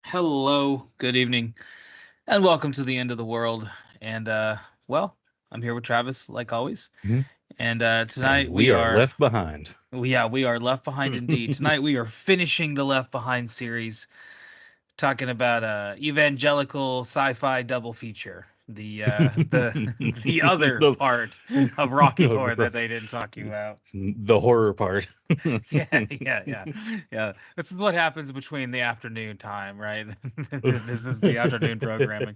Hello, good evening, and welcome to the end of the world. And well, I'm here with Travis, like always. Mhm. And And tonight we we are are, left behind. we are left behind indeed. Tonight we are finishing the Left Behind series, talking about evangelical sci-fi double feature. The the other the, part of Rocky of Horror that Rocky- they didn't talk about. the horror part. Yeah. This is what happens between the afternoon time, right? This is the afternoon programming.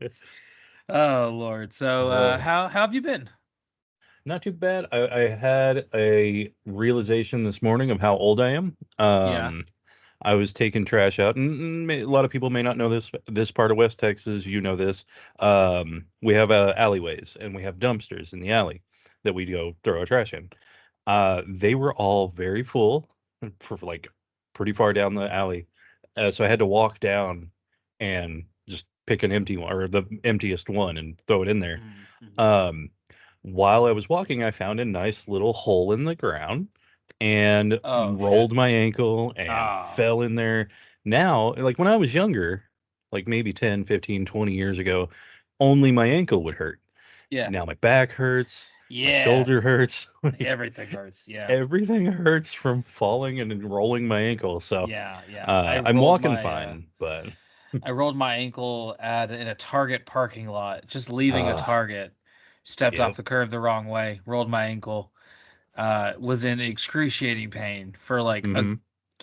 Oh Lord. So Oh, how have you been? not too bad. I had a realization this morning of how old I am. Yeah. I was taking trash out, and a lot of people may not know this part of West Texas. You know this. We have alleyways, and we have dumpsters in the alley that we go throw our trash in. They were all very full for like pretty far down the alley. So I had to walk down and just pick an empty one or the emptiest one and throw it in there. Mm-hmm. Um, while I was walking, I found a nice little hole in the ground and Oh shit. rolled my ankle and Oh. fell in there. Now, like when I was younger, like maybe 10, 15, 20 years ago, only my ankle would hurt. Yeah. Now my back hurts, my Yeah. shoulder hurts. Like Everything hurts. Yeah. everything hurts from falling and rolling my ankle. So Yeah. I'm walking fine, but I rolled my ankle at in a Target parking lot, just leaving a uh, Target. Stepped off yep. the curb the wrong way, rolled my ankle. Was in excruciating pain for like Hmm.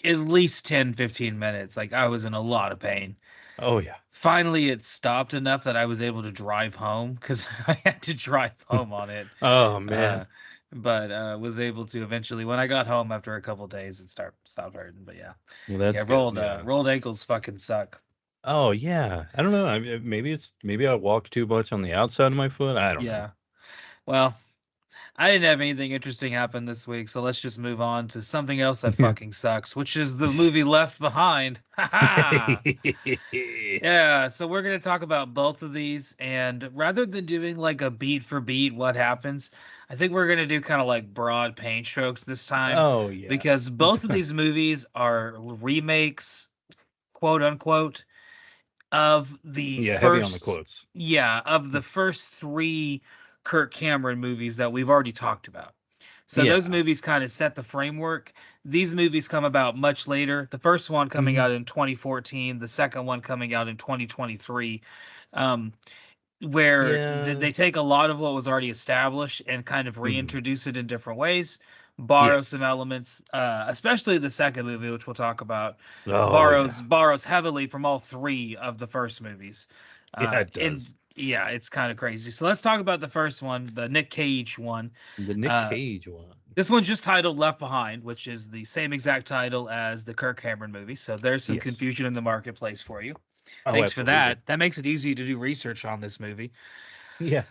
at least 10-15 minutes. Like I was in a lot of pain. Oh yeah. Finally, it stopped enough that I was able to drive home because I had to drive home on it. Oh man. Uh, but was able to eventually when I got home after a couple days it stopped hurting. But yeah, Well, yeah, that's good. Yeah. rolled ankles fucking suck. Oh yeah. I don't know. Maybe I walk too much on the outside of my foot. I don't know. Yeah. Well, I didn't have anything interesting happen this week, so let's just move on to something else that fucking sucks, which is the movie Left Behind. Ha ha! Yeah, so we're going to talk about both of these, and rather than doing like a beat for beat what happens, I think we're going to do kind of like broad paint strokes this time Oh yeah. because both of these movies are remakes, quote unquote, of the Yeah, heavy on the first, quotes. yeah, of the first three Kirk Cameron movies that we've already talked about. So those Yeah. movies kind of set the framework. These movies come about much later. The first one coming Hmm. out in 2014, the second one coming out in 2023. Um, where Yeah. they take a lot of what was already established and kind of Hmm. reintroduce it in different ways, borrow some Yes. elements, especially the second movie, which we'll talk about, Oh yeah. borrows heavily from all three of the first movies. Yeah, it And does. yeah, it's kind of crazy. So let's talk about the first one, the Nick Cage one. The Nick Uh, Cage one. this one's just titled Left Behind, which is the same exact title as the Kirk Cameron movie. So there's some Yes. confusion in the marketplace for you. Oh, Thanks for absolutely. that. That makes it easy to do research on this movie. Yeah.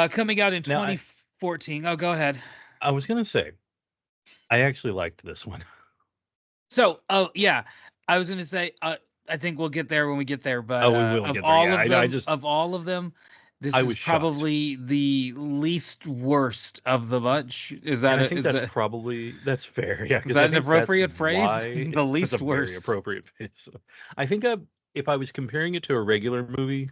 Coming out in Now, I 2014. Oh, go ahead. I was gonna say I actually liked this one. So, oh yeah, I was gonna say, I think we'll get there when we get there. But Oh, we will get there. Yeah, of all of them, this I is was shocked. probably the least worst of the bunch. And I think that's fair. Yeah, is because I that an think that's appropriate phrase? why The that's a least very worst. appropriate piece. I think if I was comparing it to a regular movie,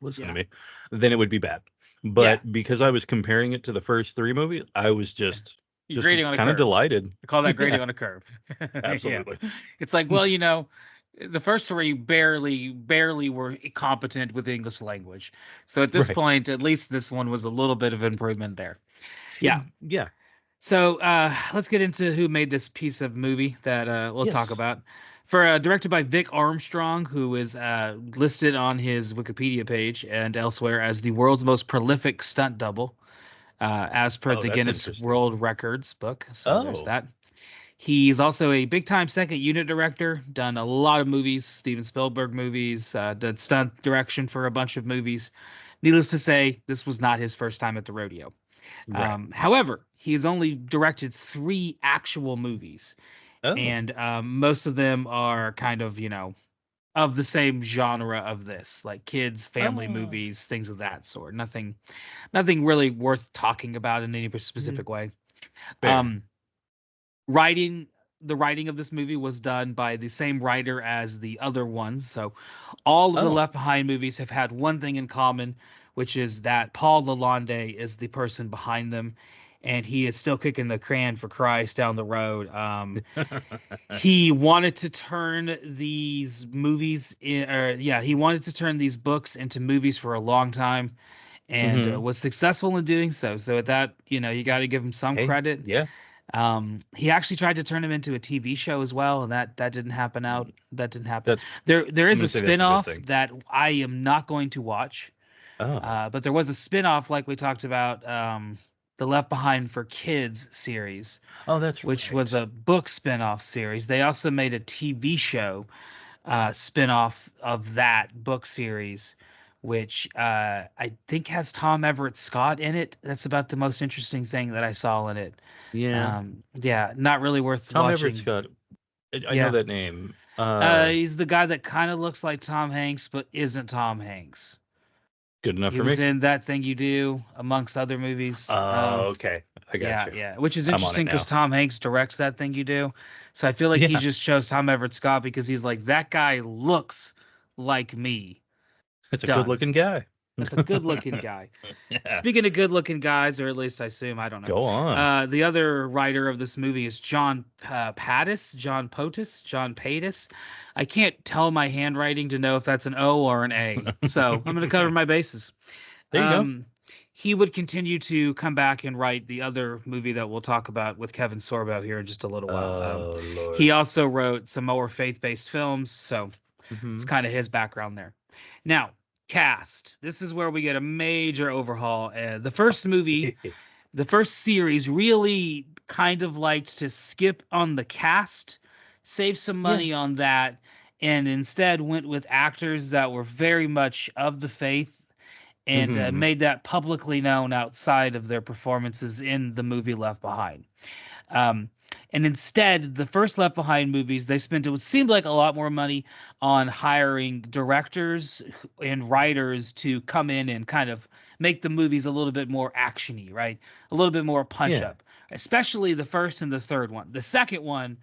listen to Yeah, me, then it would be bad. yeah, But because I was comparing it to the first three movies, I was yeah. You're just grading on a kind of curve. delighted. I call that Yeah, grading on a curve. Yeah, absolutely. it's like, well, the first three barely were competent with the English language. So at this Right. point, at least this one was a little bit of improvement there. Yeah. Yeah. So let's get into who made this piece of movie that we'll talk Yes. about. For directed by Vic Armstrong, who is listed on his Wikipedia page and elsewhere as the world's most prolific stunt double, as per Oh, the that's Guinness interesting. World Records book. So there's Oh, that. He's also a big time second unit director, done a lot of movies, Steven Spielberg movies, did stunt direction for a bunch of movies. Needless to say, this was not his first time at the rodeo. right. However, he's only directed three actual movies, Oh. and most of them are kind of, of the same genre of this, like kids, family Oh. movies, things of that sort. Nothing really worth talking about in any Mm, specific way. fair. Um, Writing. the writing of this movie was done by the same writer as the other ones. So all of the Oh. Left Behind movies have had one thing in common, which is that Paul Lalonde is the person behind them, and he is still kicking the can for Christ down the road. He wanted to turn these movies he wanted to turn these books into movies for a long time, and Hmm. was successful in doing so. So at that, you got to give him some Hey, credit. yeah. He actually tried to turn him into a TV show as well, and that didn't happen out. Mm, That didn't happen. That's There I'm is gonna a say that's a good spin-off thing. that I am not going to watch. Oh. But there was a spin-off, like we talked about, the Left Behind for Kids series, Oh, that's which was right. a book spin-off series. They also made a TV show spin-off of that book series, which I think has Tom Everett Scott in it. That's about the most interesting thing that I saw in it. Yeah. Yeah, not really worth Tom Everett watching. Scott. I know Yeah. that name. He's the guy that kind of looks like Tom Hanks, but isn't Tom Hanks. Good enough He for was me. in That Thing You Do, amongst other movies. Oh, okay. I got Yeah, you. yeah, which is I'm on it interesting because now. Tom Hanks directs That Thing You Do. So I feel like he Yeah. just chose Tom Everett Scott because he's like, that guy looks like me. It's a good Done. looking guy. That's a good looking guy. Yeah. Speaking of good looking guys, or at least I assume, I don't know. Go on. The other writer of this movie is John John Patis. I can't tell my handwriting to know if that's an O or an A. So I'm going to cover my bases. There you go. Um, he would continue to come back and write the other movie that we'll talk about with Kevin Sorbo here in just a little while. Oh He Lord. also wrote some more faith-based films, so it's Hmm. kind of his background there. Now, cast. This is where we get a major overhaul. The first series really kind of liked to skip on the cast, save some Yeah. money on that, and instead went with actors that were very much of the faith and Hmm. made that publicly known outside of their performances in the movie Left Behind. Um, and instead, the first Left Behind movies, they spent, it seemed like, a lot more money on hiring directors and writers to come in and kind of make the movies a little bit more actiony, right? A little bit more punch Yeah. up, especially the first and the third one. The second one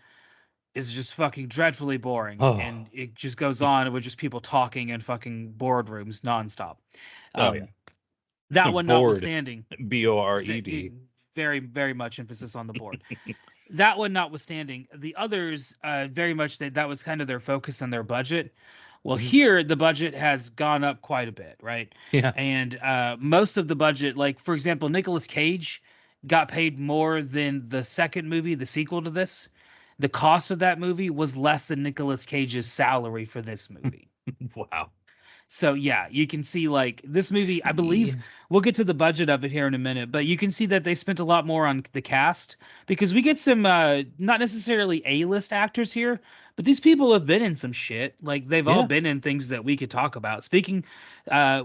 is just fucking dreadfully boring, Oh. and it just goes on with just people talking in fucking boardrooms nonstop. Oh yeah. Um, that one Bored. notwithstanding, Bored. very, very much emphasis on the board. That one notwithstanding, the others very much that was kind of their focus and their budget. Well, Mhm. here the budget has gone up quite a bit, right? Yeah. And most of the budget, like for example, Nicolas Cage got paid more than the second movie, the sequel to this. The cost of that movie was less than Nicolas Cage's salary for this movie. Wow. So yeah, you can see like this movie, I believe Yeah. we'll get to the budget of it here in a minute, but you can see that they spent a lot more on the cast because we get some not necessarily A-list actors here, but these people have been in some shit. Like they've all Yeah. been in things that we could talk about. Speaking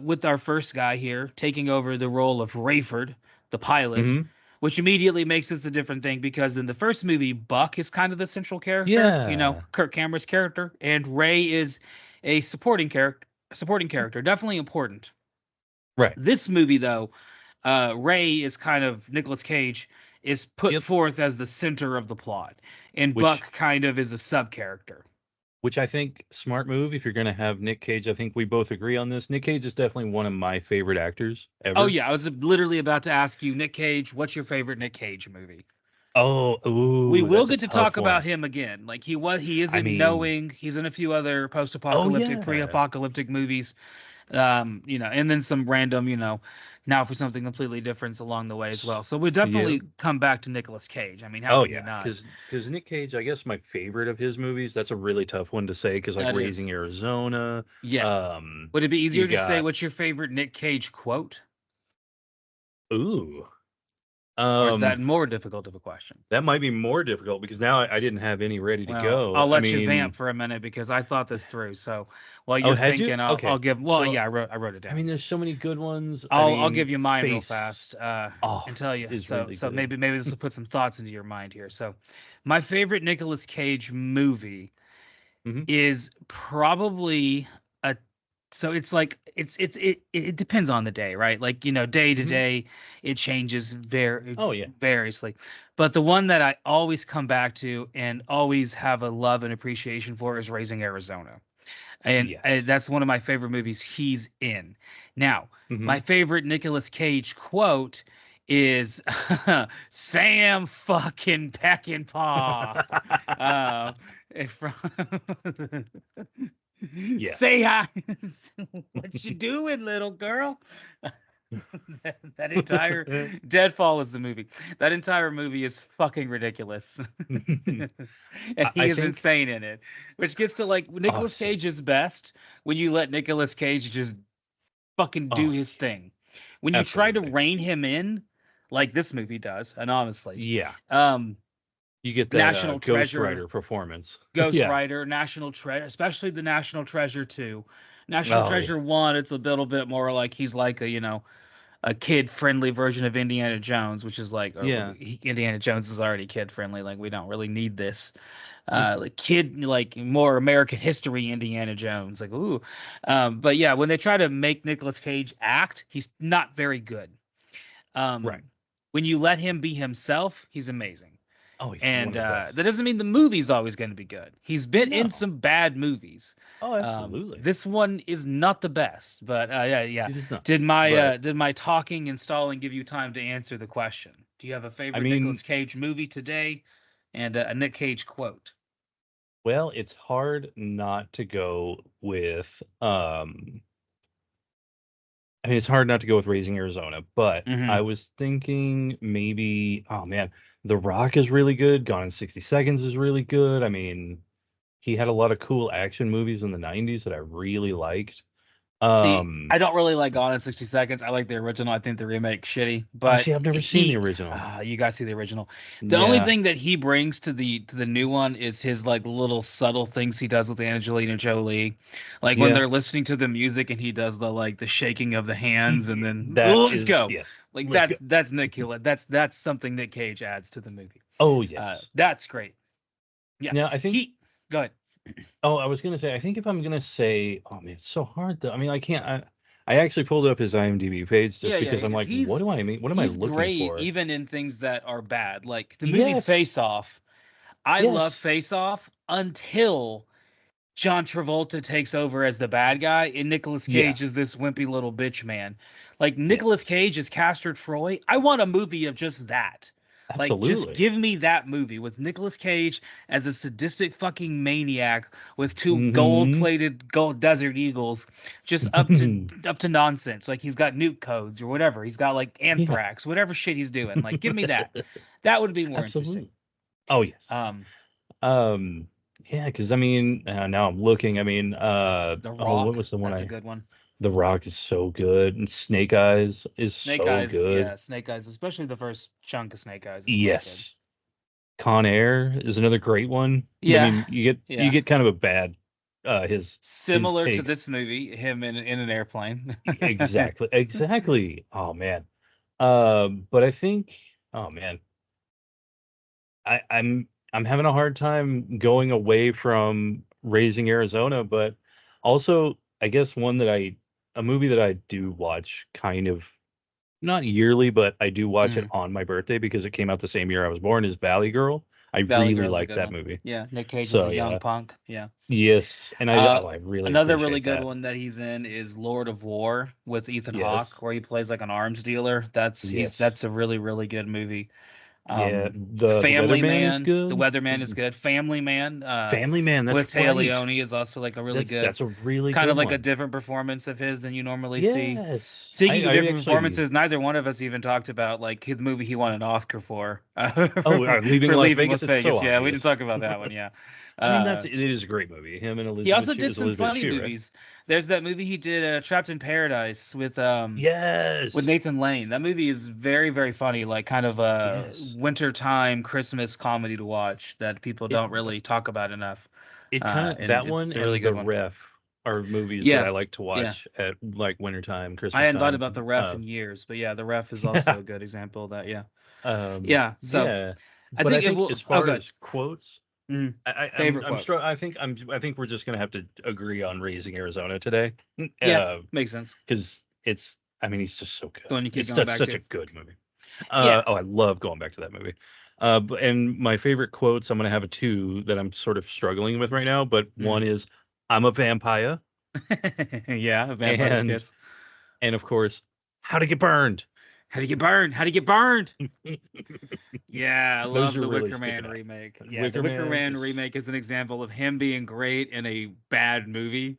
with our first guy here taking over the role of Rayford, the pilot, Hmm. which immediately makes this a different thing because in the first movie, Buck is kind of the central character, Yeah. Kirk Cameron's character, and Ray is a supporting character, definitely important. Right. This movie, though, Ray is kind of Nicolas Cage is put Yep. forth as the center of the plot, and Which Buck kind of is a sub character. which I think smart move if you're gonna have Nick Cage. I think we both agree on this. Nick Cage is definitely one of my favorite actors Oh ever. yeah, I was literally about to ask you, Nick Cage, what's your favorite Nick Cage movie? Oh, We ooh, will that's a get to talk tough about one. him again. Like he is I in mean, Knowing. He's in a few other oh post-apocalyptic, yeah. pre-apocalyptic movies. And then some random, now for something completely different along the way as S- well. So we Yep. definitely come back to Nicolas Cage. I mean, how Oh can we yeah, not? because Nick Cage, I guess my favorite of his movies. That's a really tough one to say because like That Raising is. Arizona. Yeah. Um, Would it be you easier to say got what's your favorite Nick Cage quote? ooh. Or is Um, that more difficult of a question? that might be more difficult because now I didn't have any ready to Well, go. I'll I let you vamp mean, for a minute because I thought this through. So while oh, you're had you? thinking, I'll Okay, give. Well, so yeah, I wrote it I down. mean, there's so many good ones. I I'll mean, give you mine real Face fast Off and tell you. is So really so good. maybe this will put some thoughts into your mind here. So my favorite Nicolas Cage movie Hmm. is probably a So it's like it depends on the day, right? Like, day to Mhm. day, it changes Oh yeah. variously. But the one that I always come back to and always have a love and appreciation for is Raising Arizona. And Yes. that's one of my favorite movies he's in. Now, my Mhm. favorite Nicolas Cage quote is Sam fucking Peckinpah. Uh, from Say Yes. hi. What you doing, little girl? That entire Deadfall is the movie. That entire movie is fucking ridiculous. And he I is think insane in it. Which gets to like oh, Nicolas Cage is best when you let Nicolas Cage just fucking do oh, his thing. When you try to absolutely. rein him in, like this movie does, and honestly, Yeah. um, You get that National Ghost Treasure, Rider performance. Ghost Yeah. Rider, National Treasure, especially the National Treasure 2. National Oh yeah. Treasure 1, it's a little bit more like he's like a kid-friendly version of Indiana Jones, which is like Yeah. Indiana Jones is already kid-friendly. Like we don't really need this. Like kid, like more American history Indiana Jones. Like ooh, but yeah, when they try to make Nicolas Cage act, he's not very good. Right. Um, when you let him be himself, he's amazing. Oh, he's one And of the best. that doesn't mean the movie's always going to be good. He's been in No. some bad movies. Oh, absolutely. This one is not the best, but yeah, yeah. It is not. But Did my talking and stalling give you time to answer the question? Do you have a I favorite mean, Nicolas Cage movie today, and a Nick Cage quote? well, it's hard not to go with I mean, it's hard not to go with Raising Arizona, but Hmm. I was thinking maybe, oh man, The Rock is really good. Gone in 60 Seconds is really good. I mean, he had a lot of cool action movies in the 90s that I really liked. See, Um, I don't really like Gone in 60 Seconds. I like the original. I think the remake shitty, oh, but see, I've never seen the original. you guys see the original. The only Yeah. thing that he brings to the new one is his like little subtle things he does with Angelina Jolie, like when Yeah. they're listening to the music and he does the shaking of the hands and then That let's is, go. yes. Like Let's go. that's Nick Hewitt. That's something Nick Cage adds to the movie. Oh, yes. That's great. Yeah, Now, I think, he go ahead. oh, I was going to say, I think if I'm going to say, oh man, it's so hard though. I mean, I can't, I actually pulled up his IMDb page just Yeah, yeah, because I'm like, what do I mean? What am I he's looking great for? even in things that are bad. Like the movie Yes. Face Off. I love Yes. Face Off until John Travolta takes over as the bad guy and Nicolas Yeah. Cage is this wimpy little bitch man. Like Nicolas Yes. Cage is Castor Troy. I want a movie of just that. Like just Absolutely. give me that movie with Nicolas Cage as a sadistic fucking maniac with two Mhm. gold-plated gold desert eagles just up to nonsense. Like he's got nuke codes or whatever. He's got like Yeah. anthrax, whatever shit he's doing. Like give me that. That would be more interesting. Absolutely. Oh, yes. Um Um, yeah, because I mean, now I'm looking. I mean, The oh, what Rock, was the one that's a I? good one. The Rock is so good, and Snake Eyes is Snake so Eyes, good. yeah, Snake Eyes, especially the first chunk of Snake Eyes is really good. Yes. Con Air is another great one. I Yeah, mean, you yeah. get kind of a bad his Similar to take. this movie, him in an airplane. Exactly. Exactly. Oh man. But I think, oh man, I'm having a hard time going away from Raising Arizona, but also I guess one that I a movie that I do watch kind of not yearly, but I do watch it Mhm. on my birthday because it came out the same year I was born is Valley Girl. I Valley really Girl's a like good that one. movie. Yeah, Nick Cage is So a young yeah. punk. Yeah. Yes, and Uh, I really Another really appreciate good that. one that he's in is Lord of War with Ethan Hawke, Yes. where he plays like an arms dealer. Yes. That's a really really good movie. Yeah, the Family Weatherman is Man, The good. Weatherman is good. Family Man, Family Man, with that's Taya right. Leone is also like a really good, That's a really kind good of like a one. different performance of his than you normally see. Yes. Speaking of I different actually performances, neither one of us even talked about like his movie he won an Oscar for oh, Leaving for Las Leaving Vegas, Las it's so Vegas. Yeah, we didn't obvious. talk about that one. Yeah. I mean, Uh, it is a great movie. Him and he also did some Elizabeth funny Shue, right? movies. There's that movie he did, Trapped in Paradise, with Yes. Nathan Lane. That movie is very, very funny, like kind of a Yes. wintertime Christmas comedy to watch that people It don't really talk about enough. it kind of And that one it's a really and good The one. Ref are movies that Yeah, I like to yeah. watch at like wintertime, I Christmas hadn't thought time. about the ref in years, but yeah, the ref is Yeah. also a good example of that. Yeah, yeah. So Yeah. I But I think it think will. as Oh, far good. as quotes, Mm. I, I'm Favorite I'm quote. str- I think we're just gonna have to agree on Raising Arizona today, Yeah, makes sense. because it's. I mean, he's just so The good. one you keep It's going that's back such a to. good movie. Yeah. I love going back to that movie. And my favorite quotes, I'm gonna have a two that I'm sort of struggling with right now. But one Mm. is, "I'm a vampire," Yeah, a vampire's and kiss. of course, "How to get burned." How do you get burned? How do you get burned? Yeah, I Those love are the really Wicker sticking Man out. remake. Yeah, the Wicker Wicker Man Man is. remake is an example of him being great in a bad movie.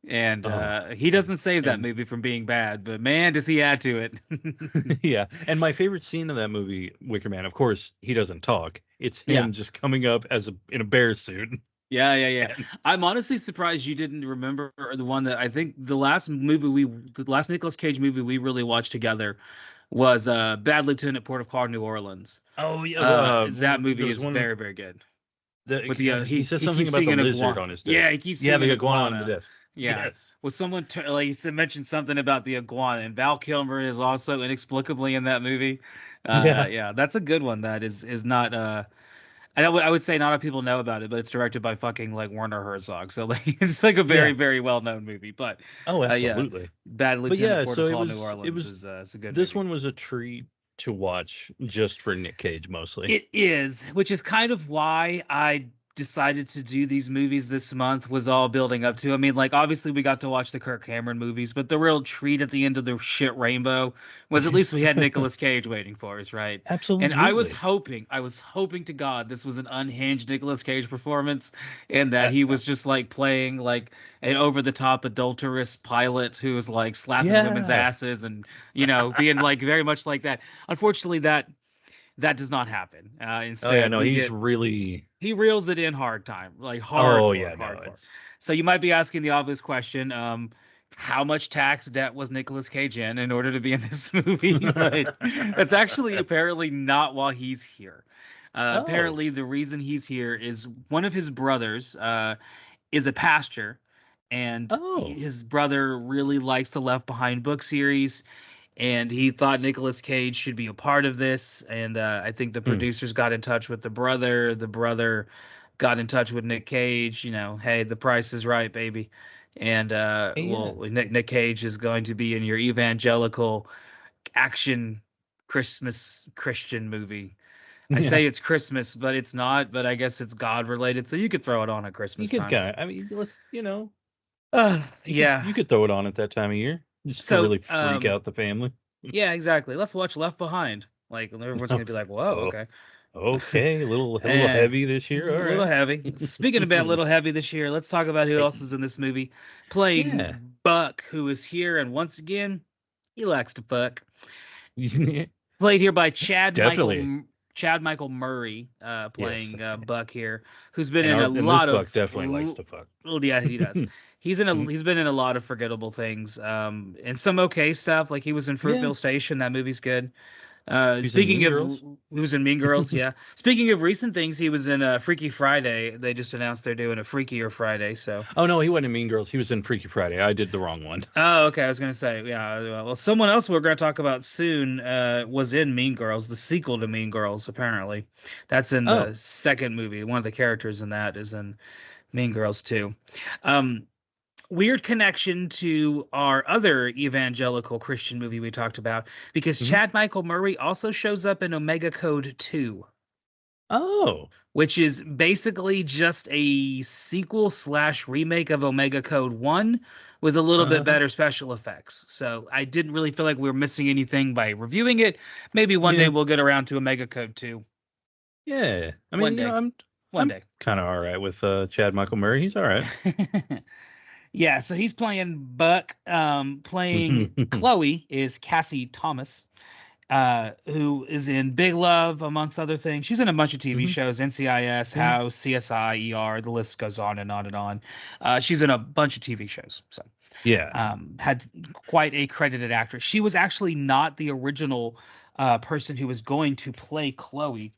And Oh, he doesn't save that and movie from being bad, but man, does he add to it. yeah, and my favorite scene of that movie, Wicker Man, of course, he doesn't talk. It's Yeah. him just coming up as in a bear suit. Yeah, yeah, yeah. And I'm honestly surprised you didn't remember the one that I think the last Nicolas Cage movie we really watched together was Bad Lieutenant Port of Call, New Orleans. oh yeah, That there movie was is one very, very good. that With the he said he something keeps about seeing the an lizard iguana. on his Yeah, desk. he keeps Yeah, seeing an the iguana on the iguana. desk. Yeah. Yes. Was someone like he said mentioned something about the iguana, and Val Kilmer is also inexplicably in that movie. Yeah. Yeah, that's a good one. That is not I would say not a lot of people know about it, but it's directed by fucking like Werner Herzog. So like it's like a very, Yeah. very well known movie. But Oh, yeah, absolutely. Bad But Lieutenant yeah, Port so of it Call, New was Orleans is it's a good this movie. one was a treat to watch just for Nick Cage mostly. It is, which is kind of why I decided to do these movies this month was all building up to. I mean, like obviously we got to watch the Kirk Cameron movies, but the real treat at the end of the shit rainbow was at least we had Nicolas Cage waiting for us, right? And Absolutely. I was hoping to God this was an unhinged Nicolas Cage performance and that he was just like playing like an over the top adulterous pilot who was like slapping women's Yeah. asses and being like very much like that. Unfortunately, that does not happen. Oh yeah, Instead, no, we he's get really. he reels it in hard time, like Oh hardcore, yeah, no, hardcore. it's. So you might be asking the obvious question: how much tax debt was Nicolas Cage in order to be in this movie? But that's actually apparently not why he's here. Oh. Apparently, the reason he's here is one of his brothers is a pastor, and Oh. his brother really likes the Left Behind book series and he thought Nicolas Cage should be a part of this. And I think the Hmm. producers got in touch with the brother. The brother got in touch with Nick Cage. Hey, the price is right, baby. And Yeah. Nick Cage is going to be in your evangelical action Christmas Christian movie. I Yeah. say it's Christmas, but it's not. But I guess it's God related, so you could throw it on at You Christmas could time. kind of. I mean, let's. Yeah. You could throw it on at that time of year just to So really freak out the family. yeah, exactly. Let's watch Left Behind. Like everyone's gonna be like, "Whoa, Oh, okay." okay. A little Eh, heavy this year. All a little right. heavy. Speaking about little heavy this year, let's talk about who else Hey. is in this movie. Yeah. Playing Buck, who is here, and once again, he likes to fuck. Played here by Definitely. Chad Michael Murray, Yes. playing Buck here, who's been And in a this lot buck of. definitely likes to fuck. Well, yeah, he does. He's been in a lot of forgettable things, and some okay stuff. Like he was in Yeah. Fruitville Station. That movie's good. He's in Speaking Mean of, Girls. he was in Mean Girls, yeah. Speaking of recent things, he was in Freaky Friday. They just announced they're doing a Freakier Friday. So, Oh no, he wasn't in Mean Girls. He was in Freaky Friday. I did the wrong one. oh, okay. I was gonna say, yeah. Well, someone else we're gonna talk about soon was in Mean Girls, the sequel to Mean Girls. Apparently, that's in Oh. the second movie. One of the characters in that is in Mean Girls too. Um, Weird connection to our other evangelical Christian movie we talked about because Mhm. Chad Michael Murray also shows up in Omega Code 2, Oh. which is basically just a sequel slash remake of Omega Code 1 with a little bit Uh-huh. better special effects. So I didn't really feel like we were missing anything by reviewing it. Maybe one day Yeah. we'll get around to Omega Code 2. Yeah. I One mean, day. One I'm day. kind of all right with Chad Michael Murray. He's all right. Yeah, so he's playing Buck. Playing Chloe is Cassie Thomas, who is in Big Love, amongst other things. She's in a bunch of TV Mhm. shows, NCIS, Yeah. House, CSI, ER, the list goes on and on and on. She's in a bunch of TV shows, so Yeah. had quite a credited actress. She was actually not the original person who was going to play Chloe.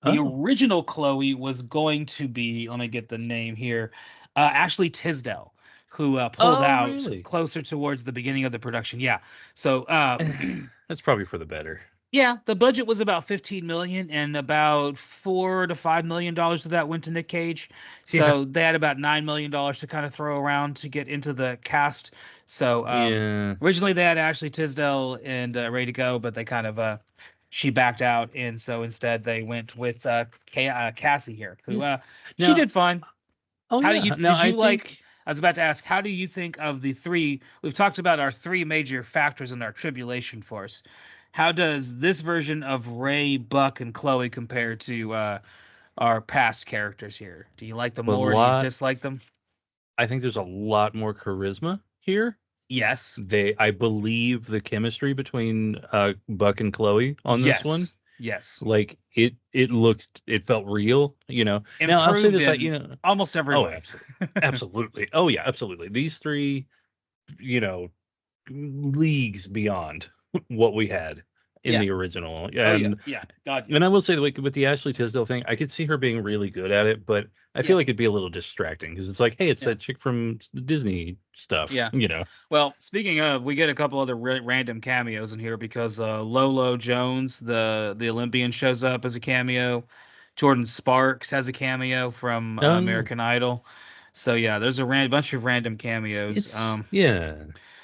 The Oh. original Chloe was going to be, let me get the name here, Ashley Tisdale, who pulled Oh, out really? closer towards the beginning of the production. Yeah. So That's probably for the better. Yeah, the budget was about 15 million, and about $4 to $5 million of that went to Nick Cage. Yeah. So they had about $9 million to kind of throw around to get into the cast. So Yeah. originally they had Ashley Tisdale and ready to go, but they kind of she backed out, and so instead they went with Cassie here, Yeah. who she Now, did fine. oh How do you yeah. Now did I you like? think I was about to ask, how do you think of the three? We've talked about our three major factors in our tribulation force. How does this version of Ray, Buck, and Chloe compare to our past characters here? Do you like them a more? Do you lot dislike them? I think there's a lot more charisma here. Yes. I believe the chemistry between Buck and Chloe on this one, Yes. Yes. like it felt real, you know. Now I'll say Improved this, in almost every oh, way. absolutely. Oh yeah, absolutely. These three, you know, leagues beyond what we had in Yeah. the original. Oh yeah. And Yeah. God, I yes. will say, like with the Ashley Tisdale thing, I could see her being really good at it, but I Yeah. feel like it'd be a little distracting because it's like, hey, it's Yeah. that chick from the Disney stuff, Yeah. you know. Well, speaking of, we get a couple other random cameos in here because Lolo Jones, the Olympian, shows up as a cameo. Jordan Sparks has a cameo from Oh, American Idol. So yeah, there's a bunch of random cameos. it's yeah.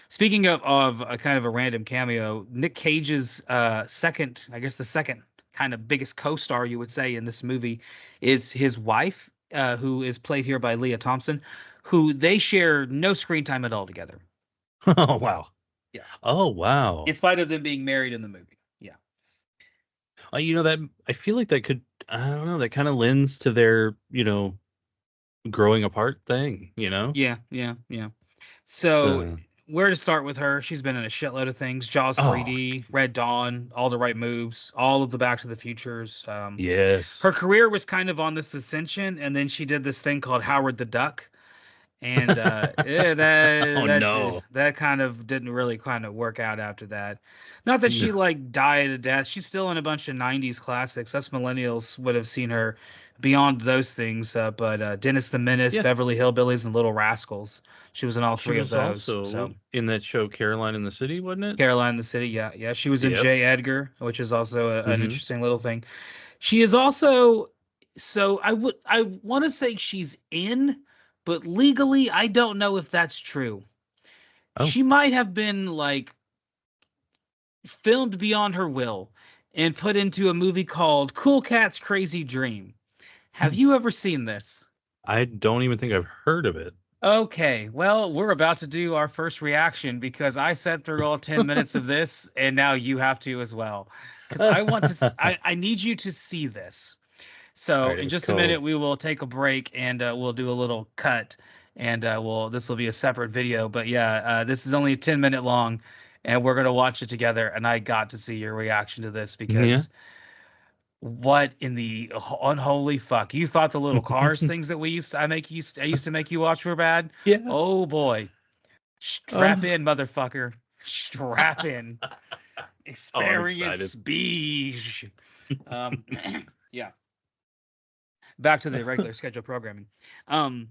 Speaking of a kind of a random cameo, Nick Cage's second, I guess the second kind of biggest co-star you would say in this movie is his wife, who is played here by Leah Thompson, who they share no screen time at all together. Oh wow. Yeah. Oh In wow. spite of them being married in the movie. Yeah. You know that I feel like that could, I don't know, that kind of lends to their, growing apart thing, you know. Yeah, yeah, yeah. So So where to start with her? She's been in a shitload of things. Jaws oh 3D, Red Dawn, All the Right Moves, all of the Back to the Futures. Her yes. career was kind of on this ascension, and then she did this thing called Howard the Duck, and Oh no. that kind of didn't really kind of work out after that. Not that No. she like died a death. She's still in a bunch of '90s classics. Us millennials would have seen her beyond those things. But Dennis the Menace, Yeah. Beverly Hillbillies, and Little Rascals. She was in all She three of was those. also So in that show Caroline in the City, wasn't it? Caroline in the City, yeah, yeah. She was in Yep. J. Edgar, which is also an Hmm. interesting little thing. She is also so I want to say she's in, but legally I don't know if that's true. Oh, She might have been like filmed beyond her will and put into a movie called Cool Cat's Crazy Dream. Have you ever seen this? I don't even think I've heard of it. Okay, well, we're about to do our first reaction because I sat through all 10 minutes of this and now you have to as well. Because I want to, I need you to see this. All So right, it in was just a minute, called. we will take a break and we'll do a little cut, and this will be a separate video. But yeah, this is only 10 minute long, and we're gonna watch it together. And I got to see your reaction to this Yeah. because what in the unholy fuck? You thought the little cars things that we used to, I used to make you watch were bad? Yeah. Oh boy, strap Oh, in, motherfucker, strap in. oh, I'm Experience excited. beige. Um, yeah. Back to the regular schedule programming. Um,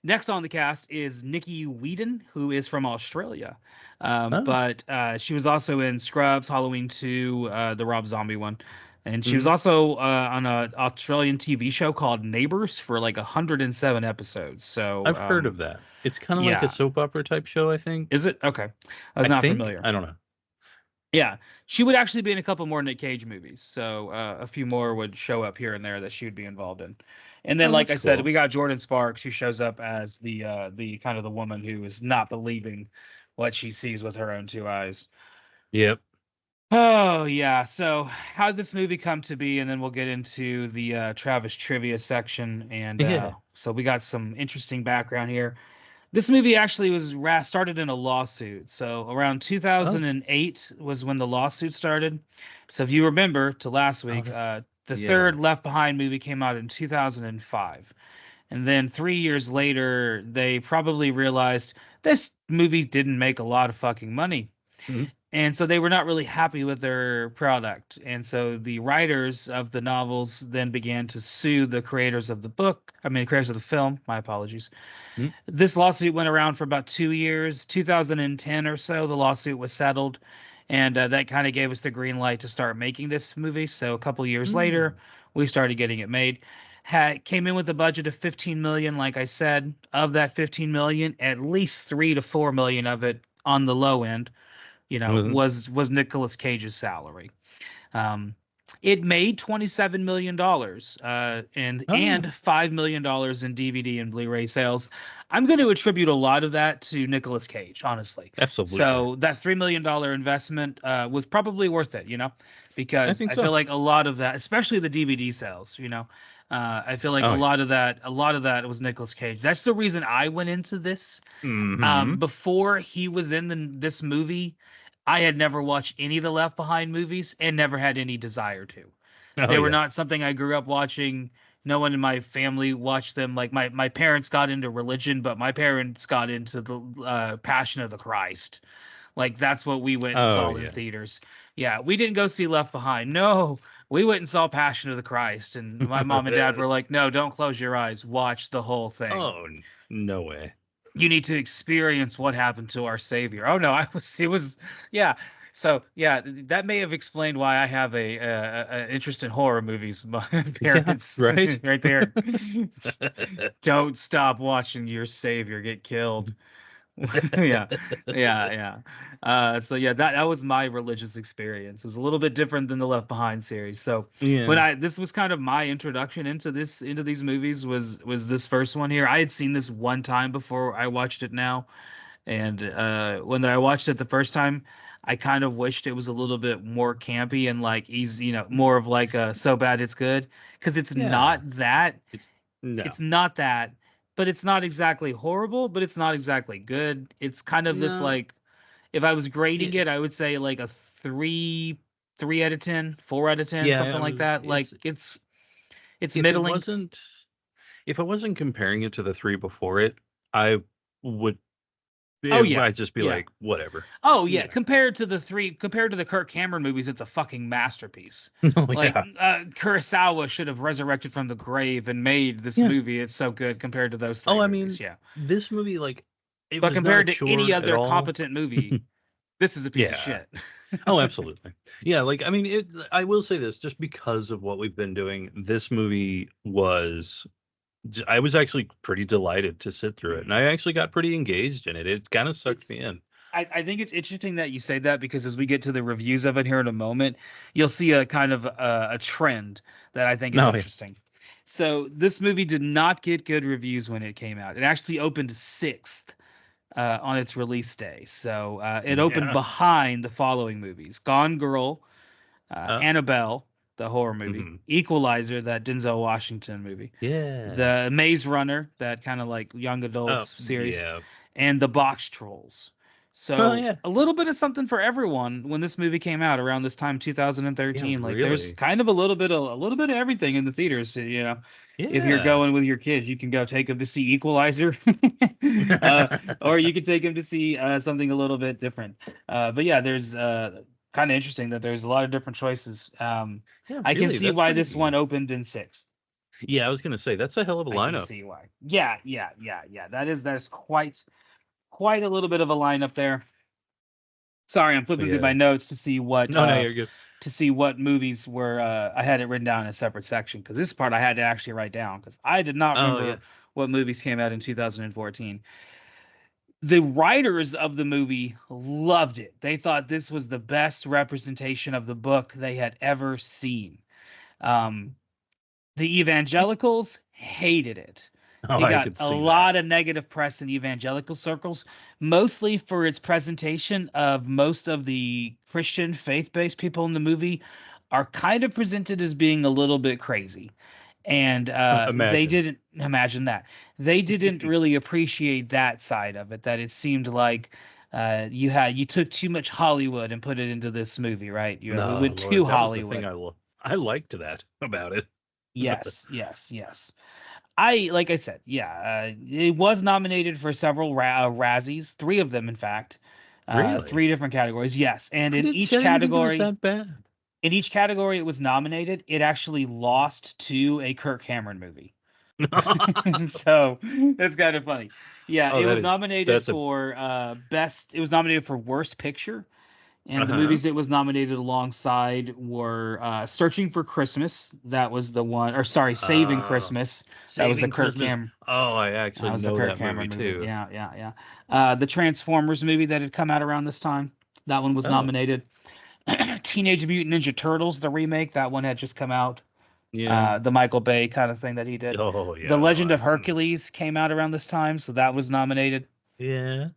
Next on the cast is Nikki Whedon, who is from Australia, Oh. but she was also in Scrubs, Halloween 2, the Rob Zombie one, and she was Hmm. also on an Australian TV show called Neighbours for like 107 episodes. So I've heard of that. It's kind of like a yeah, soap opera type show, I think. is it okay? I was I not think. familiar. I don't know. Yeah, she would actually be in a couple more Nick Cage movies, so a few more would show up here and there that she would be involved in. And then, Oh, like that's I said, cool. we got Jordan Sparks, who shows up as the kind of the woman who is not believing what she sees with her own two eyes. Yep. Oh yeah, so how did this movie come to be? And then we'll get into the Travis trivia section, and Yeah. so we got some interesting background here. This movie actually was started in a lawsuit. So around Oh. 2008 was when the lawsuit started. So if you remember to last Oh, week, that's the yeah. third Left Behind movie came out in 2005. And then 3 years later, they probably realized this movie didn't make a lot of fucking money. Mhm. And so they were not really happy with their product. And so the writers of the novels then began to sue the creators of the book. I mean, creators of the film. My apologies. Mhm. This lawsuit went around for about 2 years. 2010 or so, the lawsuit was settled. and that kind of gave us the green light to start making this movie. So a couple years later, Mm. we started getting it made. Came in with a budget of 15 million. Like I said, of that 15 million, at least 3 to 4 million of it on the low end, Mhm. was Nicolas Cage's salary. Um, it made $27 million Oh, and $5 million in DVD and Blu-ray sales. I'm going to attribute a lot of that to Nicolas Cage, honestly. absolutely. So that $3 million investment was probably worth it, I because think I feel so. like a lot of that, especially the DVD sales, I feel like Oh yeah. a lot of that was Nicolas Cage. That's the reason I went into this. Hmm. Before he was in this movie, I had never watched any of the Left Behind movies and never had any desire to. Oh They were yeah. not something I grew up watching. No one in my family watched them. Like my parents got into religion, but my parents got into the Passion of the Christ. Like that's what we went and Oh saw in yeah. theaters. Yeah, we didn't go see Left Behind. No, we went and saw Passion of the Christ, and my mom and dad were like, "No, don't close your eyes. Watch the whole thing. Oh no way. You need to experience what happened to our Savior." Oh no, I was it was yeah. So yeah, that may have explained why I have a interest in horror movies. My Yeah. parents, Right. right there. Don't stop watching your Savior get killed. Yeah, yeah. So yeah, that was my religious experience. It was a little bit different than the Left Behind series. So when Yeah. I this was kind of my introduction into these movies was this first one here. I had seen this one time before I watched it now, and when I watched it the first time, I kind of wished it was a little bit more campy and like easy, more of like a so bad it's good, because Yeah. It's it's no. not that, but it's not exactly horrible, but it's not exactly good. It's kind of this No. like, if I was grading It, it, I would say like a 3 out of 10, 4 out of 10, yeah. something like that. Like it's If it middling. wasn't if I wasn't comparing it to the three before it, I would. Oh yeah, I'd just be yeah. like, whatever. Oh yeah. Yeah. Compared to the Kirk Cameron movies, it's a fucking masterpiece. Oh Like yeah. Kurosawa should have resurrected from the grave and made this Yeah. movie. It's so good compared to those Oh, three I movies. mean, Yeah. this movie, like, it But was not a compared to any chore at other all. competent movie, this is a piece of Yeah. shit. Oh, absolutely. Yeah, like, I mean, I will say this, just because of what we've been doing, this movie was I was actually pretty delighted to sit through it, and I actually got pretty engaged in it. It kind of sucked It's me in. I think it's interesting that you say that, because as we get to the reviews of it here in a moment, you'll see a kind of a trend that I think is No, yeah. interesting. So this movie did not get good reviews when it came out. It actually opened sixth on its release day. So it opened Yeah. behind the following movies: Gone Girl, Uh, Annabelle, the horror movie, mhm. Equalizer, that Denzel Washington movie, Yeah. the Maze Runner, that kind of like young Oh, adults series, yeah. and the Box Trolls. Oh, So yeah. a little bit of something for everyone when this movie came out around this time, Yeah, 2013. Like there's really. kind of a little bit of everything in the theaters. If you're Yeah. going with your kids, you can go take them to see Equalizer, uh, or you can take them to see something a little bit different. But yeah, there's kind of interesting that there's a lot of different choices. Yeah, I can really, see that's why this one pretty. opened in sixth. Yeah, I was gonna say that's a hell of a I can lineup. see why. Yeah, yeah. That's quite a little bit of a lineup there. Sorry, I'm So flipping through my yeah. notes to see what No, no, you're good. movies were. I had it written down in a separate section, because this part I had to actually write down, because I did not Oh yeah. remember what movies came out in 2014. The writers of the movie loved it. They thought this was the best representation of the book they had ever seen. Um, The evangelicals hated it. Oh, It I got could a see that. lot of negative press in evangelical circles, mostly for its presentation of most of the Christian faith-based people in the movie are kind of presented as being a little bit crazy. And they Imagine. didn't imagine that. They didn't really appreciate that side of it, that it seemed like you took too much Hollywood and put it into this movie, right? We No, went too Lord, that was the thing Hollywood. I liked that about it. Yes. Like I said, yeah, it was nominated for several Razzies, three of them, in fact, Really? three different categories. Yes, and I didn't think it was that bad. in each category it was nominated, it actually lost to a Kirk Cameron movie. So that's kind of funny. Yeah, Oh, it was nominated that's a for best. It was nominated for worst picture. And the Uh-huh. movies it was nominated alongside were Searching for Christmas. That was the one, or sorry, Saving Uh, Christmas. That was the Saving Kirk Christmas. Cameron. Oh, I That actually was the know Kirk that movie Cameron movie. too. Yeah, yeah, yeah. The Transformers movie that had come out around this time. That one was Oh, nominated. Teenage Mutant Ninja Turtles, the remake. That one had just come out. yeah. The Michael Bay kind of thing that he did. Oh, The yeah. No, Legend of Hercules came out around this time, so that was nominated. yeah.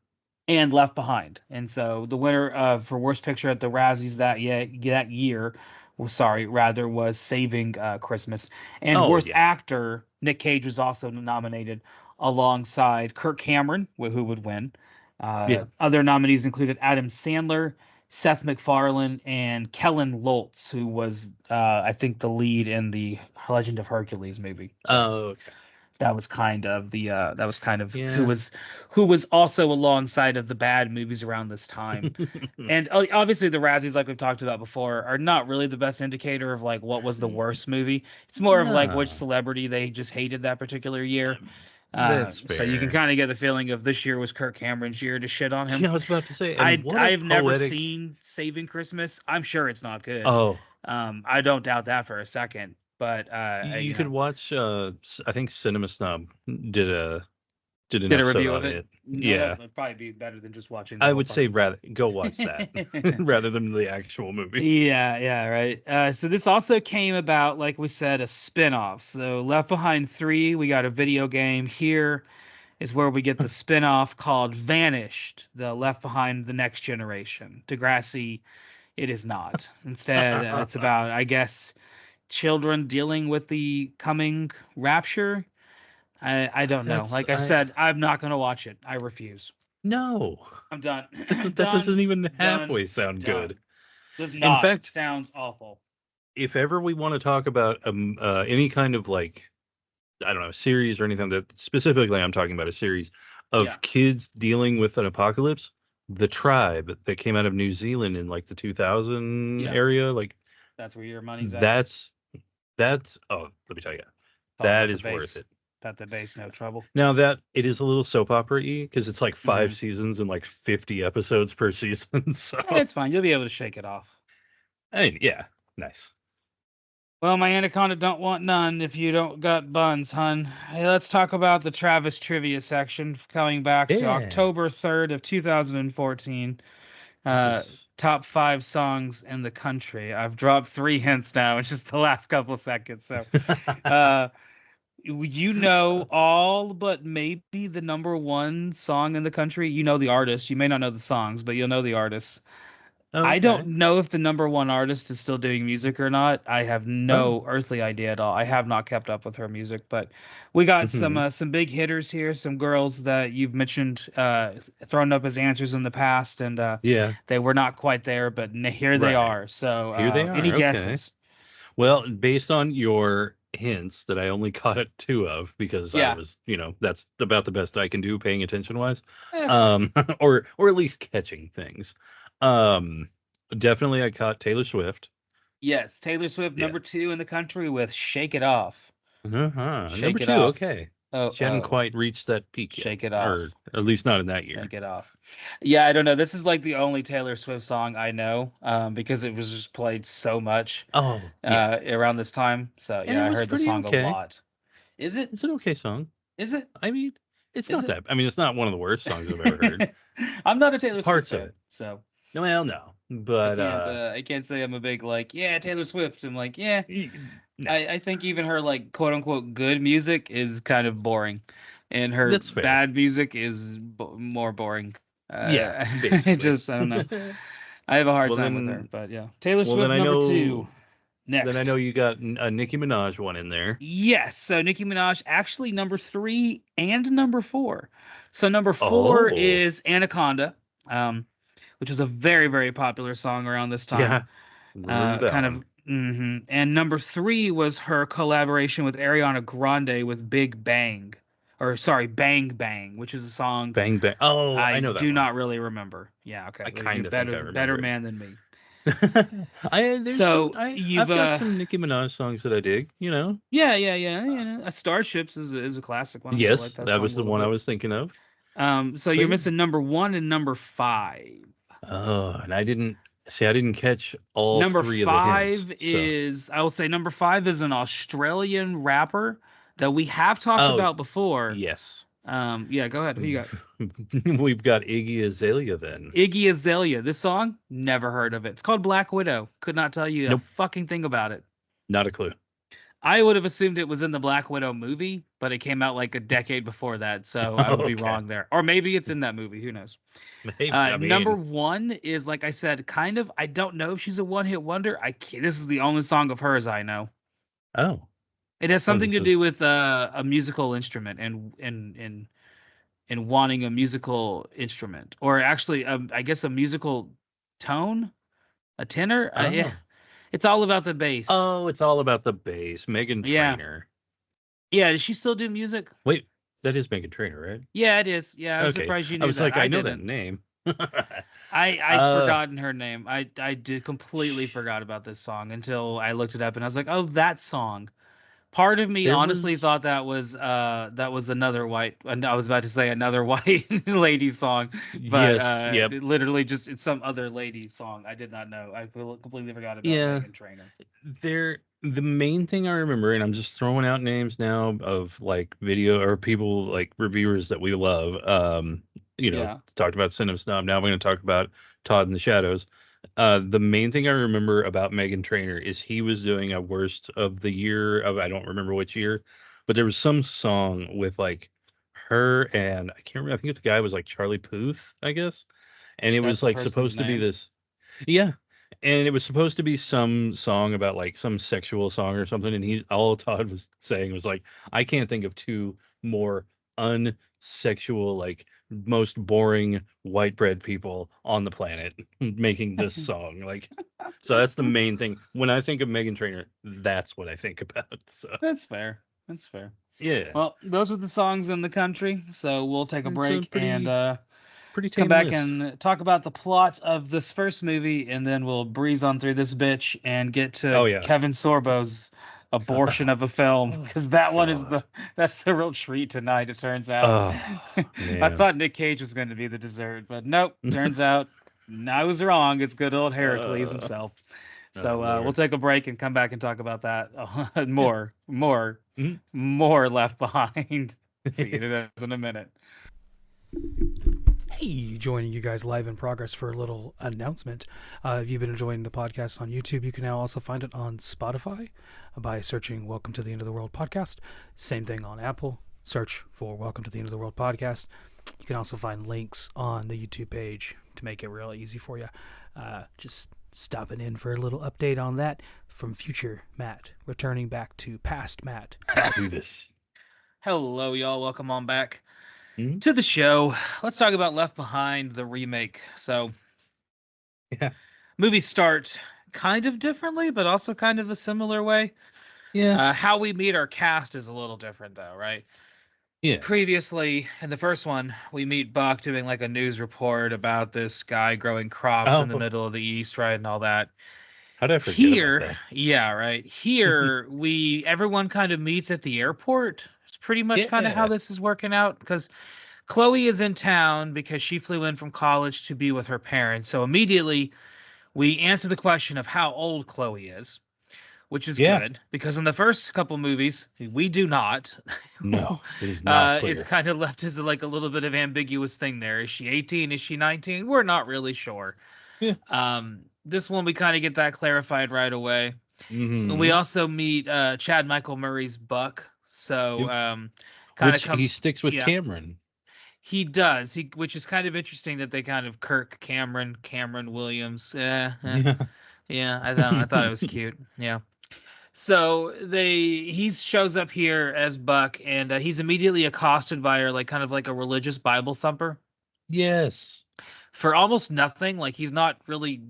And Left Behind. And so the winner for Worst Picture at the Razzies that year, well, sorry, rather was Saving Christmas. And Oh, Worst yeah. Actor, Nic Cage was also nominated alongside Kirk Cameron, who would win. Yeah. Other nominees included Adam Sandler, Seth MacFarlane, and Kellen Lutz, who was, I think, the lead in the Legend of Hercules movie. So Oh, okay. that was kind of Yeah. who was also alongside of the bad movies around this time. And obviously the Razzies, like we've talked about before, are not really the best indicator of like what was the worst movie. It's more of like which No, celebrity they just hated that particular year. that's So you can fair. kind of get the feeling of this year was Kirk Cameron's year to shit on him. Yeah, I was about to say, and what a I've never poetic. seen Saving Christmas. I'm sure it's not good. Oh, I don't doubt that for a second. But you you could know, watch. I think Cinema Snob did a did an did a episode review of on it. it. No, that Yeah, would probably be better than just watching the I whole would say fucking rather go watch that thing. rather than the actual movie. Yeah, yeah, right. So this also came about, like we said, a spin-off. So Left Behind 3, we got a video game. Here is where we get the spin-off called Vanished, the Left Behind the Next Generation. Degrassi, it is not. Instead, it's about, I guess, children dealing with the coming rapture. I don't know. That's Like I I said, I'm not gonna watch it. I refuse. no. I'm done. That doesn't Done. even Done. halfway sound good. Done. Does In not. fact, Sounds awful. if ever we want to talk about any kind of like I don't know series or anything that specifically I'm talking about a series Yeah. of kids dealing with an apocalypse, The Tribe that came out of New Zealand in like the 2000 Yeah. area, like That's where your money's at. that's oh let me tell you It's all that about the is worth base. it. About the base, no trouble. Now that it is a little soap opera-y because it's like Hmm. 5 seasons and like 50 episodes per season. So It's fine. You'll be able to shake it off. I mean, yeah, nice. Well, my anaconda don't want none if you don't got buns, hun. Hey, let's talk about the Travis trivia section coming back to Yeah, October 3rd of 2014. that was. Top 5 songs in the country. I've dropped 3 hints now in just the last couple seconds. So, uh, you know all but maybe the number one song in the country. You know the artist. You may not know the songs, but you'll know the artist. I don't Okay. know if the number one artist is still doing music or not. I have Oh. no earthly idea at all. I have not kept up with her music, but we got Hmm. some big hitters here, some girls that you've mentioned thrown up as answers in the past, and Yeah. they were not quite there, but here they Right. are. So, Here they any are. Okay. guesses? Well, based on your hints that I only caught at two of because I Yeah, was, that's about the best I can do paying attention wise. that's fine. Or at least catching things. Um Definitely I caught Taylor Swift. Yes, Taylor Swift, Yeah. number 2 in the country with "Shake It Off." Uh-huh. Number Shake it two, off. okay. Oh, She hadn't oh. quite reached that peak yet. Shake it Or off. at least not in that year. Shake it off. Yeah, I don't know. This is like the only Taylor Swift song I know, because it was just played so much Oh, yeah. around this time. So And it yeah, I was heard the pretty song a okay. lot. Is it? It's an okay song. Is it? I mean, it's Is not it? that. I mean, it's not one of the worst songs I've ever heard. I'm not a Taylor Swift Parts of fan, it. so No, well, no. But I can't say I'm a big like, yeah, Taylor Swift. I'm like, yeah. no, I think even her like quote unquote good music is kind of boring, and her that's fair. bad music is more boring. Yeah, I basically. just I don't know. I have a hard well time with her, then, but yeah. Taylor well then Swift I number 2. know. Then I know Next. you got a Nicki Minaj one in there. Yes, so Nicki Minaj actually number 3 and number 4. So number 4 Oh, is Anaconda, um, which was a very very popular song around this time. yeah. Remember that Kind one? of. And number 3 was her collaboration with Ariana Grande with Big Bang, or sorry, Bang Bang, which is a song Bang Bang. Oh, I I know that do one. not really remember. Yeah, okay, I well, you're kind of think I better remember it. man than me. There's some So you've I've got some Nicki Minaj songs that I dig. yeah, yeah, yeah, Uh, Starships is a classic one. I still like yes, that that song was a the little one I bit. was thinking of. So So you're yeah. missing number 1 and number 5. Oh, and I didn't. See, I didn't catch all Number 3 of the hints, five so is, I will say, number five is an Australian rapper that we have talked oh, about before. yes. Yeah, go ahead. Who you got? We've got Iggy Azalea then. Iggy Azalea. This song, never heard of it. It's called Black Widow. Could not tell you a Nope, fucking thing about it. not a clue. I would have assumed it was in the Black Widow movie, but it came out like a decade before that, so I would be Okay. wrong there. Or maybe it's in that movie. Who knows? Maybe, I Number mean, one is, like I said, kind of. I don't know if she's a one-hit wonder. I can't, this is the only song of hers I know. oh, It has oh, something this to do is with a musical instrument and wanting a musical instrument, or actually, I guess a musical tone, a tenor. Yeah, oh. it's all about the bass. Oh, it's all about the bass. Meghan Yeah, Trainor. yeah. Does she still do music? Wait, that is Meghan Trainor, right? Yeah, it is. Yeah, I was Okay. surprised you I knew was that. like, I I know that didn't. name. I'd uh, forgotten her name. I did completely forgot about this song until I looked it up and I was like, oh, that song. Part of me there honestly was thought that was another white, and I was about to say another white lady song, but yes, yep, literally just it's some other lady song. I did not know. I completely forgot about yeah. Megan Trainor. The main thing I remember, and I'm just throwing out names now of like video or people like reviewers that we love. Yeah. Talked about Cinema Snob. Now I'm going to talk about Todd in the Shadows. The main thing I remember about Megan Trainor is he was doing a worst of the year of I don't remember which year, but there was some song with like her and I can't remember. I think the guy was like Charlie Puth, I guess, and it That's was a like person's supposed to be name. this. Yeah, and it was supposed to be some song about like some sexual song or something, and he's all Todd was saying was like, I can't think of two more unsexual, like most boring white bread people on the planet making this song. Like, so that's the main thing. When I think of Megan Trainor, that's what I think about. So That's fair. That's fair. yeah, Well, those were the songs in the country, so we'll take a it's a break and pretty come tame back list. and talk about the plot of this first movie, and then we'll breeze on through this bitch and get to Oh yeah. Kevin Sorbo's abortion of a film, Oh because that one is God. that's the real treat tonight. It turns out. Oh I man. thought Nic Cage was going to be the dessert, but nope. Turns out I was wrong. It's good old Heracles uh, himself. oh So we'll Lord. take a break and come back and talk about that Yeah. Mhm. more left behind. See you guys in a minute. Hey, joining you guys live in progress for a little announcement. If you've been enjoying the podcast on YouTube, you can now also find it on Spotify by searching Welcome to the End of the World podcast. Same thing on Apple. Search for Welcome to the End of the World podcast. You can also find links on the YouTube page to make it real easy for you. Just stopping in for a little update on that from future Matt, returning back to past Matt. Do this. Hello, y'all. Welcome on back Mhm. to the show. Let's talk about Left Behind, the remake. So, Yeah. movies start kind of differently, but also kind of a similar way. Yeah. How we meet our cast is a little different, though, right? Yeah. Previously, in the first one, we meet Buck doing like a news report about this guy growing crops in the Oh, middle of the East, right? And all that. how did I forget about Here, that? yeah, right. Here, everyone kind of meets at the airport. It's pretty much kind of how Yeah. this is working out because Chloe is in town because she flew in from college to be with her parents. So immediately we answer the question of how old Chloe is, which is Yeah. good because in the first couple movies we do not. No, it is not It's clear. kind of left as like a little bit of ambiguous thing there. Is she 18? Is she 19? We're not really sure. Yeah. This one we kind of get that clarified right away. And we Hmm. also meet Chad Michael Murray's Buck. So Yep. kind of Which he comes, sticks with yeah, Cameron. he does. Which is kind of interesting that they kind of Cameron Williams. Yeah. Yeah. I thought it was cute. Yeah. So he shows up here as Buck, and he's immediately accosted by her, like kind of like a religious Bible thumper, Yes. for almost nothing. Like he's not really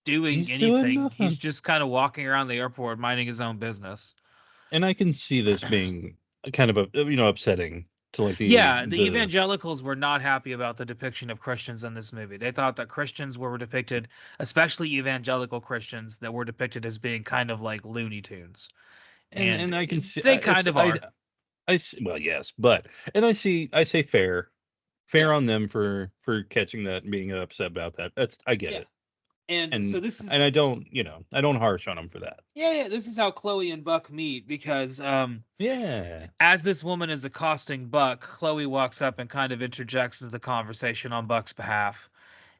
doing He's doing anything. He's nothing. just kind of walking around the airport, minding his own business. And I can see this being kind of upsetting to like Yeah, the the evangelicals were not happy about the depiction of Christians in this movie. They thought that Christians were depicted, especially evangelical Christians, that were depicted as being kind of like Looney Tunes. And and I can see they kind it's of are. well, yes, but and I say fair Yeah. on them for catching that and being upset about that. That's I get Yeah. it. And so this And I is don't, I don't harsh on him for that. yeah, this is how Chloe and Buck meet because Yeah. as this woman is accosting Buck, Chloe walks up and kind of interjects into the conversation on Buck's behalf.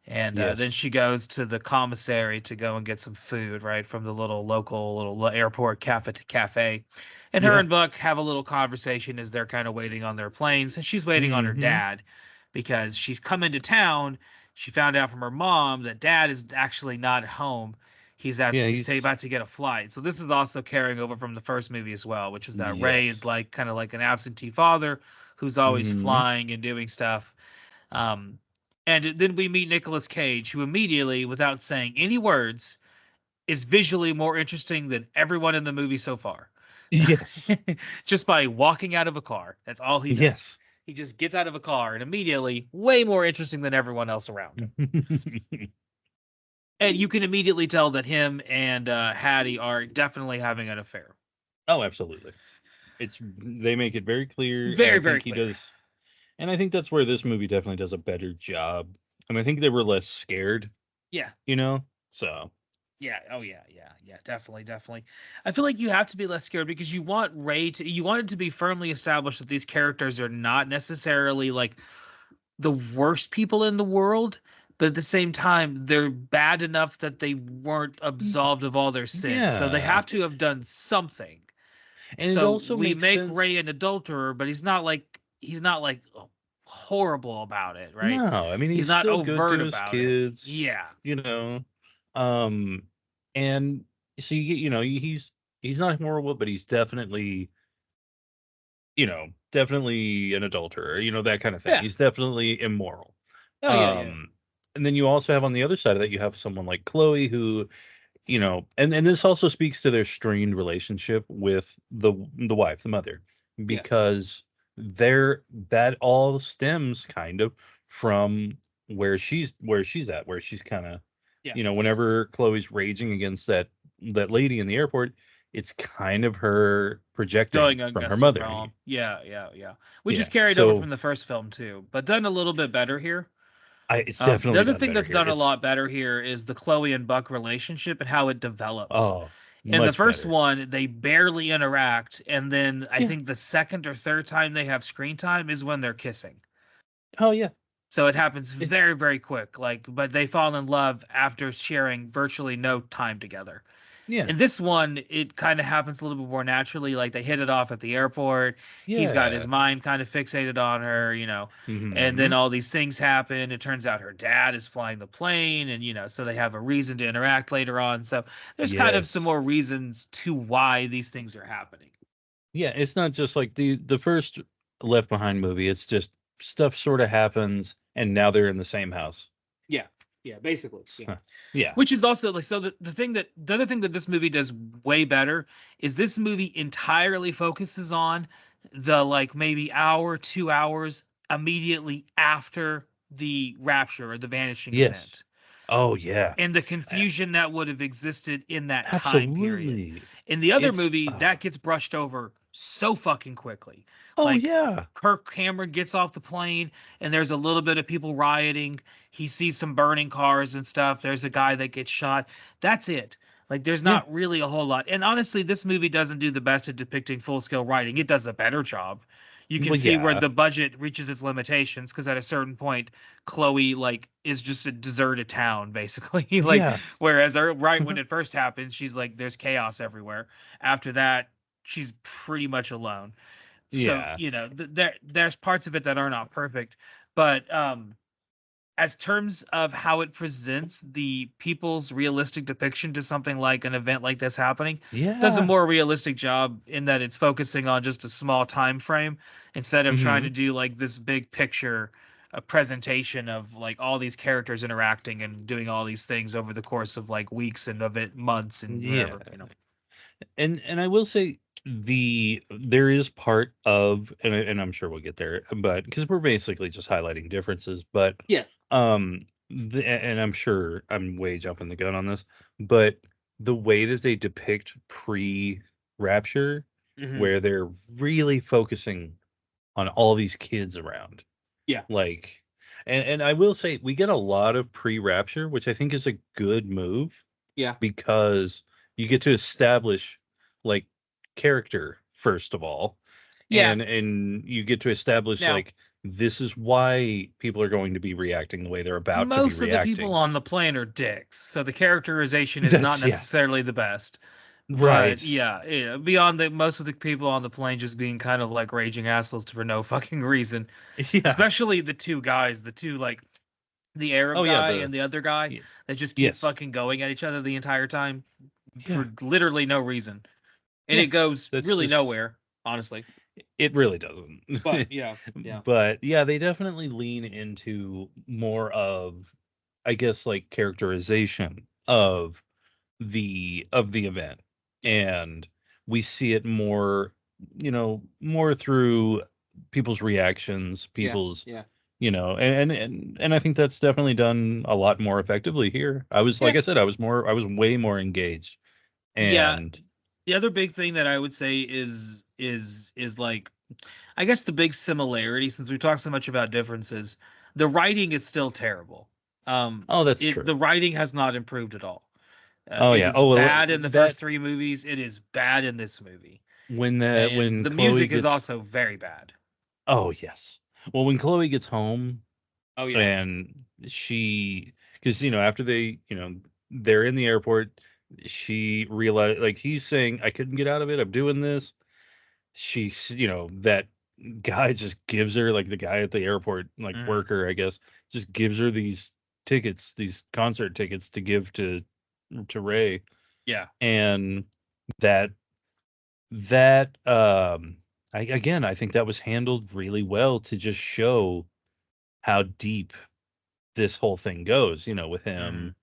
And then Yes. she goes to the commissary to go and get some food, right, from the little local little airport cafe. And her Yeah. and Buck have a little conversation as they're kind of waiting on their planes. And she's waiting on her Mm-hmm. dad because she's come into town. She found out from her mom that dad is actually not at home. Yeah, He's he's about to get a flight. So this is also carrying over from the first movie as well, which is that Ray is yes. like kind of like an absentee father who's always Mm-hmm. flying and doing stuff. Um, and then we meet Nicolas Cage, who immediately, without saying any words, is visually more interesting than everyone in the movie so far. Yes. Just by walking out of a car. That's all he does. Yes. He just gets out of a car and immediately way more interesting than everyone else around him. And you can immediately tell that him and Hattie are definitely having an affair. Oh, absolutely. They make it very clear, and I Very, very think he clear. does. And I think that's where this movie definitely does a better job. And I think they were less scared, Yeah. So Yeah. Oh yeah. Yeah. Yeah. Definitely. Definitely. I feel like you have to be less scared because you want it to be firmly established that these characters are not necessarily like the worst people in the world, but at the same time, they're bad enough that they weren't y- absolved of all their sins. So they yeah. have to have done something. And it So also we makes make sense. Ray an adulterer, but he's not like horrible about it, right? No, I mean He's he's not still good to overt his about it. kids, Yeah. you know. Um and so he's not horrible, but he's definitely, definitely an adulterer, that kind of thing. Yeah. He's definitely immoral. Oh yeah, yeah. Um and then you also have on the other side of that, you have someone like Chloe who, and this also speaks to their strained relationship with the wife, the mother, Yeah. because that all stems kind of from where she's at, where she's kind of, Yeah. whenever Chloe's raging against that lady in the airport, it's kind of her projecting Going on from her gusting mother. realm. Yeah, yeah, yeah. Which is Yeah. carried over So from the first film too, but done a little bit better here. it's The definitely other done thing better that's here. done a It's lot better here is the Chloe and Buck relationship and how it develops. oh, In the much first better. one, they barely interact, and then I Yeah. think the second or third time they have screen time is when they're kissing. Oh yeah. So it happens It's very, very quick. Like, but they fall in love after sharing virtually no time together. yeah. In this one, it kind of happens a little bit more naturally. Like they hit it off at the airport. He's got his Yeah. mind kind of fixated on her, and then Mhm. all these things happen. It turns out her dad is flying the plane, and so they have a reason to interact later on. So there's kind of some Yes. more reasons to why these things are happening. Yeah, it's not just like the first Left Behind movie, it's just stuff sort of happens and now they're in the same house. Yeah, yeah, basically, yeah. Huh. Yeah. Which is also like so the other thing that this movie does way better is this movie entirely focuses on the like maybe hour, 2 hours immediately after the rapture or the vanishing Yes. event Oh yeah. and the A- confusion that would have existed in that time period. Absolutely. In the other It's movie, that gets brushed over so fucking quickly. oh Like yeah. Kirk Cameron gets off the plane and there's a little bit of people rioting. He sees some burning cars and stuff. There's a guy that gets shot. That's it. Like there's Yeah. not really a whole lot. And honestly, this movie doesn't do the best at depicting full-scale writing. It does a better job. You can Well see where yeah. the budget reaches its limitations because at a certain point Chloe like is just a deserted town basically. Like Yeah. whereas right when it first happened, she's like there's chaos everywhere. After that, she's pretty much alone. So Yeah. there's parts of it that are not perfect, but as terms of how it presents the people's realistic depiction to something like an event like this happening, does a Yeah. more realistic job in that it's focusing on just a small time frame instead of trying to Mhm. do like this big picture a presentation of like all these characters interacting and doing all these things over the course of like weeks and of it months and Yeah. whatever. And I will say there is part of, and I'm sure we'll get there, but because we're basically just highlighting differences, but Yeah. and I'm sure I'm way jumping the gun on this, but the way that they depict pre-rapture, Hmm. where they're really focusing on all these kids around, Yeah. like, And I will say we get a lot of pre-rapture, which I think is a good move Yeah. because you get to establish like character first of all, Yeah. and you get to establish Now, like this is why people are going to be reacting the way they're about to be most of the people reacting. on the plane are dicks, so the characterization is not That's yeah, necessarily the best. But right. yeah, beyond the most of the people on the plane just being kind of like raging assholes for no fucking reason, Yeah. especially the two guys, the two like the Arab Oh yeah, guy the and the other guy y- that just keep yes. fucking going at each other the entire time Yeah. for literally no reason. And Yeah. it goes That's really just nowhere, honestly. it really doesn't. But yeah. But yeah, they definitely lean into more of I guess like characterization of the event. Yeah. And we see it more, more through people's reactions, Yeah. people's, Yeah. and I think that's definitely done a lot more effectively here. I was Yeah. like I said, I was way more engaged. Yeah. And The other big thing that I would say is like I guess the big similarity, since we talked so much about differences, the writing is still terrible. oh, that's It true. the writing has not improved at all. Oh It yeah. is Oh well, bad in the that first three movies. It is bad in this movie, and when the Chloe music is gets also very bad. oh yes. Well, when Chloe gets home Oh yeah. and she because after they they're in the airport, she realized like he's saying I couldn't get out of it, I'm doing this. She's that guy just gives her like the guy at the airport like Hmm. worker I guess just gives her these tickets, these concert tickets to give to Ray. Yeah. And that that I think that was handled really well to just show how deep this whole thing goes, with Hmm. him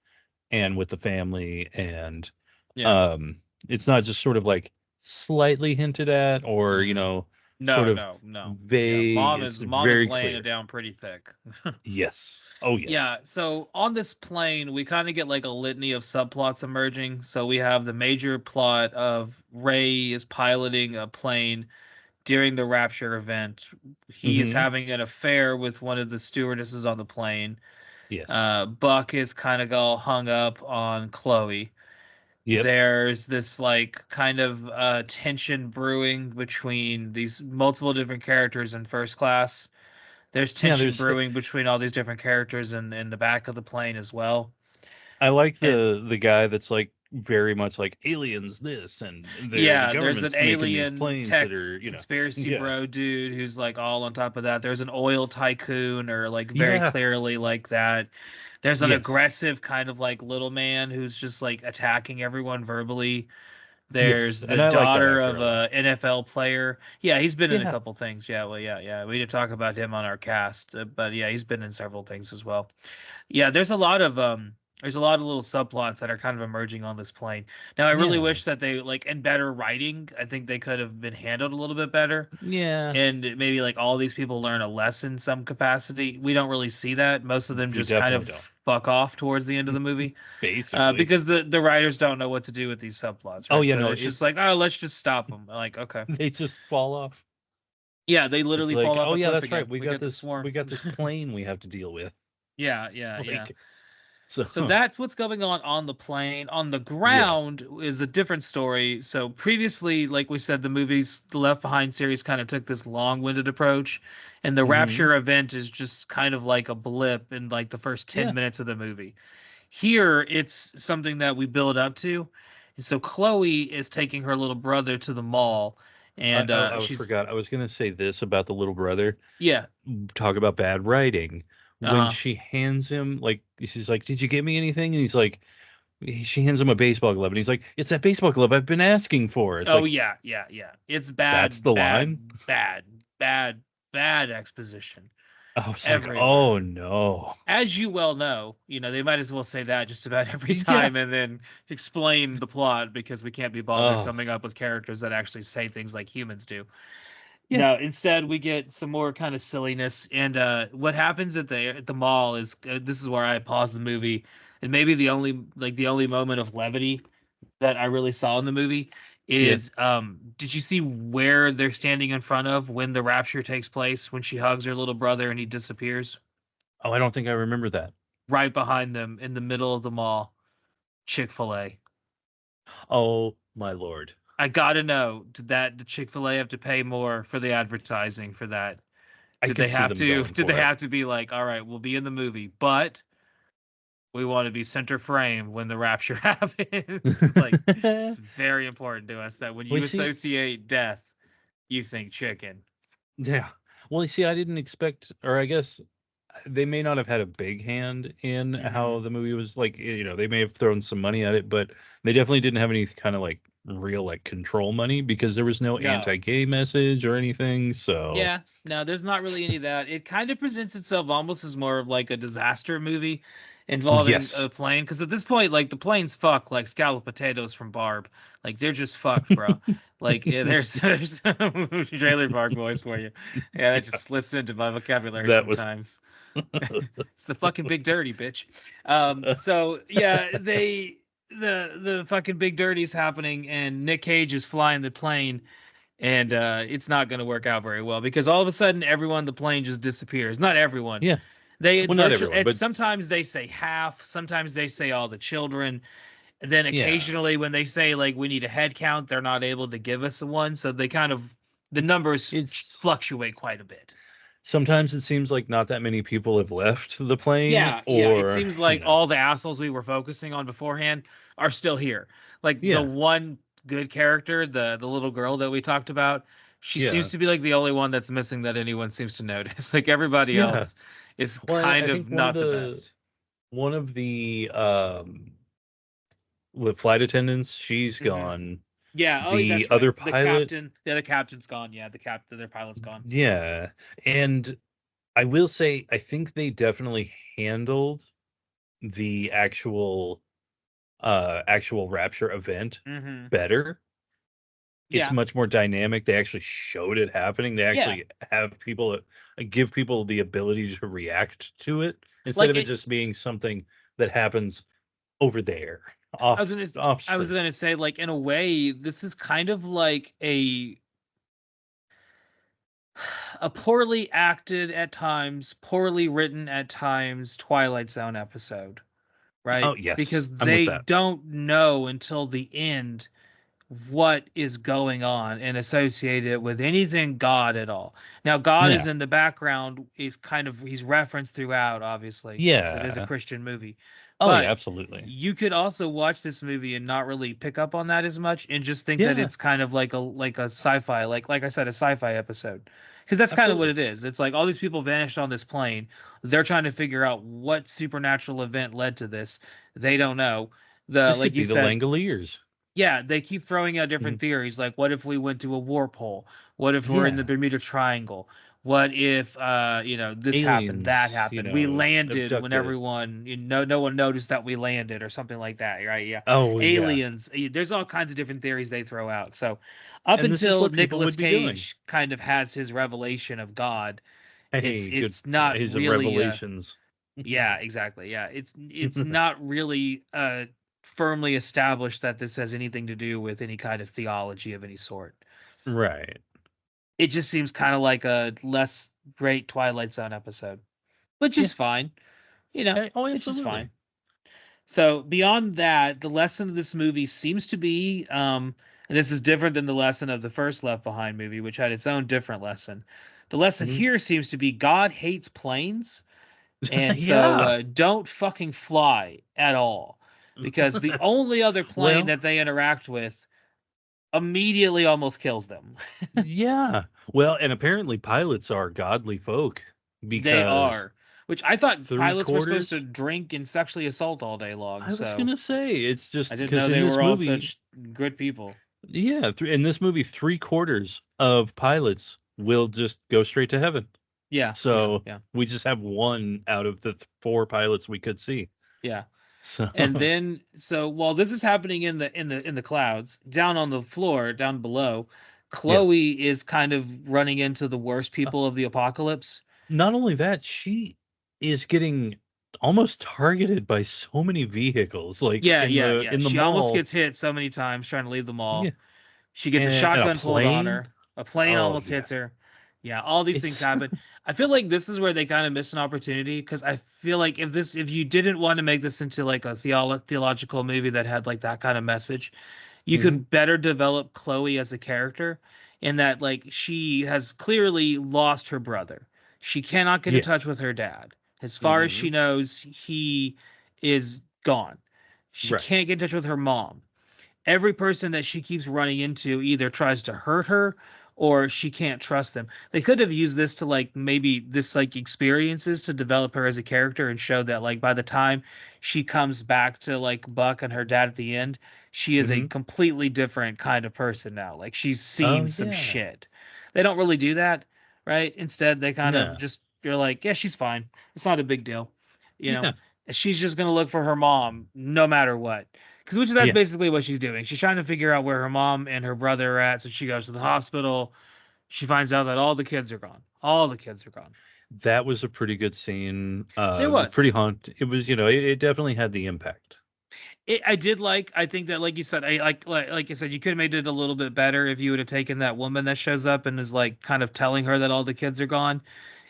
and with the family. And Yeah. um it's not just sort of like slightly hinted at or Hmm. sort No, of no, no. Yeah, vague. It's mom is very laying it clear. down pretty thick. Yes. Oh Yeah, yes. so on this plane, we kind of get like a litany of subplots emerging. So we have the major plot of Ray is piloting a plane during the Rapture event. He is Hmm. having an affair with one of the stewardesses on the plane. Yes. Buck is kind of all hung up on Chloe. Yep. There's this like kind of tension brewing between these multiple different characters in first class. There's Yeah, tension there's brewing between all these different characters in the back of the plane as well. I like And the guy that's like very much like aliens this and the yeah, there's an government's making these alien planes that tech are, conspiracy yeah. bro dude who's like all on top of that. There's an oil tycoon or like very Yeah. clearly like that. There's an Yes. aggressive kind of like little man who's just like attacking everyone verbally. Yes. There's the And I like that daughter actor of a lot. a NFL player. Yeah, he's been in a Yeah. couple things. Yeah, well, yeah. We did talk about him on our cast, but yeah, he's been in several things as well. Yeah, there's a lot of little subplots that are kind of emerging on this plane. Now, I really Yeah. wish that they like in better writing, I think they could have been handled a little bit better. Yeah. And maybe like all these people learn a lesson some capacity. We don't really see that. Most of them We just kind definitely of don't. fuck off towards the end of the movie, Basically. because the writers don't know what to do with these subplots, Oh right? yeah, So no, it's just like, oh, let's just stop them. Like, okay, they just fall off. yeah, they It's literally like, fall off oh a yeah, cliff that's right. again. We get the swarm. We got this plane we have to deal with. Yeah, yeah. Like so So that's what's going on the plane. On the yeah. ground is a different story. So previously, like we said, the Left Behind series kind of took this long-winded approach, and the Hmm. Rapture event is just kind of like a blip in like the first 10 Yeah. minutes of the movie. Here, it's something that we build up to. And so Chloe is taking her little brother to the mall, and I she's forgot. I was gonna say this about the little brother. yeah, Talk about bad writing. When uh-huh. she hands him like she's like, "Did you get me anything?" And he's like, she hands him a baseball glove, and he's like, "It's that baseball glove I've been asking for." It's Oh like yeah. It's that's bad, the line. bad, bad exposition I was like, everywhere. "Oh no." As you well know, they might as well say that just about every Yeah. time and then explain the plot because we can't be bothered Oh coming up with characters that actually say things like humans do. yeah. No, instead we get some more kind of silliness. And what happens at the mall is this is where I pause the movie, and maybe the only moment of levity that I really saw in the movie Yeah. is did you see where they're standing in front of when the rapture takes place when she hugs her little brother and he disappears? Oh, I don't think I remember that. Right behind them in the middle of the mall, Chick-fil-A. Oh my lord. I gotta know, did Chick-fil-A have to pay more for the advertising for that? I Did they could see have them to going did they for it. have to be like, all right, we'll be in the movie, but we want to be center frame when the rapture happens. Like, it's very important to us that when We you see, associate death, you think chicken. yeah. Well, you see, I didn't expect, or I guess they may not have had a big hand in Hmm. how the movie was like, they may have thrown some money at it, but they definitely didn't have any kind of like real like control money because there was no No. anti-gay message or anything. So, Yeah, no, there's not really any of that. It kind of presents itself almost as more of like a disaster movie involving a yes. plane. Because at this point, like the plane's fucked, like scalloped potatoes from Barb. Like they're just fucked, bro. Like yeah, there's trailer park boys for you. Yeah, that just slips into my vocabulary That was sometimes. It's the fucking big dirty bitch. So yeah, the fucking big dirty's happening, and Nick Cage is flying the plane, and it's not going to work out very well because all of a sudden everyone on the plane just disappears. Not everyone. yeah. They Well, not virtually. everyone, but Sometimes they say half. Sometimes they say all the children. And then yeah. occasionally, when they say like we need a head count, they're not able to give us a one. So they kind of the numbers It's fluctuate quite a bit. sometimes it seems like not that many people have left the plane Yeah, yeah. It or, seems like all the assholes we were focusing on beforehand are still here. Like the yeah. one good character, the little girl that we talked about, she seems Yeah. to be like the only one that's missing that anyone seems to notice. Like everybody Yeah. else is Well, and kind I of think not the best. one of the flight attendants, she's Hmm. gone. Yeah. Oh, The that's right. other pilot, The other captain's gone. Yeah, the other pilot's gone. yeah. And I will say I think they definitely handled the actual Rapture event Hmm. better. It's Yeah. much more dynamic. They actually showed it happening. They Yeah. actually have people give people the ability to react to it instead Like of it it. just being something that happens over there I was off gonna. off I was screen. gonna say, like in a way, this is kind of like a poorly acted at times, poorly written at times Twilight Zone episode, right? Oh yes, Because I'm with they that. don't know until the end what is going on and associate it with anything God at all. Now, God is Yeah, in the background, he's referenced throughout, obviously, because it is a yeah. Christian movie. Oh yeah, But absolutely. you could also watch this movie and not really pick up on that as much and just think that Yeah, it's kind of like a sci-fi, like I said, a sci-fi episode. Because that's kind of what absolutely. it is. It's like all these people vanished on this plane. They're trying to figure out what supernatural event led to this. They don't know. The This like could you be the said, Langoliers. yeah, they keep throwing out different Mhm. theories. Like, what if we went to a warp hole? What if we're in the Yeah, Bermuda Triangle? What if, this happened, that aliens, happened? We landed when abducted. everyone, no one noticed that we landed, or something like that, right? Yeah, Oh yeah, aliens. There's all kinds of different theories they throw out. So, up and this is until what people Nicolas would be doing. Cage kind of has his revelation of God, it's Hey, good. it's not His really. revelations. Yeah, exactly. Yeah, it's not really firmly established that this has anything to do with any kind of theology of any sort. Right. It just seems kind of like a less great Twilight Zone episode, which Yeah. is fine. You know, Oh, it's just absolutely. fine. So beyond that, the lesson of this movie seems to be, and this is different than the lesson of the first Left Behind movie, which had its own different lesson. The lesson Mhm. here seems to be God hates planes. And so Yeah. don't fucking fly at all. Because the only other plane Well, that they interact with immediately almost kills them. yeah. Well, and apparently pilots are godly folk They because are. Which I thought three pilots were supposed to quarters. drink and sexually assault all day long. I was So gonna say it's I just didn't because know in they this were all movie, such good people. yeah, in this movie, 3/4 of pilots will just go straight to heaven. Yeah, yeah, So yeah, we just have one out of the four pilots we could see. yeah. So And then so while this is happening in the clouds, down on the floor, down below, yeah. Chloe is kind of running into the worst people of the apocalypse. Not only that, she is getting almost targeted by so many vehicles, like Yeah, yeah, yeah. in the She almost mall. gets hit so many times trying to leave the Yeah, mall. She gets a and a shotgun pulled on plane. her. A plane Oh almost yeah, hits her. Yeah, all these things it's happen. I feel like this is where they kind of missed an opportunity because I feel like if you didn't want to make this into like a theological movie that had like that kind of message, you Hmm. could better develop Chloe as a character in that like she has clearly lost her brother. She cannot get in touch Yes. with her dad. As far as Hmm. she knows, he is gone. She Right. can't get in touch with her mom. Every person that she keeps running into either tries to hurt her or she can't trust them. They could have used this to like maybe this like experiences to develop her as a character and show that like by the time she comes back to like Buck and her dad at the end, she is a Hmm. completely different kind of person now. Like she's Oh seen some yeah. shit. They don't really do that, right? Instead, they kind of No. just you're like, yeah, she's fine. It's not a big deal. You know, Yeah. she's just gonna look for her mom no matter what. Because which that's Yeah. basically what she's doing. She's trying to figure out where her mom and her brother are at. So she goes to the hospital. She finds out that all the kids are gone. All the kids are gone. That was a pretty good scene. There was. Pretty haunt. It was, it definitely had the impact. I did like. I think that, like you said, I like you said, you could have made it a little bit better if you would have taken that woman that shows up and is like kind of telling her that all the kids are gone.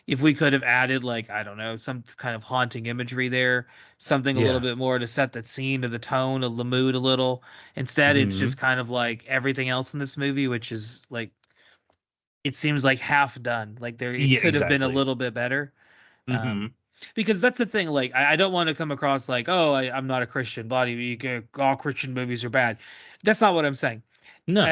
If we could have added like I don't know some kind of haunting imagery there, something a little Yeah. bit more to set that scene to the tone of the mood a little. Instead, it's Hmm. just kind of like everything else in this movie, which is like it seems like half done. Like there, it Yeah, could have been a exactly. little bit better. Hmm. Because that's the thing. Like I don't want to come across like, oh, I'm not a Christian. All Christian movies are bad. That's not what I'm saying. No.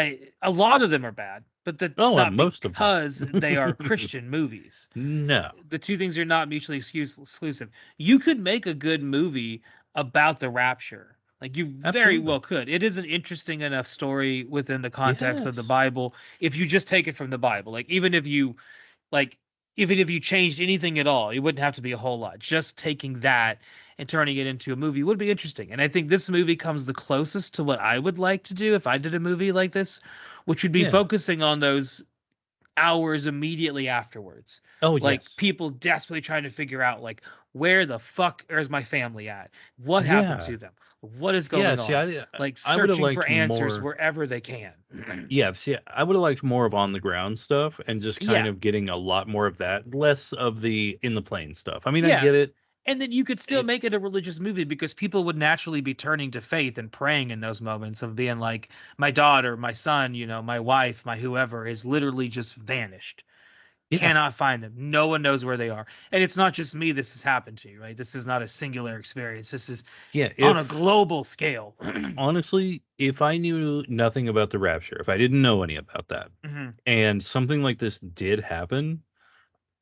A lot of them are bad, but that's Oh, not most of them. because they are Christian movies. No. The two things are not mutually exclusive. You could make a good movie about the rapture. Like you very Absolutely. well could. It is an interesting enough story within the context of the Yes. Bible if you just take it from the Bible. Like even if you changed anything at all, it wouldn't have to be a whole lot. Just taking that and turning it into a movie would be interesting. And I think this movie comes the closest to what I would like to do if I did a movie like this, which would be Yeah. focusing on those hours immediately afterwards. Oh, Like yes. people desperately trying to figure out like where the fuck is my family at? What happened Yeah. to them? What is Yeah. going See, on? Like I would have searching for liked answers more. wherever they can. Yeah. See, I would have liked more of on the ground stuff and just kind Yeah. of getting a lot more of that, less of the in the plane stuff. I mean, I Yeah. get it. And then you could still it make it a religious movie because people would naturally be turning to faith and praying in those moments of being like, my daughter, my son, my wife, my whoever is literally just vanished. yeah. Cannot find them. No one knows where they are. And it's not just me this has happened to, right? This is not a singular experience. This is Yeah. on a If global scale. honestly, if I knew nothing about the rapture, if I didn't know any about that, Mhm. and something like this did happen,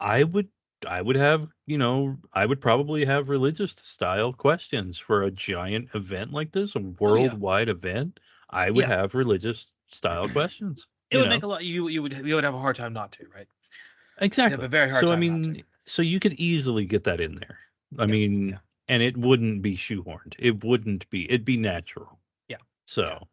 I would have, I would probably have religious style questions for a giant event like this, a Oh yeah. worldwide event. I would Yeah. have religious style questions, It would make a lot you would have a hard time not to, right? You have a Exactly. very hard So I time not to. mean, so you could easily get that in there. I Yeah. Yeah. mean, and it wouldn't be shoehorned. It'd be natural. Yeah. Yeah. So,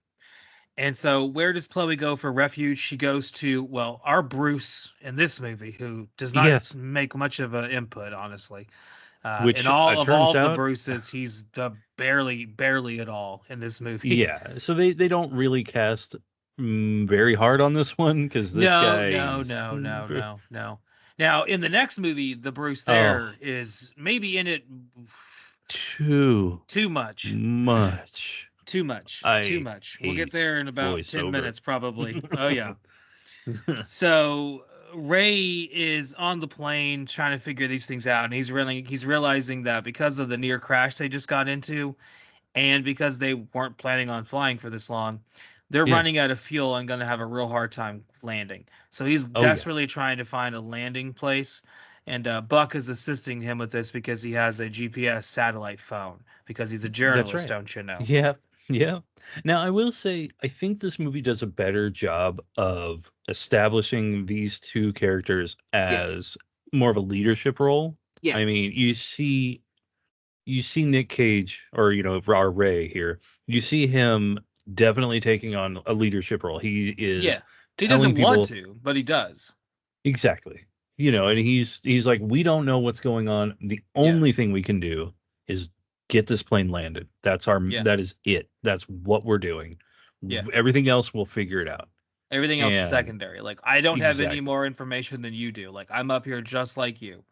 And so, where does Chloe go for refuge? She goes to, well, our Bruce in this movie, who does not yes, make much of an input, honestly. In which all turns of the out Bruces, he's barely at all in this movie. yeah, so they don't really cast very hard on this one because this No, no, guy's no, no, no, no. Now, in the next movie, the Bruce oh, there is maybe in it too too much. much. Too much. Too I much. We'll get hate there in about 10 voiceover. minutes, probably. Oh, yeah. So Ray is on the plane trying to figure these things out, and he's realizing that because of the near crash they just got into, and because they weren't planning on flying for this long, they're Yeah. running out of fuel and going to have a real hard time landing. So he's Oh yeah. desperately trying to find a landing place, and Buck is assisting him with this because he has a GPS satellite phone because he's a That's journalist, right. don't you know? Yeah, yeah. Now, I will say, I think this movie does a better job of establishing these two characters Yeah, as more of a leadership role. yeah, I mean, you see Nick Cage or our Ray here. You see him definitely taking on a leadership role. He is yeah. He telling doesn't want people to, but he does. exactly. And he's like, we don't know what's going on. The Yeah, only thing we can do is get this plane landed. yeah, That is it. That's what we're doing. yeah. Everything else we'll figure it out. Everything else is And secondary. Like, I don't have any exactly. more information than you do. Like, I'm up here just like you,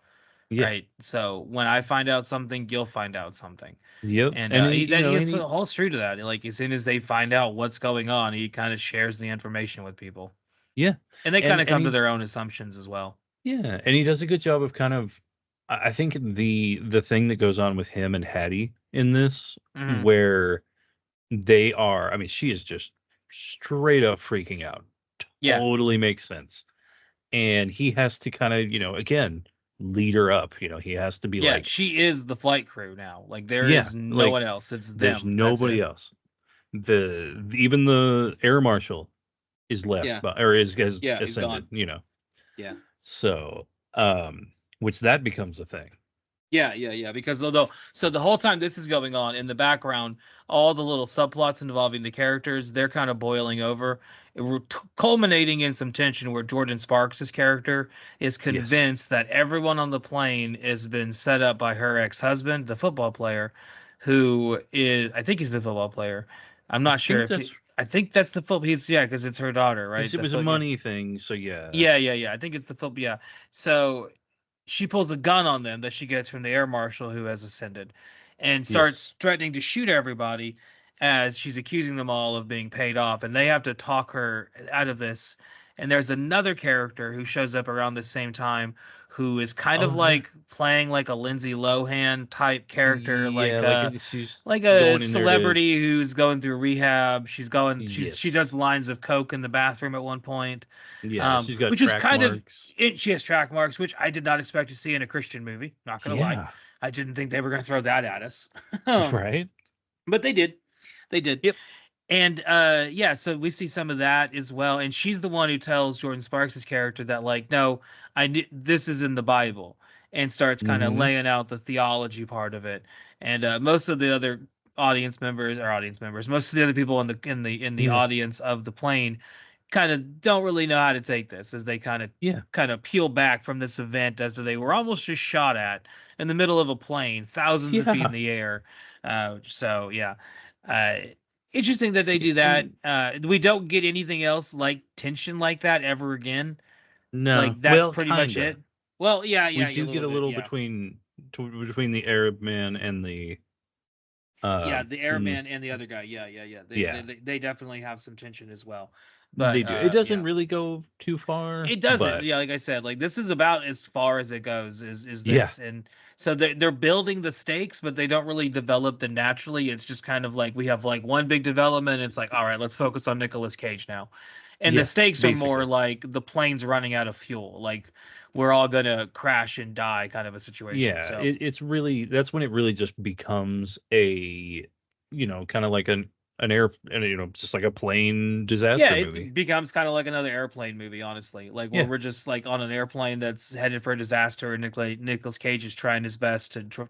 Yeah. right? So when I find out something, you'll find out something. Yep. And And he, that and he's he, holds true to that. Like, as soon as they find out what's going on, he kind of shares the information with people, yeah. and they kind of And come to he their own assumptions as well. Yeah, and he does a good job of kind of I think the thing that goes on with him and Hattie in this, Hmm. where they are, I mean, she is just straight up freaking out. Yeah, Totally makes sense. And he has to kind of, again, lead her up. He has to be yeah. like, She is the flight crew now. Like, there yeah, is no one like else. It's there's them. That's nobody it. else. Even the air marshal is left Yeah, by, or is has yeah. He's ascended, gone. Yeah. So, which that becomes a thing. Yeah, yeah, yeah. Because although, so the whole time this is going on in the background, all the little subplots involving the characters, they're kind of boiling over, culminating in some tension where Jordan Sparks' character is Yes. convinced that everyone on the plane has been set up by her ex-husband, the football player, who is, I think he's the football player. I'm I not sure think if he, that's I think that's the football. He's yeah, because it's her daughter, right? It The was a foot, yeah, money thing, so yeah. yeah, yeah, yeah. I think it's the football. Yeah. So she pulls a gun on them that she gets from the air marshal who has ascended and Yes. starts threatening to shoot everybody as she's accusing them all of being paid off, and they have to talk her out of this. And there's another character who shows up around the same time who is kind of Oh, yeah. like playing like a Lindsay Lohan type character, Yeah, she's like a going in there to celebrity who's going through rehab. She does yes. lines of coke in the bathroom at one point, Yeah, she's got which is track kind of marks. she has track marks, which I did not expect to see in a Christian movie. Not gonna lie, Yeah. I didn't think they were gonna throw that at us, um, Right? but they did. They did, Yep. and yeah. So we see some of that as well. And she's the one who tells Jordan Sparks' character that like, no, this is in the Bible, and starts kind of Mhm. laying out the theology part of it. And most of the other audience members, most of the other people in the Yeah. audience of the plane kind of don't really know how to take this as they Yeah. kind of peel back from this event after they were almost just shot at in the middle of a plane thousands of feet in Yeah. the air. So yeah, uh, interesting that they do that. And We don't get anything else like tension like that ever again. no. Like that's Well, pretty much kinda. it. Well, yeah, We yeah, a do get little a bit, little yeah. between the Arab man and the Yeah, the and airman and the other guy. Yeah, yeah, yeah. They, they yeah, they they definitely have some tension as well. But they do. It yeah. doesn't really go too far, It doesn't. but Yeah, like I said, like this is about as far as it goes. Is yeah. this, and so they're building the stakes, but they don't really develop them naturally. It's just kind of like we have like one big development. It's like, all right, let's focus on Nicolas Cage now, and the Yeah, stakes are more basically. like the plane's running out of fuel, like we're all gonna crash and die, kind of a situation. Yeah, So it's really that's when it really just becomes a, kind of like an air, and just like a plane yeah, disaster movie. it becomes kind of like another airplane movie, honestly. Like where Yeah. we're just like on an airplane that's headed for a disaster, and Nicolas Cage is trying his best to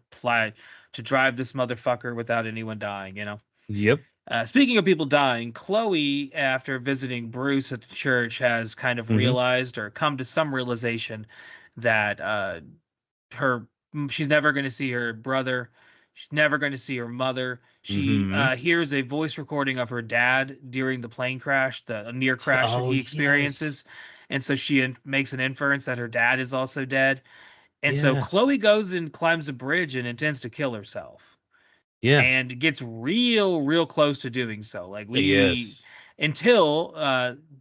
drive this motherfucker without anyone dying. Yep. Speaking of people dying, Chloe, after visiting Bruce at the church, has kind of Mhm. realized or come to some realization that her she's never going to see her brother. She's never going to see her mother. She Mhm. hears a voice recording of her dad during the plane crash, the near crash that Oh, he yes. experiences, and so she makes an inference that her dad is also dead. And so Yes. Chloe goes and climbs a bridge and intends to kill herself, Yeah. and gets real close to doing so. Like we Yes. until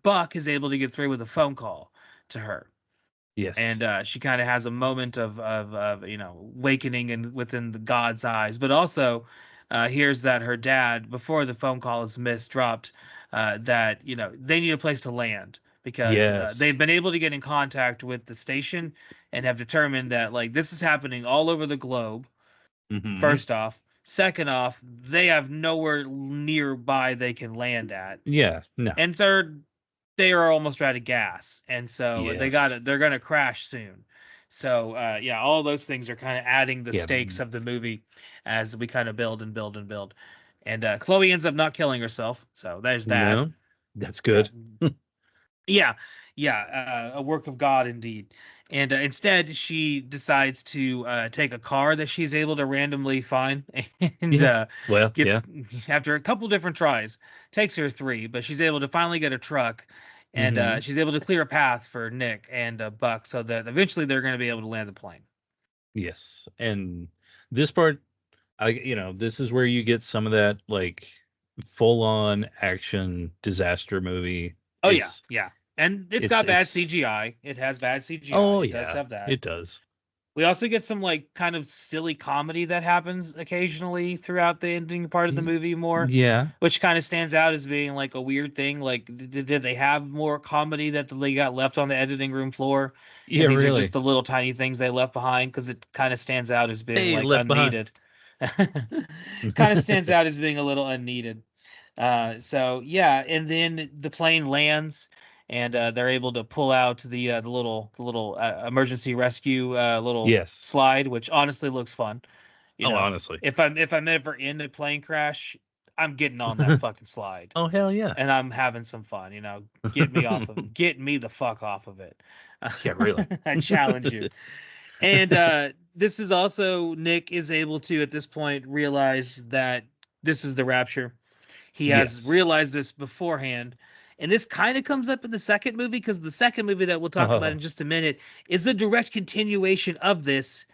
Buck is able to get through with a phone call to her, and Yes. she kind of has a moment of awakening and within the God's eyes, but also hears that her dad, before the phone call is missed, dropped that they need a place to land because Yes. they've been able to get in contact with the station and have determined that like this is happening all over the globe. Mhm. First off, second off, they have nowhere nearby they can land at, Yeah. No. and third, they are almost out of gas, and so Yes. they're gonna crash soon. So yeah, all those things are kind of adding the Yeah. stakes of the movie as we kind of build and build and build. And Chloe ends up not killing herself, so there's that. No. That's Yeah, good. yeah, yeah, a work of God indeed. And instead, she decides to take a car that she's able to randomly find, and Yeah. Well, gets yeah. after a couple different tries, takes her three, but she's able to finally get a truck. and she's able to clear a path for Nick and Buck, so that eventually they're going to be able to land the plane. Yes, and this part, this is where you get some of that like full on action disaster movie. Oh yeah, It's yeah, and it's it's got bad it's CGI. It has bad CGI. oh It does yeah, have that. it does. We also get some like kind of silly comedy that happens occasionally throughout the ending part of the Y- movie more, Yeah, which kind of stands out as being like a weird thing. Like, did they have more comedy that they got left on the editing room floor? yeah, And these are just really. the little tiny things they left behind because it kind of stands out as being Hey, like Left Behind. unneeded. Kind of stands out as being a little unneeded. So yeah, and then the plane lands, and they're able to pull out the little emergency rescue little Yes. slide, which honestly looks fun. You Oh, know, honestly. if I'm ever in a plane crash, I'm getting on that fucking slide, Oh, hell yeah. and I'm having some fun. Get me the fuck off of it. Yeah, really. I challenge you. And this is also Nick is able to at this point realize that this is the rapture. He has Yes. realized this beforehand. And this kind of comes up in the second movie because the second movie that we'll talk about Oh, in just a minute is a direct continuation of this,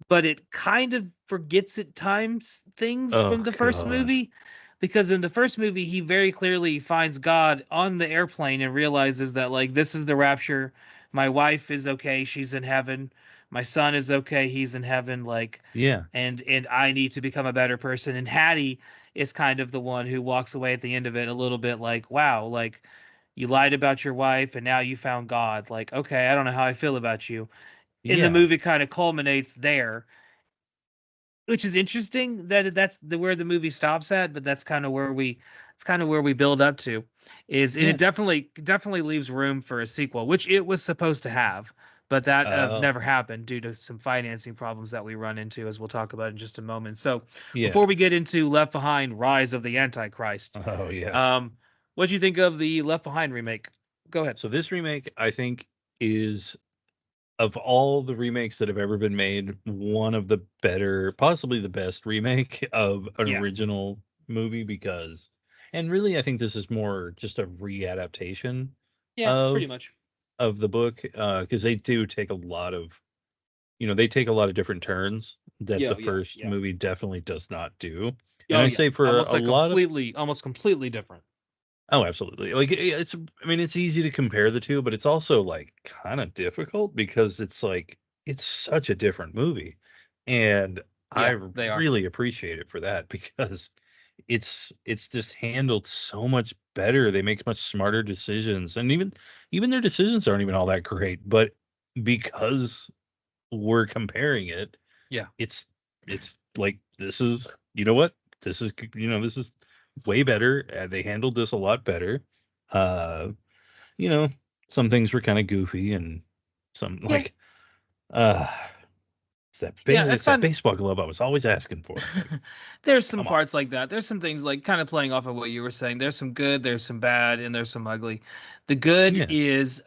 but it kind of forgets at times things oh from the first God. movie. Because in the first movie, he very clearly finds God on the airplane and realizes that, like, this is the rapture. My wife is okay. She's in heaven. My son is okay. He's in heaven. Like, Yeah. and I need to become a better person. And Hattie is kind of the one who walks away at the end of it a little bit like, wow, like you lied about your wife and now you found God. Like, okay, I don't know how I feel about you. And the Yeah. movie kind of culminates there, which is interesting that that's where the movie stops at, but that's kind of where we it's kind of where we build up to is, and Yeah. it definitely leaves room for a sequel, which it was supposed to have, but that Oh, never happened due to some financing problems that we run into, as we'll talk about in just a moment. So yeah. before we get into Left Behind: Rise of the Antichrist, Oh, yeah. um what do you think of the Left Behind remake? Go ahead. So this remake, I think, is of all the remakes that have ever been made, one of the better, possibly the best remake of an Yeah, original movie because, and really, I think this is more just a readaptation yeah, pretty of much. the book because they do take a lot of, they take a lot of different turns that the Yeah, yeah, first yeah. movie definitely does not do. And Oh I yeah, say for almost a like lot of, almost completely different. oh, absolutely. Like it's, I mean, it's easy to compare the two, but it's also like kind of difficult because it's like it's such a different movie. And I Yeah, they are. really appreciate it for that because it's just handled so much better. They make much smarter decisions. And even their decisions aren't even all that great, but because we're comparing it, Yeah. it's like this is, you know what? This is way better. They handled this a lot better. Uh, you know, some things were kind of goofy and some Yeah. like uh Yeah, it's it's that fun. baseball glove I was always asking for. Like, There's some come on. parts like that. There's some things like kind of playing off of what you were saying. There's some good, there's some bad, and there's some ugly. The good Yeah. is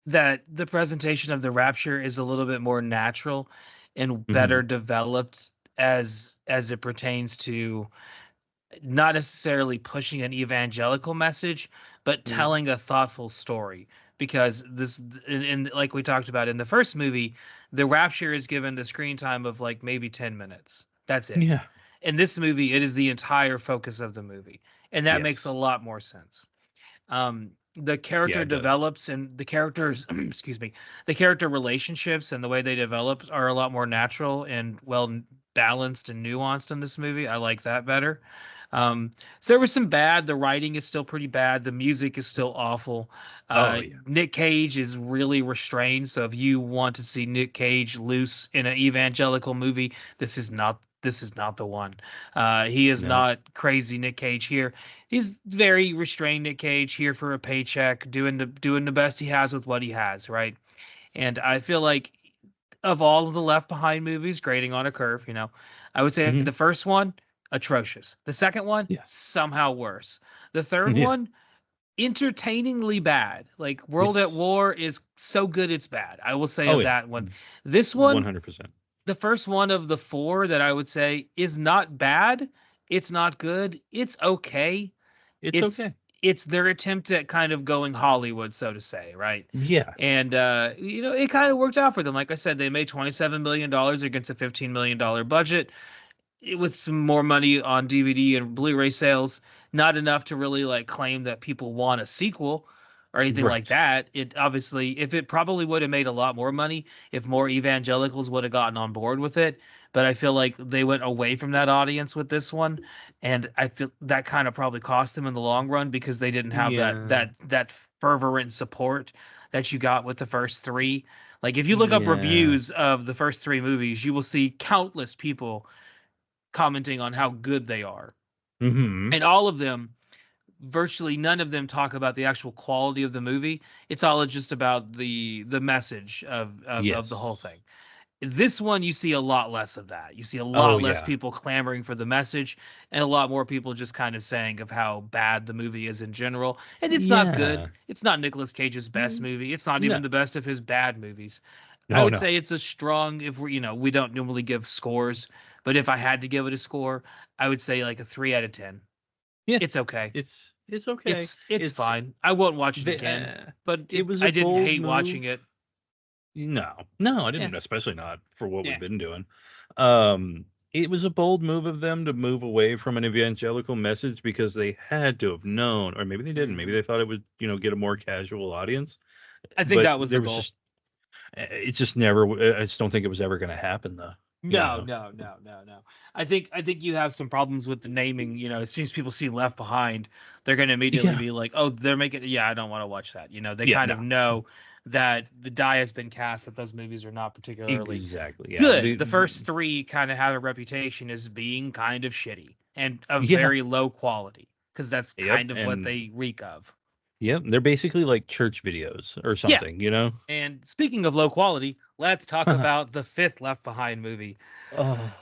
that the presentation of the rapture is a little bit more natural and better Hmm. developed as it pertains to not necessarily pushing an evangelical message, but Mm. telling a thoughtful story. Because this, in like we talked about in the first movie, the rapture is given the screen time of like maybe 10 minutes. That's it. Yeah. In this movie, it is the entire focus of the movie, and that makes a Yes. lot more sense. The Yeah, character it does. develops, and the characters, excuse me, the character relationships and the way they develop are a lot more natural and well balanced and nuanced in this movie. I like that better. So there was some bad. The writing is still pretty bad. The music is still awful. Oh yeah. Nick Cage is really restrained. So if you want to see Nick Cage loose in an evangelical movie, this is not the one. He is No. not crazy Nick Cage here. He's very restrained Nick Cage here for a paycheck, doing the best he has with what he has, right? And I feel like of all of the Left Behind movies, grading on a curve, I would say Hmm. the first one, atrocious. The second one, Yeah. somehow worse. The third Yeah. one, entertainingly bad. Like World at It's War is so good it's bad. I will say oh of yeah. that one. This one, 100%. the first one of the four that I would say is not bad. It's not good. It's okay. It's It's okay. it's their attempt at kind of going Hollywood, so to say, right? Yeah. And it kind of worked out for them. Like I said, they made $27 million against a $15 million budget with some more money on DVD and Blu-ray sales, not enough to really like claim that people want a sequel or anything like Right. that. It obviously, if it probably would have made a lot more money if more evangelicals would have gotten on board with it. But I feel like they went away from that audience with this one, and I feel that kind of probably cost them in the long run because they didn't have Yeah. that fervent support that you got with the first three. Like if you look up Yeah. reviews of the first three movies, you will see countless people commenting on how good they are. Mm-hmm. And all of them, virtually none of them talk about the actual quality of the movie. It's all just about the message of the whole Yes. thing. This one you see a lot less of that. You see a Oh lot less yeah. people clamoring for the message and a lot more people just kind of saying of how bad the movie is in general. And it's not good. Yeah. It's not Nicolas Cage's best Mm, movie. It's not even no. the best of his bad movies. I No, would no. say it's a strong if we don't normally give scores, but if I had to give it a score, I would say like a 3 out of 10. Yeah. It's okay. It's okay. It's It's fine. I won't watch it the again, but it was a I didn't bold hate move. watching it. No. No, I Yeah. didn't, especially not for what Yeah. we've been doing. Um it was a bold move of them to move away from an evangelical message because they had to have known, or maybe they didn't. Maybe Hmm. they thought it would, get a more casual audience. I think But that was the there was goal. just it's just never. I just don't think it was ever going to happen, though. You No, know. no, no, no, no. I think you have some problems with the naming. As soon as people see Left Behind, they're going to immediately Yeah. be like, "Oh, they're making." Yeah, I don't want to watch that. They Yeah. kind No. of know that the die has been cast that those movies are not particularly Exactly. Yeah. good. The first three kind of have a reputation as being kind of shitty and of Yeah. very low quality because that's Yep. kind of what And they reek of. yep. They're basically like church videos or Yeah. something. You know. And speaking of low quality, let's talk about the fifth Left Behind movie. Oh.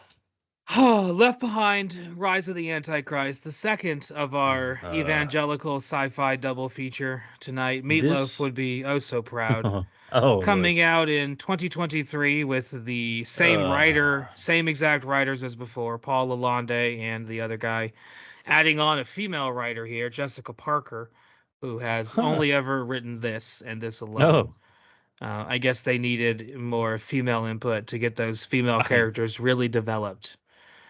Oh, Left Behind, Rise of the Antichrist, the second of our Uh, evangelical sci-fi double feature tonight. Meatloaf this. would be oh so proud. Oh Lord. Coming out in 2023 with the same Uh, writer, same exact writers as before, Paul Lalonde and the other guy, adding on a female writer here, Jessica Parker, who has huh. only ever written this and this alone. No. I guess they needed more female input to get those female I. characters really developed.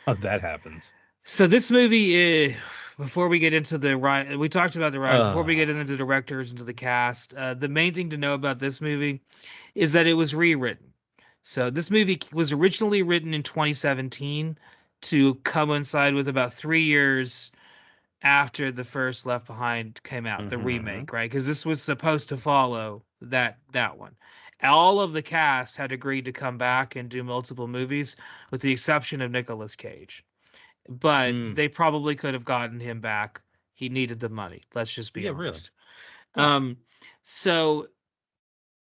That happens. So this movie, before we get into the rise, we talked about the rise. Before we Uh. get into the directors, into the cast, the main thing to know about this movie is that it was rewritten. So this movie was originally written in 2017 to coincide with about 3 years after the first Left Behind came out, the Mm-hmm. remake, right? Because this was supposed to follow that one. All of the cast had agreed to come back and do multiple movies, with the exception of Nicolas Cage. But Mm. they probably could have gotten him back. He needed the money. Let's just be Yeah. Really. honest. Oh. Um, so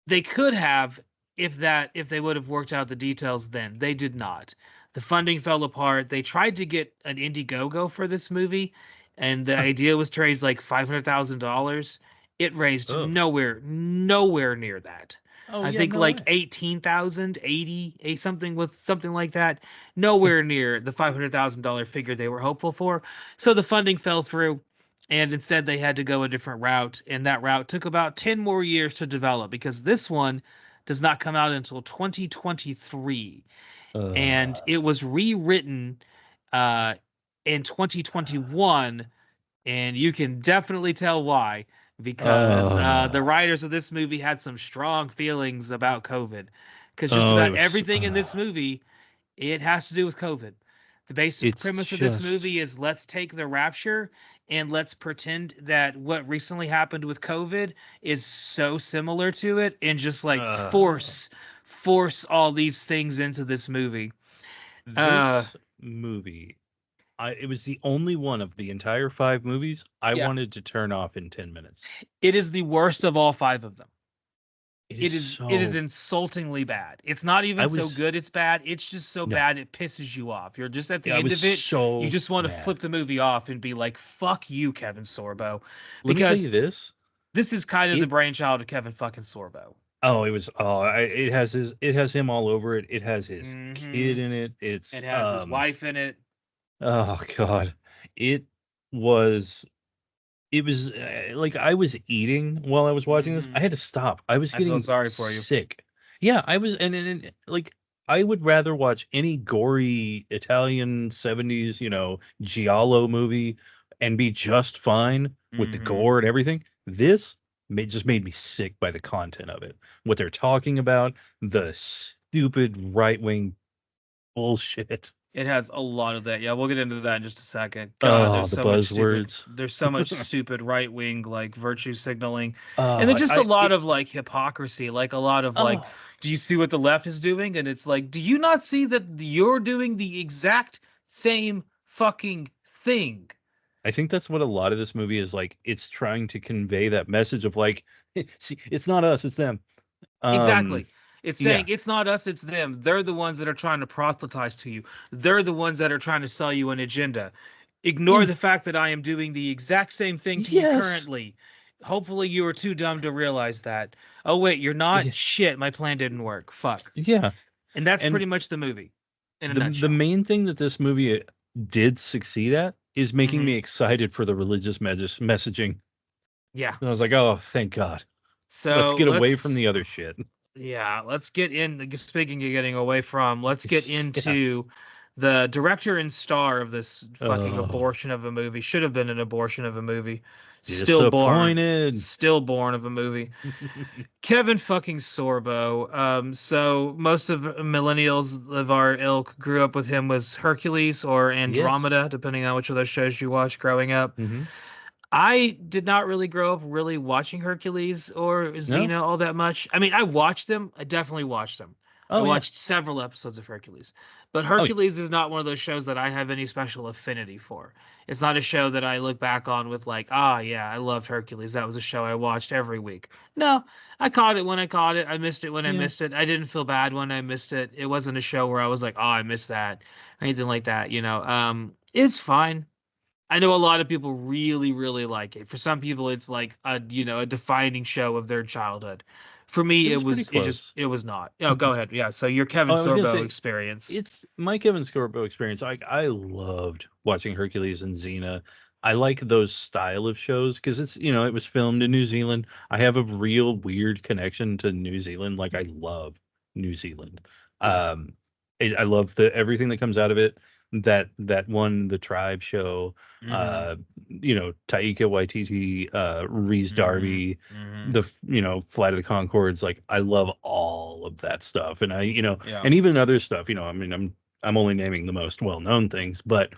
they could have if they would have worked out the details then. They did not. The funding fell apart. They tried to get an Indiegogo for this movie, and the Huh. idea was to raise like $500,000. It raised Oh. nowhere near that. Oh I yeah. think No like way. 18,000, 80, something with something like that. Nowhere near the $500,000 figure they were hopeful for. So the funding fell through, and instead they had to go a different route, and that route took about 10 more years to develop because this one does not come out until 2023, and Uh. it was rewritten uh, in 2021, and you can definitely tell why, because the Uh. writers of this movie had some strong feelings about COVID, because just Oh, it about was. everything in this movie, it has to do with COVID. The basic It's premise of this just. movie is let's take the rapture and let's pretend that what recently happened with COVID is so similar to it, and just like Uh. force all these things into this movie. Uh This movie. It was the only one of the entire five movies I yeah, wanted to turn off in 10 minutes. it is the worst of all five of them. It is It is so. insultingly bad. It's not I even so was good it's bad. It's just so no. bad it pisses you off. You're just at the I end was of it, you so just want to flip mad. the movie off and be like, "Fuck you, Kevin Sorbo," Let me tell because you this. this is kind of the It. brainchild of Kevin fucking Sorbo. Oh, it was. Oh, it has his. It has him all over it. It has his Hmm. kid in it. It It's. has his wife in it. Oh God. It was. it was like I was eating while I was watching this. I Mhm. had to stop. I was I feel getting sorry for you. sick. Yeah, I was, and like I would rather watch any gory Italian 70s, giallo movie and be just fine with the Mhm. gore and everything. This just made me sick by the content of it. What they're talking about, the stupid right-wing bullshit. It has a lot of that. Yeah, we'll get into that in just a second. God, Oh, there's the so much stupid. buzzwords. There's so much stupid right wing like virtue signaling, and then just a I lot it, of like hypocrisy. Like a lot of like, oh, do you see what the left is doing? And it's like, do you not see that you're doing the exact same fucking thing? I think that's what a lot of this movie is like. It's trying to convey that message of like, see, it's not us, it's them. Um, Exactly. It's yeah, saying it's not us, it's them. They're the ones that are trying to proselytize to you. They're the ones that are trying to sell you an agenda. Ignore and the fact that I am doing the exact same thing to you yes, currently. Hopefully, you were too dumb to realize that. Oh, wait, you're not? yeah, Shit, my plan didn't work. Fuck. yeah. And that's And pretty much the movie in a the nutshell. main thing that this movie did succeed at is making Hmm. me excited for the religious messaging. Yeah. And I was like, oh, thank God. Let's So get away from let's, the other shit. yeah, let's get in. Speaking of getting away from, let's get Yeah. into the director and star of this fucking Oh, abortion of a movie. Should have been an abortion of a movie. disappointed. Stillborn of a movie. Kevin fucking Sorbo. So most of millennials of our ilk grew up with him was Hercules or Yes. Andromeda, depending on which of those shows you watched growing up. Hmm. I did not really grow up really watching Hercules or No. Xena all that much. I mean, I watched them. I definitely watched them. I Oh yeah. watched several episodes of Hercules. But Oh yeah. Hercules is not one of those shows that I have any special affinity for. It's not a show that I look back on with like, ah, yeah, I loved Hercules. That was a show I watched every week. No, I caught it when I caught it. I missed it when I Yeah. missed it. I didn't feel bad when I missed it. It wasn't a show where I was like, oh, I missed that, anything like that. It's fine. I know a lot of people really, really like it. For some people, it's like a defining show of their childhood. For It me, was pretty close. it was not. Oh, go ahead. Yeah. So your Kevin Oh, I was gonna Sorbo say experience. it's my Kevin Scorbo experience. I loved watching Hercules and Xena. I like those style of shows because it was filmed in New Zealand. I have a real weird connection to New Zealand. Like I love New Zealand. Yeah. Um, I love the everything that comes out of it. That one, the Tribe show. Mm-hmm. Uh, Taika Waititi, Rhys Mm-hmm. Darby, Mm-hmm. the Flight of the Concords. Like I love all of that stuff, and Yeah. and even other stuff. I mean, I'm only naming the most well-known things, but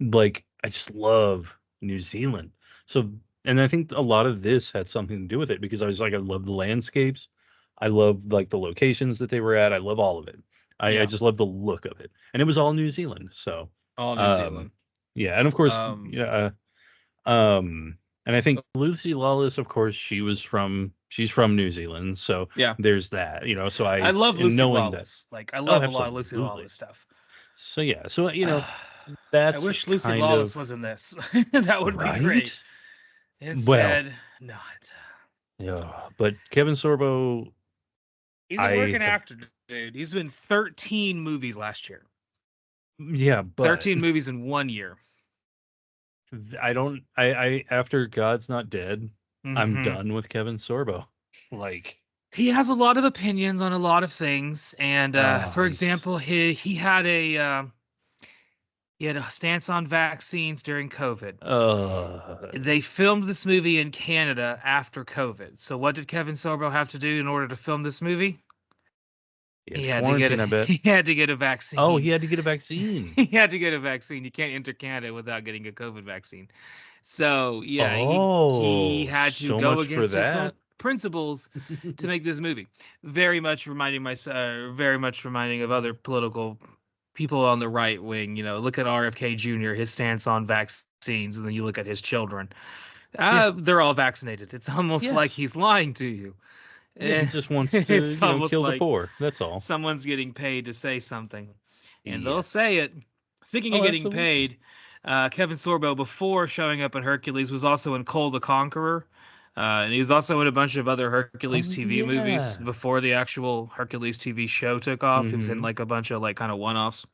like I just love New Zealand. So, and I think a lot of this had something to do with it because I was like, I love the landscapes. I love like the locations that they were at. I love all of it. I Yeah. just love the look of it. And it was all New Zealand. So, All New um, Zealand. yeah. And of course, Um. and I think Lucy Lawless, of course, she's from New Zealand. So Yeah. there's that, so I love in Lucy knowing that, Lawless. Like I oh, love a lot of Lucy absolutely. Lawless stuff. So yeah, so I that's wish Lucy kind Lawless of was in this. That would be great. right. Well, Instead, not. yeah, but Kevin Sorbo, He's a I working have, actor, dude. He's been 13 movies last year. yeah, but 13 movies in 1 year. I don't, after God's Not Dead, I'm Hmm. done with Kevin Sorbo. Like, He has a lot of opinions on a lot of things, and for he's, example, he had a stance on vaccines during COVID. uh, They filmed this movie in Canada after COVID. So what did Kevin Sorbo have to do in order to film this movie? he had to quarantine, I bet. He had to get a Oh, vaccine. he had to get a vaccine. He had to get a vaccine. You can't enter Canada without getting a COVID vaccine. So yeah, he Oh, had to so go much for against his own that. principles to make this movie. Very much reminding of other political people on the right wing. Look at RFK Jr. His stance on vaccines, and then you look at his children. Yeah. They're all vaccinated. It's almost like Yes. he's lying to you. Yeah, he Eh, just wants to, it's almost kill the like poor. That's all. someone's getting paid to say something, and they'll Yes. say it. Speaking of Oh, getting absolutely. paid, Kevin Sorbo, before showing up in Hercules, was also in Cole the Conqueror. And he was also in a bunch of other Hercules Oh TV movies yeah. before the actual Hercules TV show took off. He was in Mm-hmm. like a bunch of like kind of one-offs.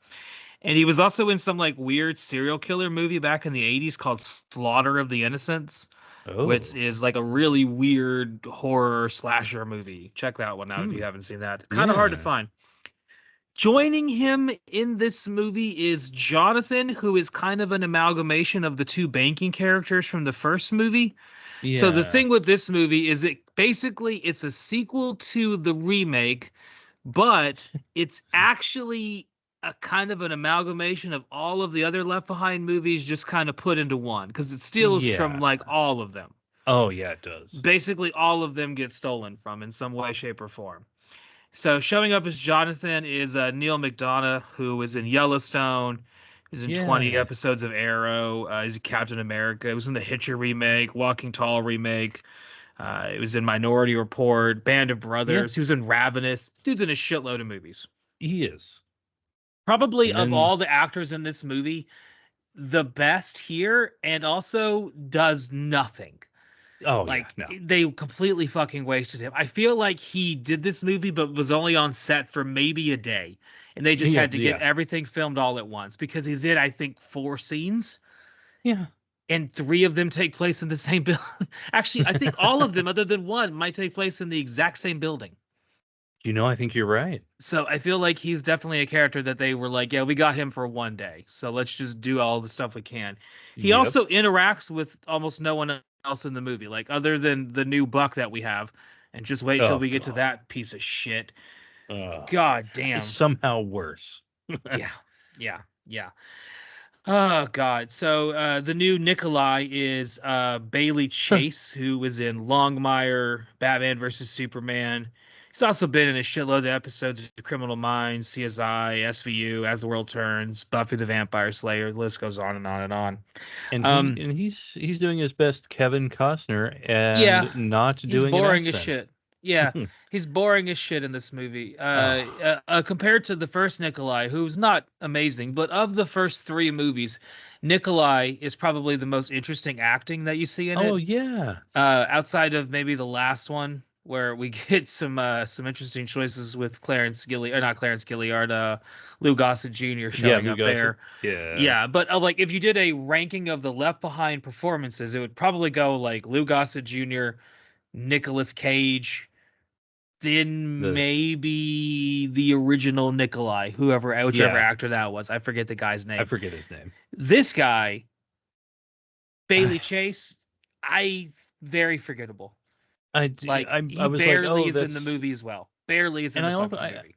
And he was also in some like weird serial killer movie back in the 80s called Slaughter of the Innocents. which Oh. is like a really weird horror slasher movie. Check that one out if you Hmm. haven't seen that. Kind of hard to Yeah. find. Joining him in this movie is Jonathan, who is kind of an amalgamation of the two banking characters from the first movie. So the Yeah. thing with this movie is it's a sequel to the remake, but it's actually a kind of an amalgamation of all of the other Left Behind movies just kind of put into one because it steals from Yeah. like all of them. Oh, yeah, it does. Basically, all of them get stolen from in some way, shape, or form. So showing up as Jonathan is Neil McDonough, who was in Yellowstone. He's in 20 Yeah. episodes of Arrow. He's a Captain America. He was in the Hitcher remake, Walking Tall remake. It was in Minority Report, Band of Yeah. Brothers. He was in Ravenous. Dude's in a shitload of movies. He is. Probably And of then, all the actors in this movie, the best here, and also does nothing. oh, yeah, Like no. they completely fucking wasted him. I feel like he did this movie but was only on set for maybe a day. And they just Yeah. had to get Yeah. everything filmed all at once because he's in, I think, 4 scenes Yeah. and 3 of them take place in the same building. Actually, I think all of them, other than one, might take place in the exact same building. I think you're right. So I feel like he's definitely a character that they were like, yeah, we got him for one day, so let's just do all the stuff we can. He Yep. also interacts with almost no one else in the movie, like other than the new Buck that we have. And just wait till Oh, we get to God. that piece of shit. Uh, God damn. somehow worse. Yeah, yeah, yeah. Oh God. So the new Nikolai is Bailey Chase, who was in Longmire, Batman versus Superman. He's also been in a shitload of episodes of Criminal Minds, CSI, SVU, As the World Turns, Buffy the Vampire Slayer. The list goes on and on and on. And Um, he's doing his best Kevin Costner yeah, and not he's doing an boring as accent. shit. Yeah, he's boring as shit in this movie. Oh. Compared to the first Nikolai, who's not amazing, but of the first 3 movies, Nikolai is probably the most interesting acting that you see in Oh, it. yeah. Outside of maybe the last one, where we get some interesting choices with Clarence Gilliard, or not Clarence Gilliard, Lou Gossett Jr. Yeah, showing Lou up Gossett. there. Yeah. Yeah, but like if you did a ranking of the Left Behind performances, it would probably go like Lou Gossett Jr., Nicolas Cage, then The maybe the original Nikolai, whichever yeah, actor that was. I forget the guy's I name. forget his name. This guy, Bailey I Chase, I very forgettable. Like I he was like, barely "Oh, is in the that's," movie as well. Barely is in and the I also fucking movie.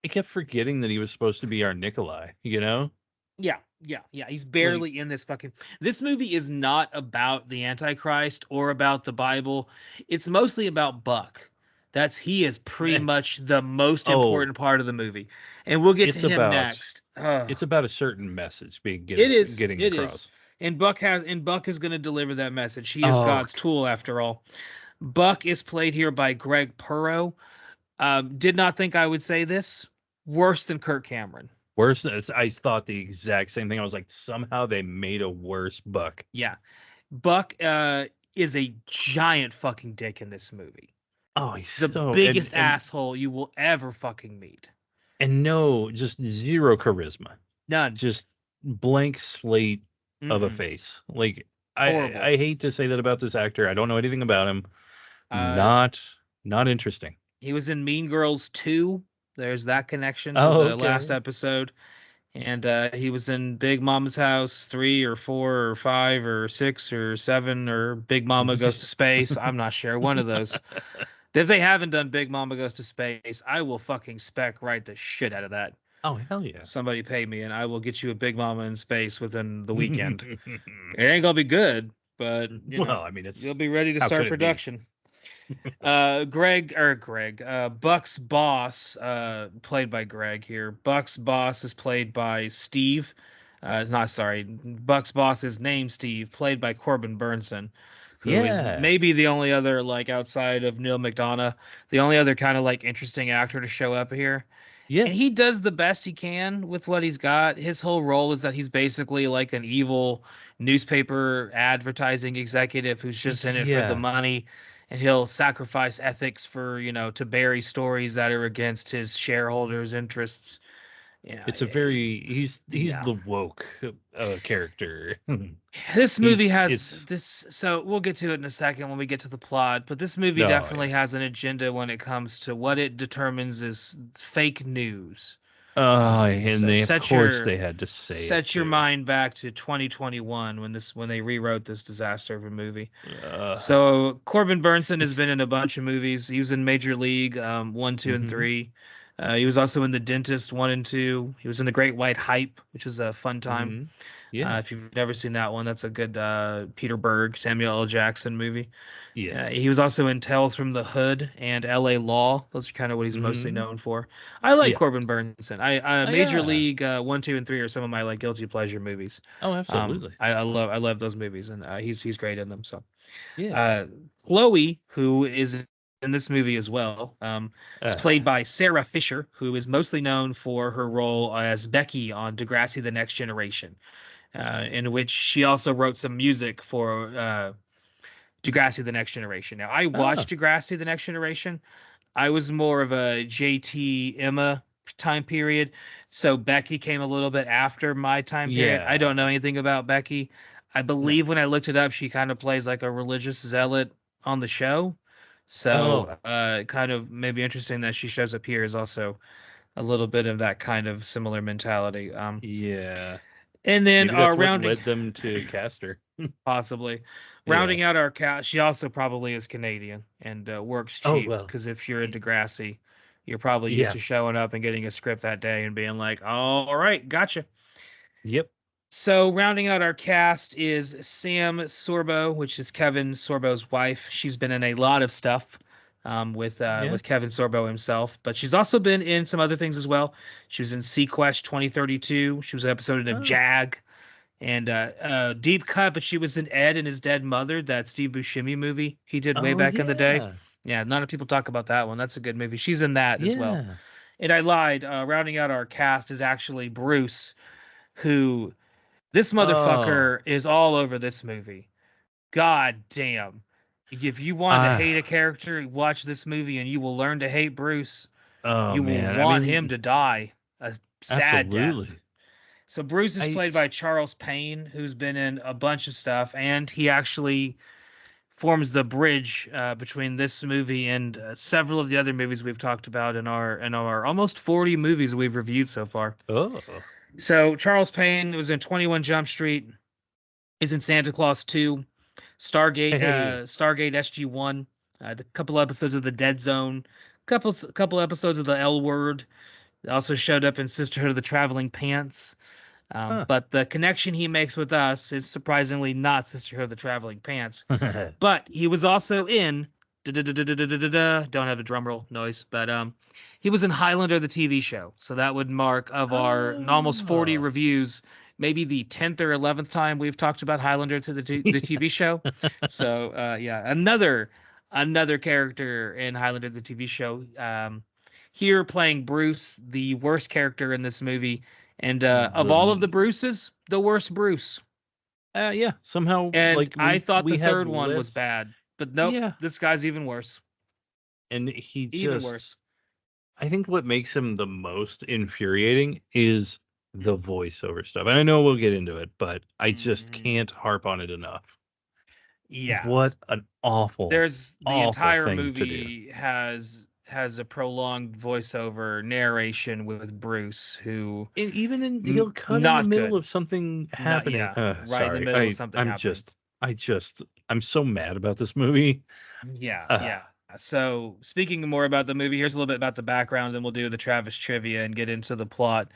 I kept forgetting that he was supposed to be our Nikolai, you know? Yeah, yeah, yeah. He's Like, barely in this fucking. This movie is not about the Antichrist or about the Bible. It's mostly about Buck. He is pretty eh, much the most oh, important part of the movie, and we'll get to it's him about next. Ugh. it's about a certain message being It is. getting It is. across. And Buck is going to deliver that message. He is Oh, God's tool after all. Buck is played here by Greg Purrow. Did not think I would say this. Worse than Kirk Cameron. worse than I thought the exact same thing. I was like, somehow they made a worse Buck. Yeah. Buck is a giant fucking dick in this movie. Oh, he's The so biggest and asshole you will ever fucking meet. no, just zero charisma. None. Just blank slate of a Mm-mm. face. Like Horrible. I hate to say that about this actor. I don't know anything about him. Uh, Not not interesting. he was in Mean Girls 2. There's that connection to Oh, the last okay. episode. And he was in Big Mama's House 3 or 4 or 5 or 6 or 7 or Big Mama Goes to Space. I'm not sure. One of those. If they haven't done Big Mama Goes to Space, I will fucking spec write the shit out of that. Oh, hell yeah. Somebody pay me and I will get you a Big Mama in space within the weekend. It ain't gonna be good, but Well, I mean, you'll it's be ready to how could start it be? production. Buck's boss, played by Greg here. Buck's boss is played by Steve. Not sorry, Buck's boss is named Steve, played by Corbin Burnson, who is Yeah. maybe the only other like outside of Neil McDonough, the only other kind of like interesting actor to show up here. Yeah. And he does the best he can with what he's got. His whole role is that he's basically like an evil newspaper advertising executive who's just in it for the Yeah. money, and he'll sacrifice ethics for, to bury stories that are against his shareholders' interests. Yeah, It's a very he's yeah. the woke character. This movie He's has it's this, so we'll get to it in a second when we get to the plot, but this movie oh definitely yeah. has an agenda when it comes to what it determines is fake news. Oh, and So they of course they had to say it set your too. mind back to 2021 when they rewrote this disaster of a movie. Uh, So Corbin Burnson has been in a bunch of movies. He was in Major League 1, 2, and mm-hmm, 3. He was also in The Dentist 1 and 2. He was in The Great White Hype, which is a fun time. mm-hmm. Yeah. If you've never seen that one, that's a good Peter Berg, Samuel L. Jackson movie. Yes. He was also in Tales from the Hood and L.A. Law. Those are kind of what he's mostly Mm-hmm. known for. I like Yeah. Corbin Burnson. I Oh Major yeah. League 1, 2, and 3 are some of my like guilty pleasure movies. Oh, absolutely. I love those movies, and he's great in them. So Yeah. uh, Chloe, who is in this movie as well, is Uh, played by Sarah Fisher, who is mostly known for her role as Becky on Degrassi: The Next Generation, in which she also wrote some music for Degrassi: The Next Generation. Now, I oh. watched Degrassi: The Next Generation. I was more of a JT Emma time period, so Becky came a little bit after my time period. I Yeah. don't know anything about Becky. I No. believe when I looked it up, she kind of plays like a religious zealot on the show. So, Oh. kind of maybe interesting that she shows up here is also a little bit of that kind of similar mentality. Yeah. And then Maybe that's what rounding led them to cast her. possibly Yeah. rounding out our cast, she also probably is Canadian and works Oh cheap well. because if you're in Degrassi, you're probably used Yeah. to showing up and getting a script that day and being like, "All right, gotcha." Yep. So rounding out our cast is Sam Sorbo, which is Kevin Sorbo's wife. She's been in a lot of stuff Yeah. with Kevin Sorbo himself, but she's also been in some other things as well. She was in Sequest 2032. She was an episode of Oh. Jag and Deep Cut, but she was in Ed and His Dead Mother, that Steve Buscemi movie he did way Oh back in the day. yeah. Yeah, not a people talk about that one. That's a good movie. She's in that as well. Yeah. And I lied. Rounding out our cast is actually Bruce, who this Oh. motherfucker is all over this movie. God damn. If you wanted to hate a Ah. character, watch this movie and you will learn to hate Bruce. Oh You will man. I want him mean, to die a sad death. absolutely. So Bruce is I played by Charles Payne, who's been in a bunch of stuff, and he actually forms the bridge between this movie and several of the other movies we've talked about in our almost 40 movies we've reviewed so far. oh. So Charles Payne was in 21 Jump Street, is in Santa Claus 2, Hey. Stargate SG-1, the couple episodes of The Dead Zone, couple episodes of The L Word. Also showed up in Sisterhood of the Traveling Pants. Huh. But the connection he makes with us is surprisingly not Sisterhood of the Traveling Pants. But he was also in don't have a drum roll noise, but he was in Highlander the TV show. So that would mark of our almost 40 oh. reviews, maybe the 10th or 11th time we've talked about Highlander to the TV show. So yeah, another character in Highlander the TV show. Here playing Bruce, the worst character in this movie, and of all of the the Bruces, the worst Bruce. yeah, somehow And like I thought the we have third one was less. bad, but nope, Yeah, this guy's even worse. and he Even just worse. I think what makes him the most infuriating is the voiceover stuff. And I know we'll get into it, but I just Mhm. can't harp on it enough. Yeah, What an awful, there's the awful entire thing to do. movie has a prolonged voiceover narration with Bruce, who And even he'll cut in the not middle good. of something Not happening. yeah, right in the Sorry. middle of something I'm happening. just I'm so mad about this movie. Yeah, Uh, yeah. So, speaking more about the movie, here's a little bit about the background, then we'll do the Travis trivia and get into the plot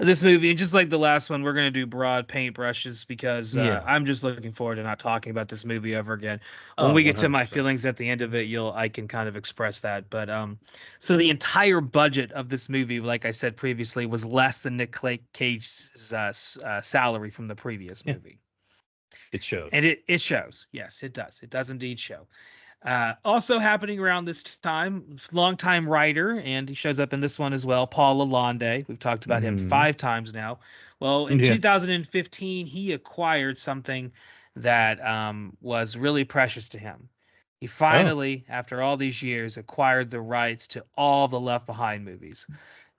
of this movie. And just like the last one, we're going to do broad paintbrushes because yeah. I'm just looking forward to not talking about this movie ever again. When Oh, we get to my 100%. feelings at the end of it, I can kind of express that. But so the entire budget of this movie, like I said previously, was less than Cage's salary from the previous Yeah, movie. it And shows. it shows. Yes, it does. It does indeed show. Also happening around this time, longtime writer, and he shows up in this one as well, Paul Lalonde. We've talked about him Hmm. 5 times now. Well, in Yeah. 2015, he acquired something that was really precious to him. He Oh. finally, after all these years, acquired the rights to all the Left Behind movies.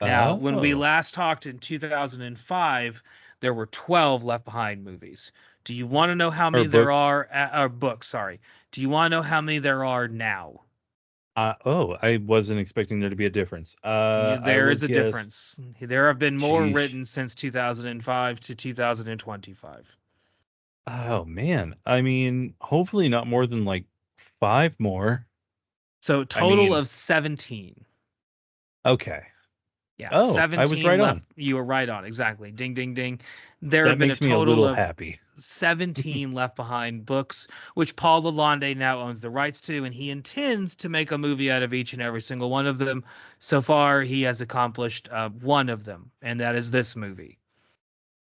Now, when we Oh, last talked in 2005, there were 12 Left Behind movies. Do you want to know how or many there books. are, or books, sorry. Do you want to know how many there are now? Oh, I wasn't expecting there to be a difference. I There will is a guess. difference. There have been more Sheesh. written since 2005 to 2025. Oh man. I mean, hopefully not more than like five more. So, I total mean, of 17. okay. Yeah, Oh, I was 17 right left. on. You were right on. Exactly. Ding, ding, ding. There have That been a makes me a total little of happy. 17 Left Behind books, which Paul Lalonde now owns the rights to, and he intends to make a movie out of each and every single one of them. So far, he has accomplished one of them, and that is this movie,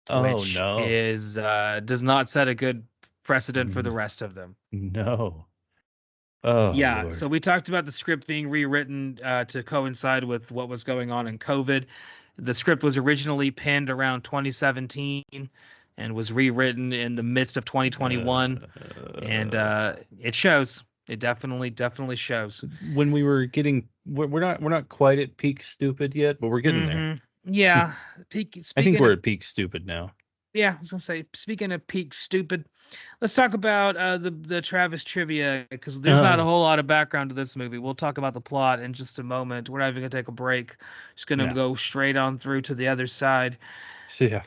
Oh which no. is does not set a good precedent for the N- rest of them. No. Oh Yeah, Lord. so we talked about the script being rewritten to coincide with what was going on in COVID. The script was originally penned around 2017 and was rewritten in the midst of 2021, and Uh, it shows. It definitely shows. when we were getting, we're not quite at peak stupid yet, but we're getting there. Yeah. Peak, I think speaking we're of, at peak stupid now. yeah, I was gonna say, speaking of peak stupid, let's talk about the Travis trivia because there's not a Oh whole lot of background to this movie. We'll talk about the plot in just a moment. We're not even gonna take a break. Just gonna no. go straight on through to the other side. Yeah.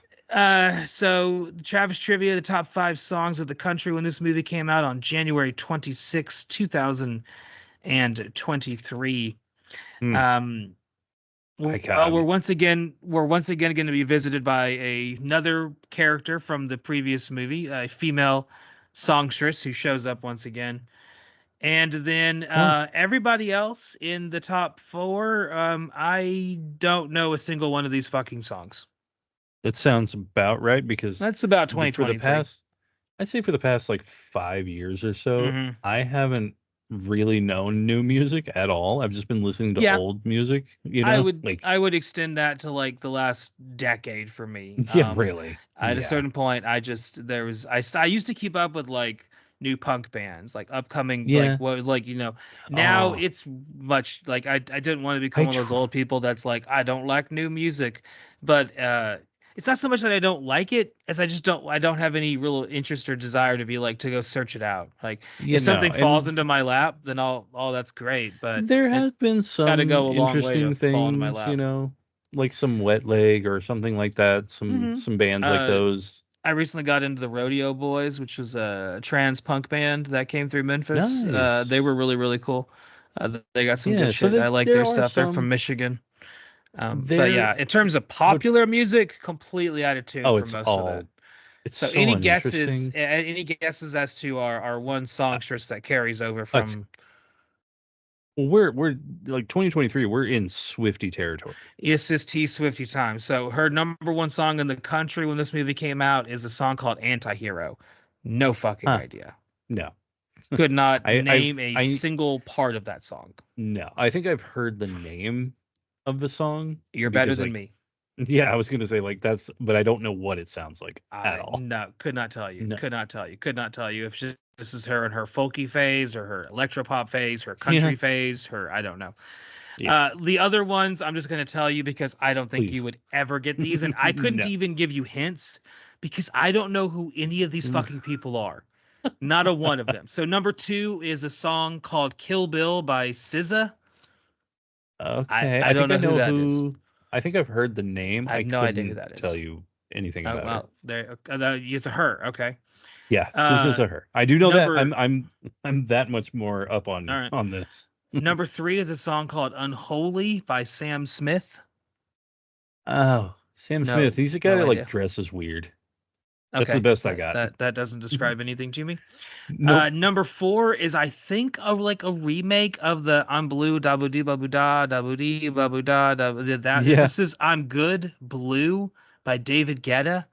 So the Travis trivia, the top 5 songs of the country when this movie came out on January 26, 2023. Hmm. Um, I well, got. we're once again going to be visited by another character from the previous movie, a female songstress who shows up once again, and then Well, everybody else in the top 4. I don't know a single one of these fucking songs. that sounds about right because That's about for the 2023. past, I'd say for the past like 5 years or so, Mm-hmm. I haven't really known new music at all. I've just been listening to Yeah, old music, I would like, I would extend that to like the last decade for me. yeah, really. At a Yeah. certain point, I just there was I used to keep up with like new punk bands, like upcoming like Yeah. what like now Oh, it's much like I didn't want to become I one of those tr old people that's like I don't like new music, but it's not so much that I don't like it as I don't have any real interest or desire to be like to go search it out. Like if something falls and into my lap, then I'll oh that's great, but there it have been got to some go a long way to interesting fall into my things, lap. like some Wet Leg or something like that. Some hmm some bands like Uh, those. I recently got into the Rodeo Boys, which was a trans punk band that came through Memphis. They were Nice. really cool. They got some good Yeah, so shit. I that like there their are stuff. They're from some Michigan. But there yeah, in terms of what popular music, completely out of tune oh, for most of that. it's So so uninteresting. any guesses as to our one Uh, songstress that carries over it's from well, we're like 2023, we're in Swifty territory. It's T Swifty time. So her number one song in the country when this movie came out is a song called Anti-Hero. No fucking Huh. idea. No. Could not I I've name a I single part of that song. no. I think I've heard the name of the song You're better because than like me. yeah, I was gonna say like that's but I don't know what it sounds like at I all. no, could not tell you. No. Could not tell you. Could not tell you if this is her in her folky phase or her electropop phase, her Yeah. country phase, her I don't know. Yeah. The other ones I'm just going to tell you because I don't think you Please. would ever get these, and I couldn't No. even give you hints because I don't know who any of these fucking people are. Not a one of them. So number 2 is a song called "Kill Bill" by SZA. Okay. I don't know who that is. I think I've heard the name. I I have no idea who couldn't that tell is. you anything Oh about her. well, there it's a her. Okay. Yeah, this is Uh, a her. I do know that. number I'm that much more up all on right. on this. Number 3 is a song called "Unholy" by Sam Smith. Oh, Sam No, Smith. He's a guy no that like idea. dresses weird. That's the Okay, best I that got. that that doesn't describe anything to me. Nope. Number 4 is I think of like a remake of the "I'm Blue" Dabu Dee Babu Da Dabu Dee Babu Da that. Yeah. This is "I'm Good" Blue by David Guetta.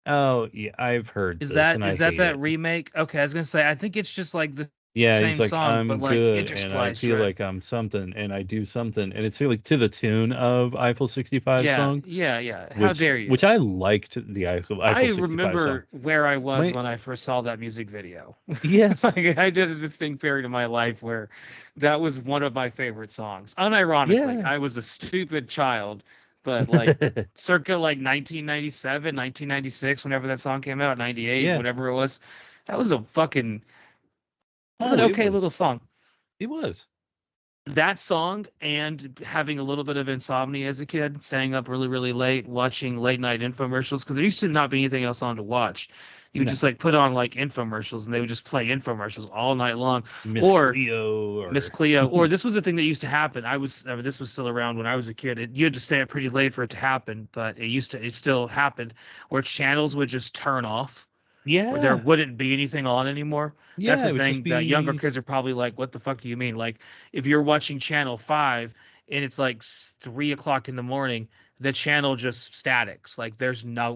Oh, yeah. I've heard Is this that and I is that hate that it. remake? Okay, I was gonna say I think it's just like this Yeah, he's Same like, song, but I'm like good, and I interspliced, feel right? like I'm something, and I do something, and it's like to the tune of Eiffel 65 Yeah, song, yeah, yeah. How which dare you? I liked the Eiffel I 65 song. remember where I was My when I first saw that music video. yes, Like I did a distinct period of my life where that was one of my favorite songs. Unironically, yeah, I was a stupid child, but like circa like 1997, 1996, whenever that song came out, 98, yeah. whatever it was, that was a fucking it was an Oh, okay little song. it was. That song and having a little bit of insomnia as a kid, staying up really, really late, watching late night infomercials, because there used to not be anything else on to watch. You would just No, like put on like infomercials and they would just play infomercials all night long. Miss Or Cleo, Miss or Cleo, or this was the thing that used to happen. I mean, this was still around when I was a kid. You had to stay up pretty late for it to happen, but it still happened where channels would just turn off where there yeah, wouldn't be anything on anymore. That's yeah. the It would just thing that younger be kids are probably like, "What the fuck do you mean?" Like, if you're watching Channel 5 and it's like 3 o'clock in the morning, the channel just statics. Like,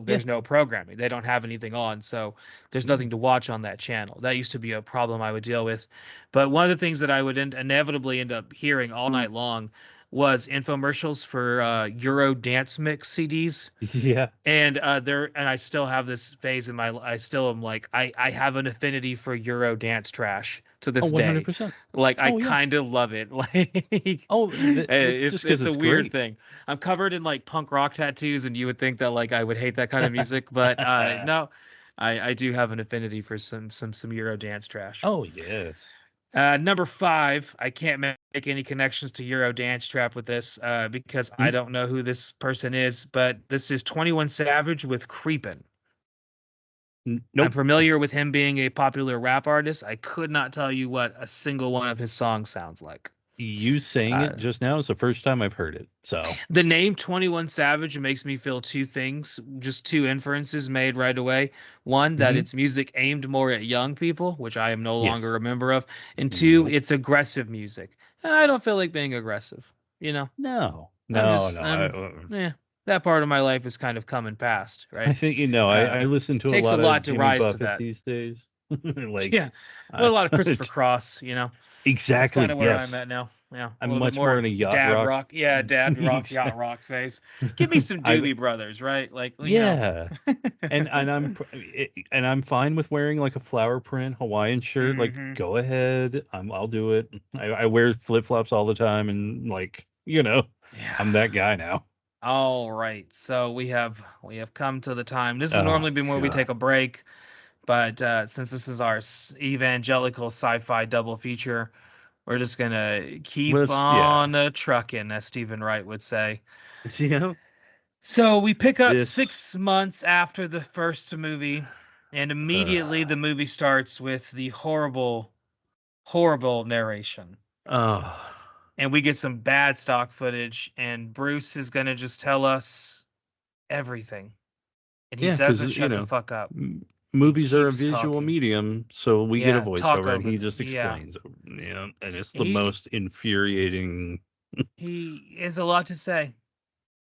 yeah, there's no programming. They don't have anything on, so there's yeah. nothing to watch on that channel. That used to be a problem I would deal with. But one of the things that I would inevitably end up hearing all night long was infomercials for Euro dance mix CDs. Yeah. And I still have this phase in my I still am like I have an affinity for Euro dance trash to Oh, this day. 100%. Like I Oh, yeah. kind of love it. Like Oh, that's just because it's a it's weird great. thing. I'm covered in like punk rock tattoos and you would think that like I would hate that kind of music, but no. I do have an affinity for some Euro dance trash. Oh, yes. Number five, I can't make any connections to Euro Dance Trap with this because Hmm? I don't know who this person is, but this is 21 Savage with Creepin'. I'm Nope. familiar with him being a popular rap artist. I could not tell you what a single one of his songs sounds like. You saying Uh, it just now is the first time I've heard it. So, the name 21 Savage makes me feel two things, just two inferences made right away. One, that hmm it's music aimed more at young people, which I am no longer yes. a member of. And two, Nope. it's aggressive music. And I don't feel like being aggressive, you know? No. I'm No, just no. yeah, that part of my life is kind of coming past, I right? think I Uh listen to a takes a lot of lot to Jimmy rise to Buffett that. these days. Like, Yeah. Well, I, a lot of Christopher Cross, you know. That's kind exactly. of where I'm Yes. at now. Yeah, a I'm little bit much more more of in a yacht dad rock. rock. Yeah, dad rock, yacht Exact- rock phase. Give me some I Doobie Brothers, right? Like, you know. yeah. And I'm fine with wearing like a flower print Hawaiian shirt. Like, Hmm. go ahead. I'll do it. I wear flip flops all the time, and like, Yeah. I'm that guy now. All right. So we have come to the time. This has Oh normally been where we take god. a break, but since this is our evangelical sci-fi double feature, we're just gonna keep Let's yeah. on trucking, as Stephen Wright would say. Yeah. So we pick up This 6 months after the first movie, and immediately uh the movie starts with the horrible, horrible narration. oh And we get some bad stock footage, and Bruce is gonna just tell us everything. And he yeah, doesn't because shut the fuck up. He movies are a keeps visual talking. medium, so we get a Yeah, talk voiceover, and over he them. just Yeah. explains. Yeah, and it's the He most infuriating. he has a lot to say.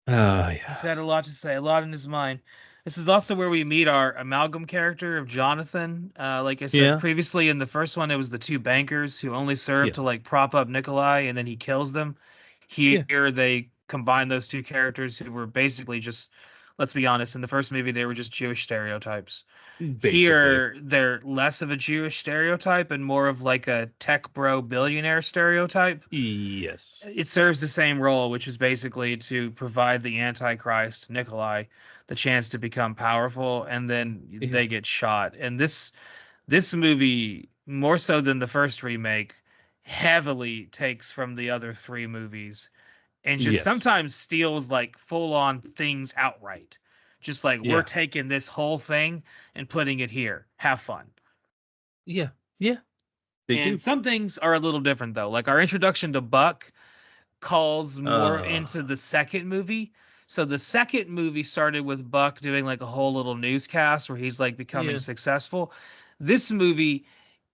Ah, He's yeah, got a lot to say, a lot in his mind. This is also where we meet our amalgam character of Jonathan. Like I said yeah, previously, in the first one, it was the two bankers who only serve yeah, to like prop up Nikolai, and then he kills them. yeah. Here, they combine those two characters who were basically just, let's be honest, in the first movie, they were just Jewish stereotypes. Basically, Here, they're less of a Jewish stereotype and more of like a tech bro billionaire stereotype. yes, It serves the same role, which is basically to provide the Antichrist, Nikolai, the chance to become powerful, and then yeah, they get shot. And this movie, more so than the first remake, heavily takes from the other three movies and just yes, sometimes steals like full on things outright. Just like we're yeah, taking this whole thing and putting it here. Have fun. yeah, yeah. They And do. some things are a little different though. Like our introduction to Buck calls more Uh, into the second movie. So the second movie started with Buck doing like a whole little newscast where he's like becoming yeah, successful. This movie,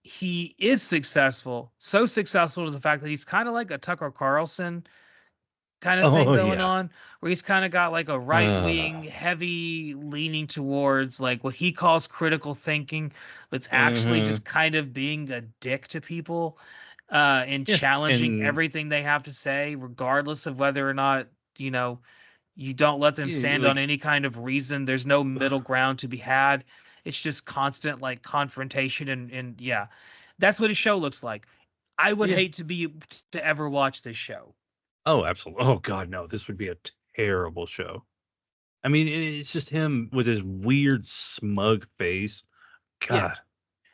he is successful, so successful to the fact that he's kind of like a Tucker Carlson kind of thing Oh going yeah. on, where he's kind of got like a right wing, heavy leaning towards like what he calls critical thinking, that's actually Mm-hmm. just kind of being a dick to people, and Yeah. challenging And everything they have to say, regardless of whether or not, you know, you don't let them yeah, stand on like any kind of reason. There's no middle ground to be had. It's just constant like confrontation, and yeah, that's what his show looks like. I would yeah. hate to ever watch this show. Oh, absolutely. Oh god, no. This would be a terrible show. I mean, it's just him with his weird smug face. Yeah. God.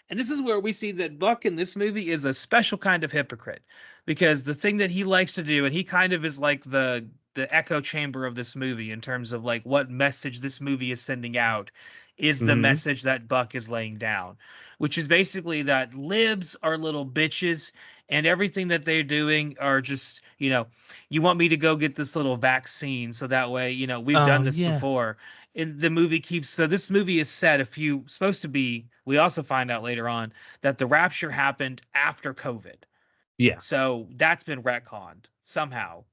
And this is where we see that Buck in this movie is a special kind of hypocrite, because the thing that he likes to do, and he kind of is like the echo chamber of this movie in terms of like what message this movie is sending out, is the Mhm. message that Buck is laying down, which is basically that libs are little bitches, and everything that they're doing are just, you want me to go get this little vaccine so that way, we've Oh, done this yeah. before. And the movie keeps, so this movie is set a few, supposed to be, we also find out later on that the rapture happened after COVID. Yeah. So that's been retconned somehow.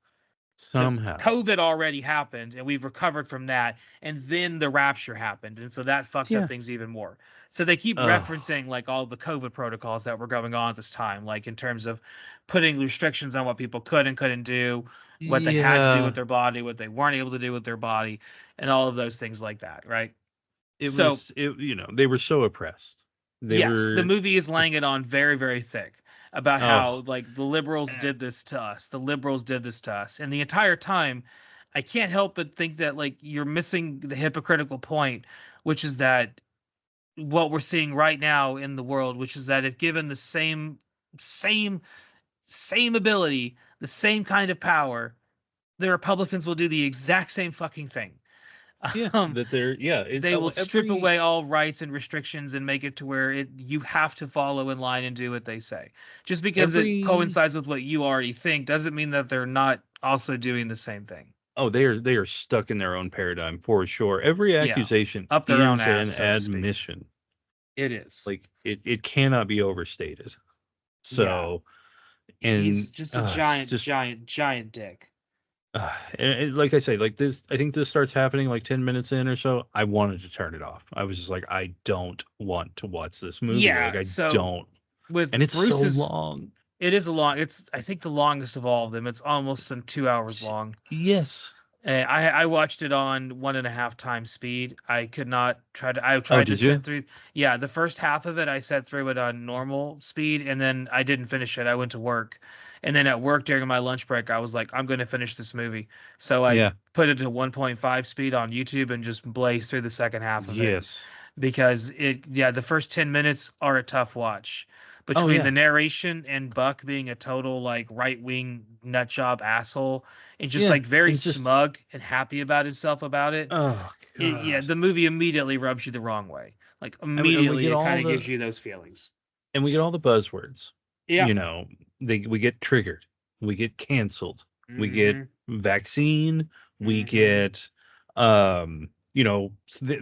The Somehow. COVID already happened and we've recovered from that, and then the rapture happened, and so that fucked up Yeah. things even more. So they keep Oh. referencing like all the COVID protocols that were going on at this time, like in terms of putting restrictions on what people could and couldn't do, what they had to do with Yeah. their body, what they weren't able to do with their body, and all of those things like that, right? So They were so oppressed. They yes, the were movie is laying it on very, very thick about how oh. like the liberals eh, did this to us. The liberals did this to us. And the entire time, I can't help but think that like you're missing the hypocritical point, which is that what we're seeing right now in the world, which is that if given the same same ability, the same kind of power, the Republicans will do the exact same fucking thing. Yeah, Um, that they're yeah, they will strip every away all rights and restrictions and make it to where you have to follow in line and do what they say. Just because it every coincides with what you already think doesn't mean that they're not also doing the same thing. oh, they are stuck in their own paradigm for sure. Every Yeah, accusation up their own is ass, an so to speak. admission. It is. Like it cannot be overstated. Yeah, So he's and just a it's giant, just giant, giant dick. like I say, like this, I think this starts happening like 10 minutes in or so. I wanted to turn it off. I was just like, I don't want to watch this movie. Like, Yeah, I so don't. with And it's so Bruce's, long. it is a long. It's I think the longest of all of them. It's almost some 2 hours long. Yes. I watched it on 1.5 times speed. I could not try to. I Oh, tried to did sit you? through. Yeah, the first half of it I sat through it on normal speed, and then I didn't finish it. I went to work, and then at work during my lunch break, I was like, I'm going to finish this movie. So I Yeah. put it to 1.5 speed on YouTube and just blazed through the second half of it, Yes. because yeah, the first 10 minutes are a tough watch. Oh, Between the yeah. narration and Buck being a total like right wing nut job asshole, and just Yeah. like very And just, smug and happy about himself about it, oh, yeah, God. the movie immediately rubs you the wrong way. Like And we immediately get it kind all of gives the, you those feelings. and we get all the buzzwords. Yeah. You know, we get triggered. We get canceled. We get Mm-hmm. vaccine. We Mm-hmm. get,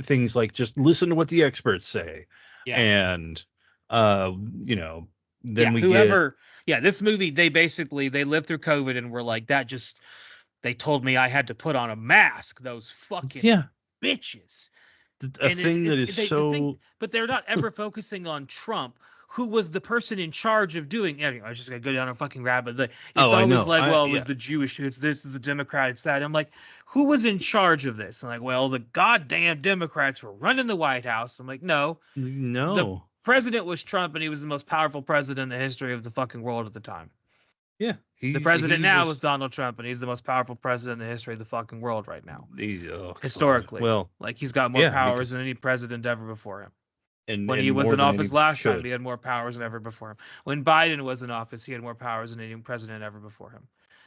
things like just listen to what the experts say. Yeah. And, uh, you know, then Yeah. we get, This movie, they lived through COVID and were like, that just they told me I had to put on a mask, those fucking yeah, bitches. a And thing that is the thing, so, but they're not ever focusing on Trump, who was the person in charge of doing. Anyway, I was just gonna go down a fucking rabbit. It's oh, I always know. like, I, well, it was yeah, the Jewish, it's this, is the Democrat, it's that. I'm like, who was in charge of this? I'm like, well, the goddamn Democrats were running the White House. I'm like, no, the no. president was Trump, and he was the most powerful president in the history of the fucking world at the time. Yeah, The president he now is was, Donald Trump, and he's the most powerful president in the history of the fucking world right now, oh, God. historically. Well, Like he's got more yeah, powers because, than any president ever before him. When he and was more in than any office last time, should. he had more powers than ever before him. When Biden was in office, he had more powers than any president ever before him.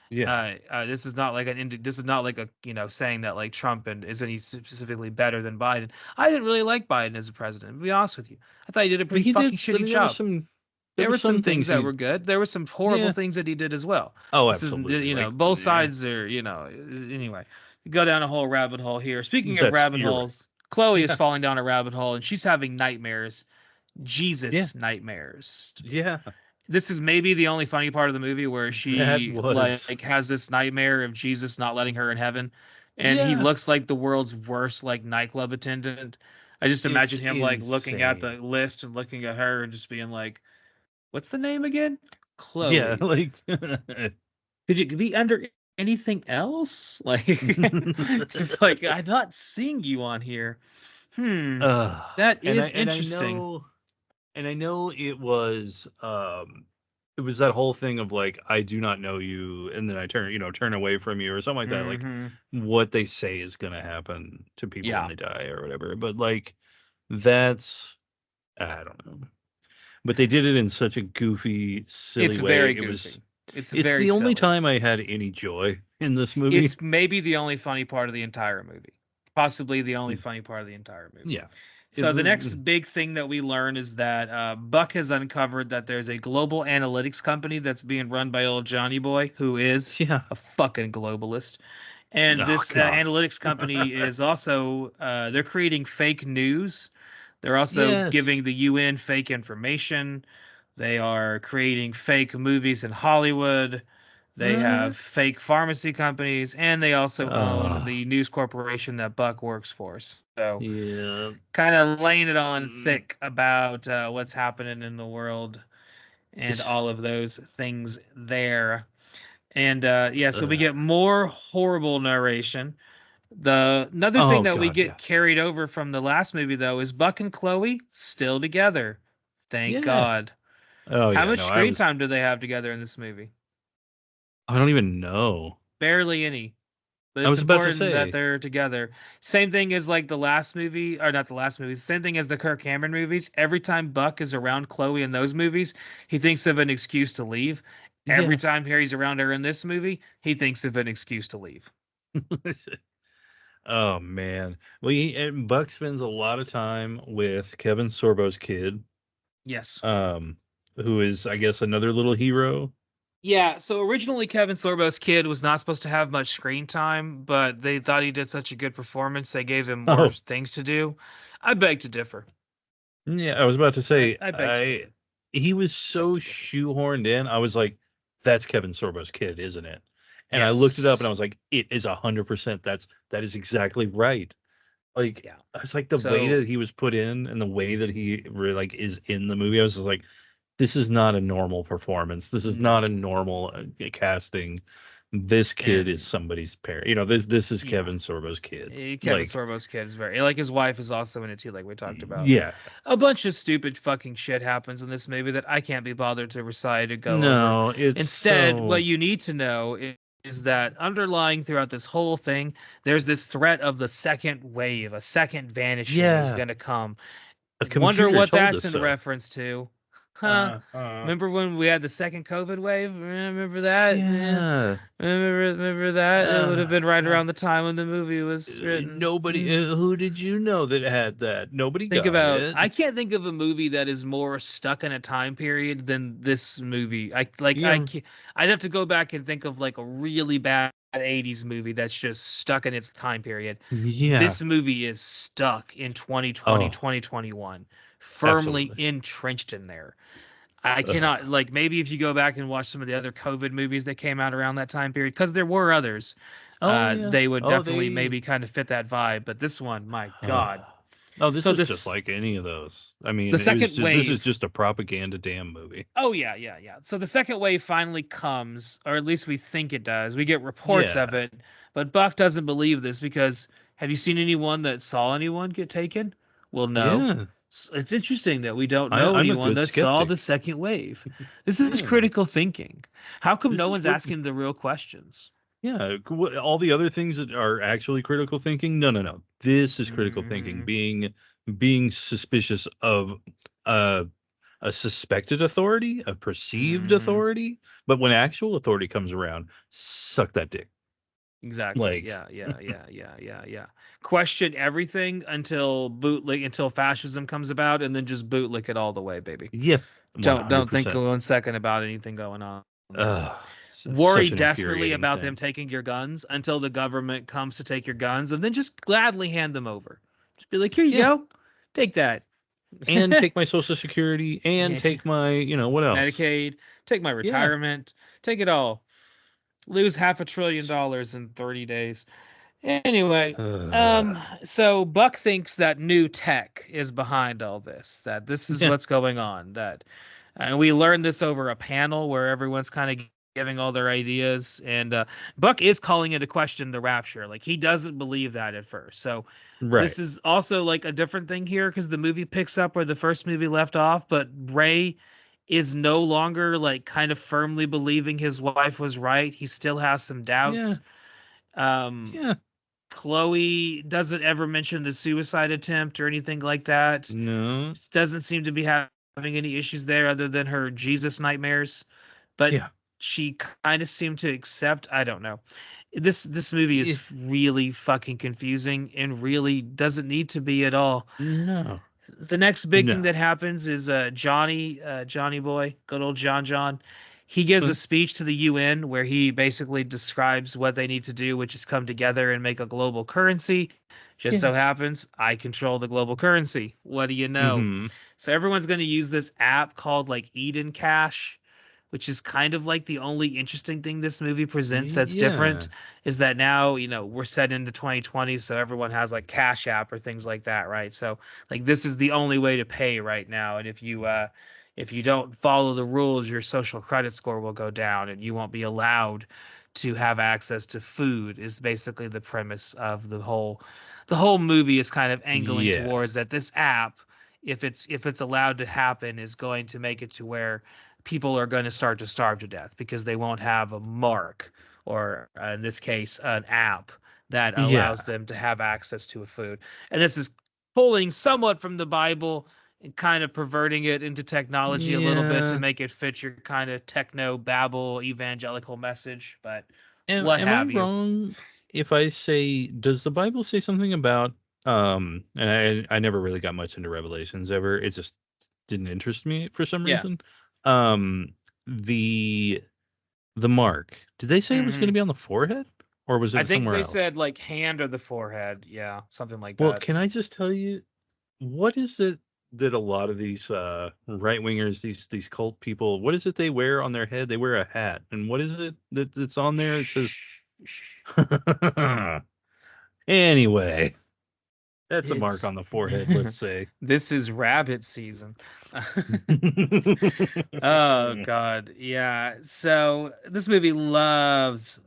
Yeah. This is not like this is not like a saying that like Trump and is any specifically better than Biden. I didn't really like Biden as a president. To be honest with you, I thought he did a I mean, pretty he did. fucking I shitty mean, job. there There was were some some things things that he, were good. There were some horrible yeah. things that he did as well. Oh, This is absolutely. Like, both sides are anyway. Go down a whole rabbit hole here. Speaking of rabbit you're right. holes, Chloe is Yeah. falling down a rabbit hole and she's having nightmares. Yeah. Jesus nightmares. Yeah. This is maybe the only funny part of the movie where That she was, like has this nightmare of Jesus not letting her in heaven, and he yeah, looks like the world's worst like nightclub attendant. I just it's imagine him like looking at the insane. list and looking at her and just being like, "What's the name again? Yeah, Chloe. like, Could you be under anything else? Like, just like I'm not seeing you on here. Hmm, that and I is and I interesting. know and I know it was that whole thing of like, I do not know you, and then I turn away from you or something like that. Like Hmm. what they say is gonna happen to people when Yeah, they die or whatever. But like that's, I don't know. But they did it in such a goofy, silly it's way. very goofy. It's It's very the only silly. time I had any joy in this movie. It's maybe the only funny part of the entire movie. Possibly the only Mm, funny part of the entire movie. yeah. It, So the next big thing that we learn is that Buck has uncovered that there's a global analytics company that's being run by old Johnny Boy, who is yeah. a fucking globalist. And Oh this god. analytics company is also they're creating fake news. They're also Yes. giving the UN fake information. They are creating fake movies in Hollywood. They Uh, have fake pharmacy companies, and they also own uh, the news corporation that Buck works for. So, yeah. kind of laying it on Mm, thick about what's happening in the world and it's, all of those things there. And yeah, so we uh, get more horrible narration. The another thing oh that we god, get yeah. carried over from the last movie though is Buck and Chloe still together. Thank Yeah. God. Oh How yeah, much no, screen time do they have together in this movie? I don't even know. Barely any. But I it's was about to important that say, they're together. Same thing as like the last movie, or not the last movies. Same thing as the Kirk Cameron movies. Every time Buck is around Chloe in those movies, he thinks of an excuse to leave. Every yeah. time Harry's around her in this movie, he thinks of an excuse to leave. Oh man. Well, and Buck spends a lot of time with Kevin Sorbo's kid, Yes. um, who is, I guess, another little hero. Yeah, so originally Kevin Sorbo's kid was not supposed to have much screen time, but they thought he did such a good performance, they gave him more Oh, things to do. I beg to differ. yeah. I was about to say, I beg to differ. he was Beg so to differ. shoehorned in. I was like, that's Kevin Sorbo's kid, isn't it? And I looked it up and Yes. I was like, it is 100%. That is exactly right. Like, Yeah. it's like the way So that he was put in and the way that he really like is in the movie. I was just like, this is not a normal performance. This is not a no. normal casting. This kid is And somebody's parent. This is yeah. Kevin Sorbo's kid. Kevin Like, Sorbo's kid is very like his wife is also in it too, like we talked about. yeah, A bunch of stupid fucking shit happens in this movie that I can't be bothered to recite or go over. no, it's Instead, what so you need to know is that underlying throughout this whole thing, there's this threat of the second wave, a second vanishing is yeah. going to come. A Wonder computer what told that's us in so. reference to. Huh? Uh, Remember when we had the second COVID wave? Remember that? Yeah. yeah. Remember that? It would have been right Uh, around the time when the movie was written. Nobody. Hmm. Who did you know that had that? Nobody Think got about it. I can't think of a movie that is more stuck in a time period than this movie. Yeah. I'd have to go back and think of like a really bad 80s movie that's just stuck in its time period. Yeah. This movie is stuck in 2020, Oh, 2021, firmly absolutely. entrenched in there. I cannot Ugh. like maybe if you go back and watch some of the other COVID movies that came out around that time period, because there were others, Oh yeah. they would Oh definitely they. maybe kind of fit that vibe. But this one, my God. Oh, this So was just this like any of those. I the mean, it was second just this is wave. just a propaganda damn movie. Oh yeah, yeah, yeah. So the second wave finally comes, or at least we think it does. We get reports of Yeah. it, but Buck doesn't believe this because have you seen anyone that saw anyone get taken? Well, no. Yeah. It's interesting that we don't know I'm a anyone good that saw the skeptic. second wave. This is Yeah. critical thinking. How come This no is one's what. asking the real questions? Yeah. All the other things that are actually critical thinking. No, no, no. This is critical thinking. Hmm. Being suspicious of uh a suspected authority, a perceived Hmm. authority, but when actual authority comes around, suck that dick. Exactly. Like, Yeah, yeah, yeah, yeah, yeah, yeah. Question everything until fascism comes about, and then just bootlick it all the way, baby. yeah, Don't think 100%. 1 second about anything going on there. It's Worry such an desperately infuriating about them thing. taking your guns until the government comes to take your guns, and then just gladly hand them over. Just be like, here you Yeah, go, take that. and take my Social Security and take my, what else? Medicaid, take my Yeah. retirement, take it all. Lose $500 billion in 30 days. Anyway, Uh, so Buck thinks that new tech is behind all this, that this is yeah. what's going on, that and we learned this over a panel where everyone's kind of giving all their ideas, and Buck is calling into question the rapture. Like he doesn't believe that at first. So Right. this is also like a different thing here because the movie picks up where the first movie left off, but Ray is no longer like kind of firmly believing his wife was right. He still has some Yeah. doubts. Um, Yeah. Chloe doesn't ever mention the suicide attempt or anything like that. No. Doesn't seem to be having any issues there other than her Jesus nightmares. But Yeah. she kind of seemed to accept. I don't know. This movie is Yeah. really fucking confusing and really doesn't need to be at all. No. The next big thing No. that happens is Johnny boy, good old John. He gives Uh, a speech to the UN where he basically describes what they need to do, which is come together and make a global currency. Just yeah. so happens I control the global currency. What do you know? Mm-hmm. So everyone's going to use this app called like Eden Cash, which is kind of like the only interesting thing this movie presents that's different Yeah. is that now, we're set into 2020, so everyone has like Cash App or things like that, right? So like this is the only way to pay right now, and if you don't follow the rules, your social credit score will go down and you won't be allowed to have access to food is basically the premise of the whole movie is kind of angling Yeah. towards that this app, if it's allowed to happen, is going to make it to where people are going to start to starve to death because they won't have a mark or in this case an app that allows Yeah. them to have access to a food. And this is pulling somewhat from the Bible and kind of perverting it into technology a little bit to Yeah. make it fit your kind of techno babble evangelical message, but what Am I have you. wrong if I say, does the Bible say something about, and I never really got much into Revelations ever. It just didn't interest me for some Yeah. reason. Um, the the mark. Did they say it was going to Hmm. be on the forehead, or was I it think somewhere they else? said like hand or the forehead. Yeah, something like Well, that. can I just tell you, what is it that a lot of these right wingers, these cult people, what is it they wear on their head? They wear a hat, and what is it that's on there? It says. Anyway, that's a mark It's on the forehead, let's say. this is rabbit season. Oh God, yeah. So this movie loves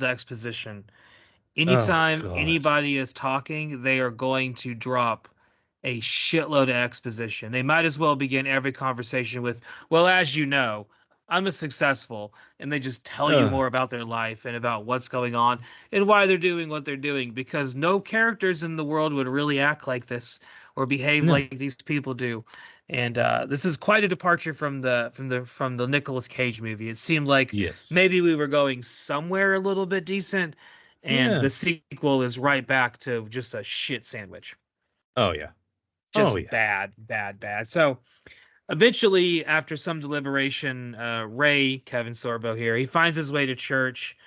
exposition. Oh Anytime god. anybody is talking, they are going to drop a shitload of exposition. They might as well begin every conversation with, well, as you know, I'm a successful, and they just tell you Uh, more about their life and about what's going on and why they're doing what they're doing because no characters in the world would really act like this or behave no. like these people do. And this is quite a departure from the Nicolas Cage movie. It seemed like Yes. maybe we were going somewhere a little bit decent, and Yeah. the sequel is right back to just a shit sandwich. Oh yeah. Oh Just yeah. bad, bad, bad. So eventually, after some deliberation, Ray, Kevin Sorbo here, he finds his way to church.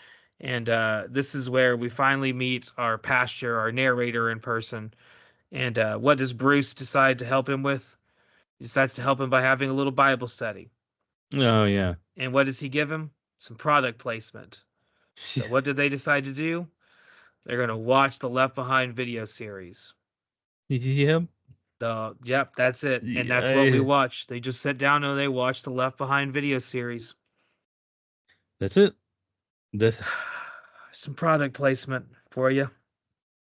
And this is where we finally meet our pastor, our narrator in person. And what does Bruce decide to help him with? He decides to help him by having a little Bible study. Oh yeah. And what does he give him? Some product placement. So what did they decide to do? They're going to watch the Left Behind video series. Yep. Yep, that's it. And that's what we Yeah, watch. They just sit down and they watch the Left Behind video series. that's it. That. Some product placement for you.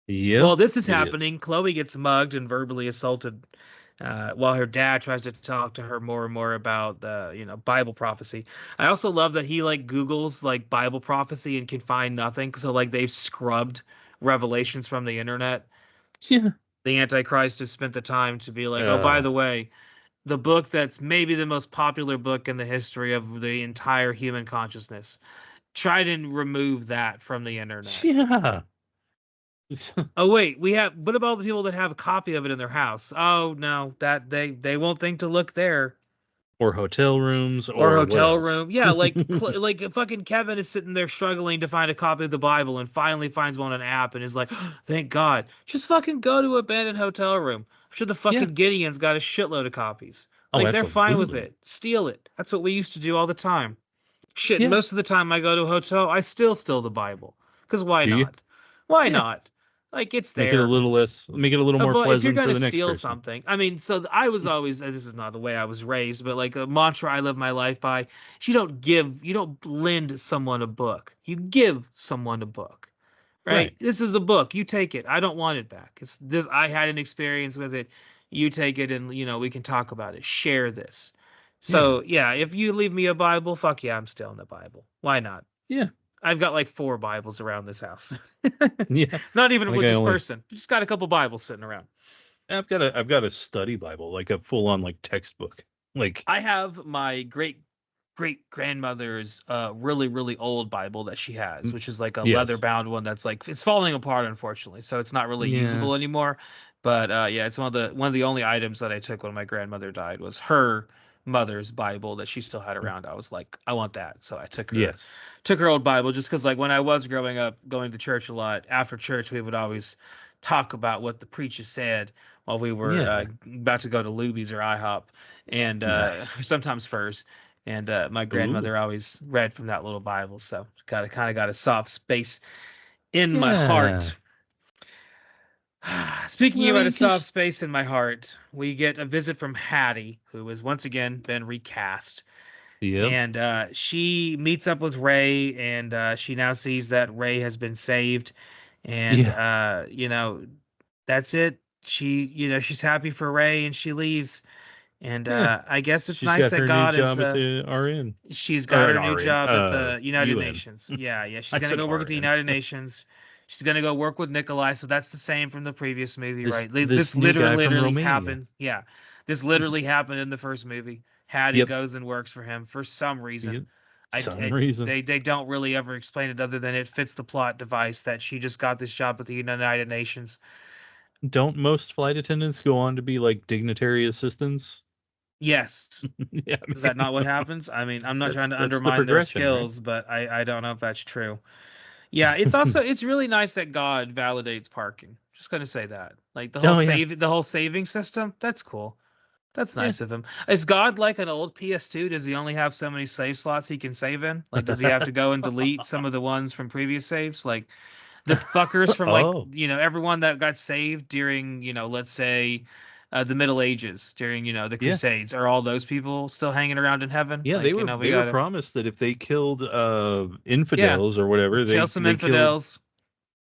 Yep. Well, this is It is. happening. Chloe gets mugged and verbally assaulted while her dad tries to talk to her more and more about the, Bible prophecy. I also love that he like Googles like Bible prophecy and can find nothing. So like they've scrubbed revelations from the internet. Yeah. The Antichrist has spent the time to be like, oh, by Uh. the way, the book that's maybe the most popular book in the history of the entire human consciousness. Try to remove that from the internet. Yeah. Oh wait, what about the people that have a copy of it in their house? Oh no, that they won't think to look there. or hotel rooms, or or what hotel else? room. Yeah, like fucking Kevin is sitting there struggling to find a copy of the Bible and finally finds one on an app and is like, "Thank God." Just fucking go to abandoned hotel room. I'm sure the Yeah. fucking Gideon's got a shitload of copies. Oh, Like they're fine with absolutely. it. Steal it. That's what we used to do all the time. Shit, Yeah. most of the time I go to a hotel, I still steal the Bible. Because why Do you? not? Why Yeah. not? Like it's Make it a there. little less. Make it a little more If you're pleasant going for to the next steal person. something, I mean, so I was always, this is not the way I was raised, but like a mantra I live my life by, is you don't lend someone a book. You give someone a book, right? Right. This is a book. You take it. I don't want it back. It's this, I had an experience with it. You take it and, we can talk about it. Share this. Yeah. So yeah, if you leave me a Bible, fuck yeah, I'm stealing the Bible. Why not? Yeah. I've got like 4 Bibles around this house. Yeah. Not I even think with I this only. person. Just got a couple Bibles sitting around. I've got a study Bible, like a full on like textbook. Like. I have my great grandmother's really really old Bible that she has, Mm, which is like a leather yes. bound one that's like it's falling apart unfortunately, so it's not really Yeah. usable anymore. But yeah, it's one of the only items that I took when my grandmother died was her mother's Bible that she still had around. I was like, I want that, so I Yes. took her old Bible just because like when I was growing up, going to church a lot. After church, we would always talk about what the preacher said while we were Yeah. about to go to Luby's or IHOP, and Nice. sometimes Furs. And my Ooh. grandmother always read from that little Bible, so kind of got a soft space in my Yeah. heart. Speaking Well, I about a mean, soft because. space in my heart, we get a visit from Hattie, who has once again been recast, Yep. and she meets up with Ray, and she now sees that Ray has been saved, and Yeah. that's it. She's happy for Ray, and she leaves. And Yeah. I guess it's She's nice got that her new God is job at the RN. she's Or got at her new RN. job at the United UN. Nations. Yeah, yeah. She's I gonna said go work at the RN. United Nations. She's gonna go work with Nikolai. So that's the same from the previous movie, This right? this This new guy from literally Romania. happened. Yeah, this literally happened in the first movie. Hattie Yep. goes and works for him for some reason. Yep. Some reason. They don't really ever explain it other than it fits the plot device that she just got this job at the United Nations. Don't most flight attendants go on to be like dignitary assistants? Yes. Yeah, I Is that mean, not what happens? I mean, I'm not trying to that's the undermine their progression, right? skills, but I don't know if that's true. Yeah, it's really nice that God validates parking. Just gonna say that. Like Oh yeah. the whole saving system, that's cool. That's Yeah. nice of him. Is God like an old PS2? Does he only have so many save slots he can save in? Like, does he have to go and delete some of the ones from previous saves? Like the fuckers from like, Oh, everyone that got saved during, let's say the Middle Ages, during, the yeah. Crusades, are all those people still hanging around in heaven? Yeah, Like, we they were gotta, promised that if they killed yeah, infidels or whatever, kill some they killed. infidels,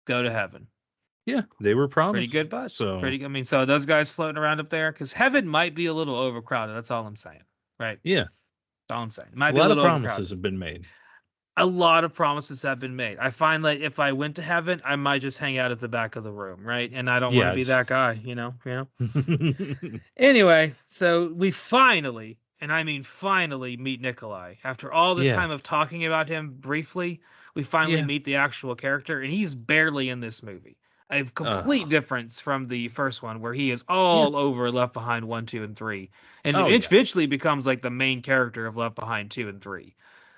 go to heaven. Yeah, they were Pretty good promised. bunch. So, I mean, so those guys floating around up there, because heaven might be a little overcrowded. That's all I'm saying. Right? yeah, That's all I'm saying. It a might be a lot of little promises overcrowded. have been made. A lot of promises have been made. I find that if I went to heaven, I might just hang out at the back of the room, right? And I don't want to Yeah, be that it's guy. Anyway, so we finally, and I mean finally, meet Nikolai. After all this yeah, time of talking about him briefly, we finally yeah. meet the actual character, and he's barely in this movie. A complete Oh, difference from the first one, where he is yeah. all over Left Behind 1, 2, and 3, and Oh, yeah. eventually becomes like the main character of Left Behind 2 and 3,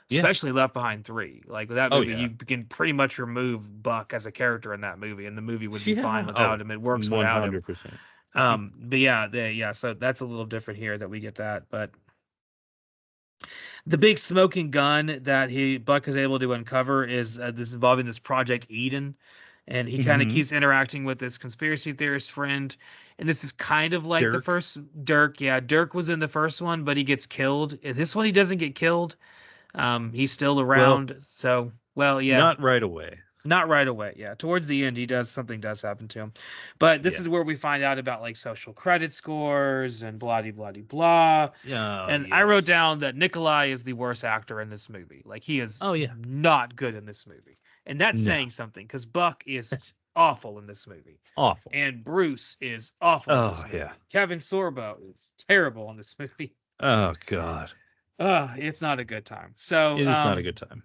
Yeah. especially Left Behind 3. Like with that Oh, movie, yeah. you can pretty much remove Buck as a character in that movie, and the movie would be fine Yeah. Oh, without him. It works without him. 100%. But yeah, yeah. So that's a little different here that we get that. But the big smoking gun that Buck is able to uncover is this involving this Project Eden, and he kind of Hmm. keeps interacting with this conspiracy theorist friend. And this is kind of like the Dirk. first Dirk. Yeah, Dirk was in the first one, but he gets killed. In this one, he doesn't get killed. He's still Well, around. So, well, yeah, not right away. not right away. Yeah, towards the end, something does happen to him. But this Yeah. is where we find out about like social credit scores and blah blah blah blah. Oh, And I wrote yes. down that Nikolai is the worst actor in this movie. Like he is Oh, yeah. not good in this movie, and that's No, saying something because Buck is that's awful in this movie, awful. and Bruce is awful in this Oh, movie. yeah. Kevin Sorbo is terrible in this movie. Oh, God. It's not a good time. So, It is not a good time.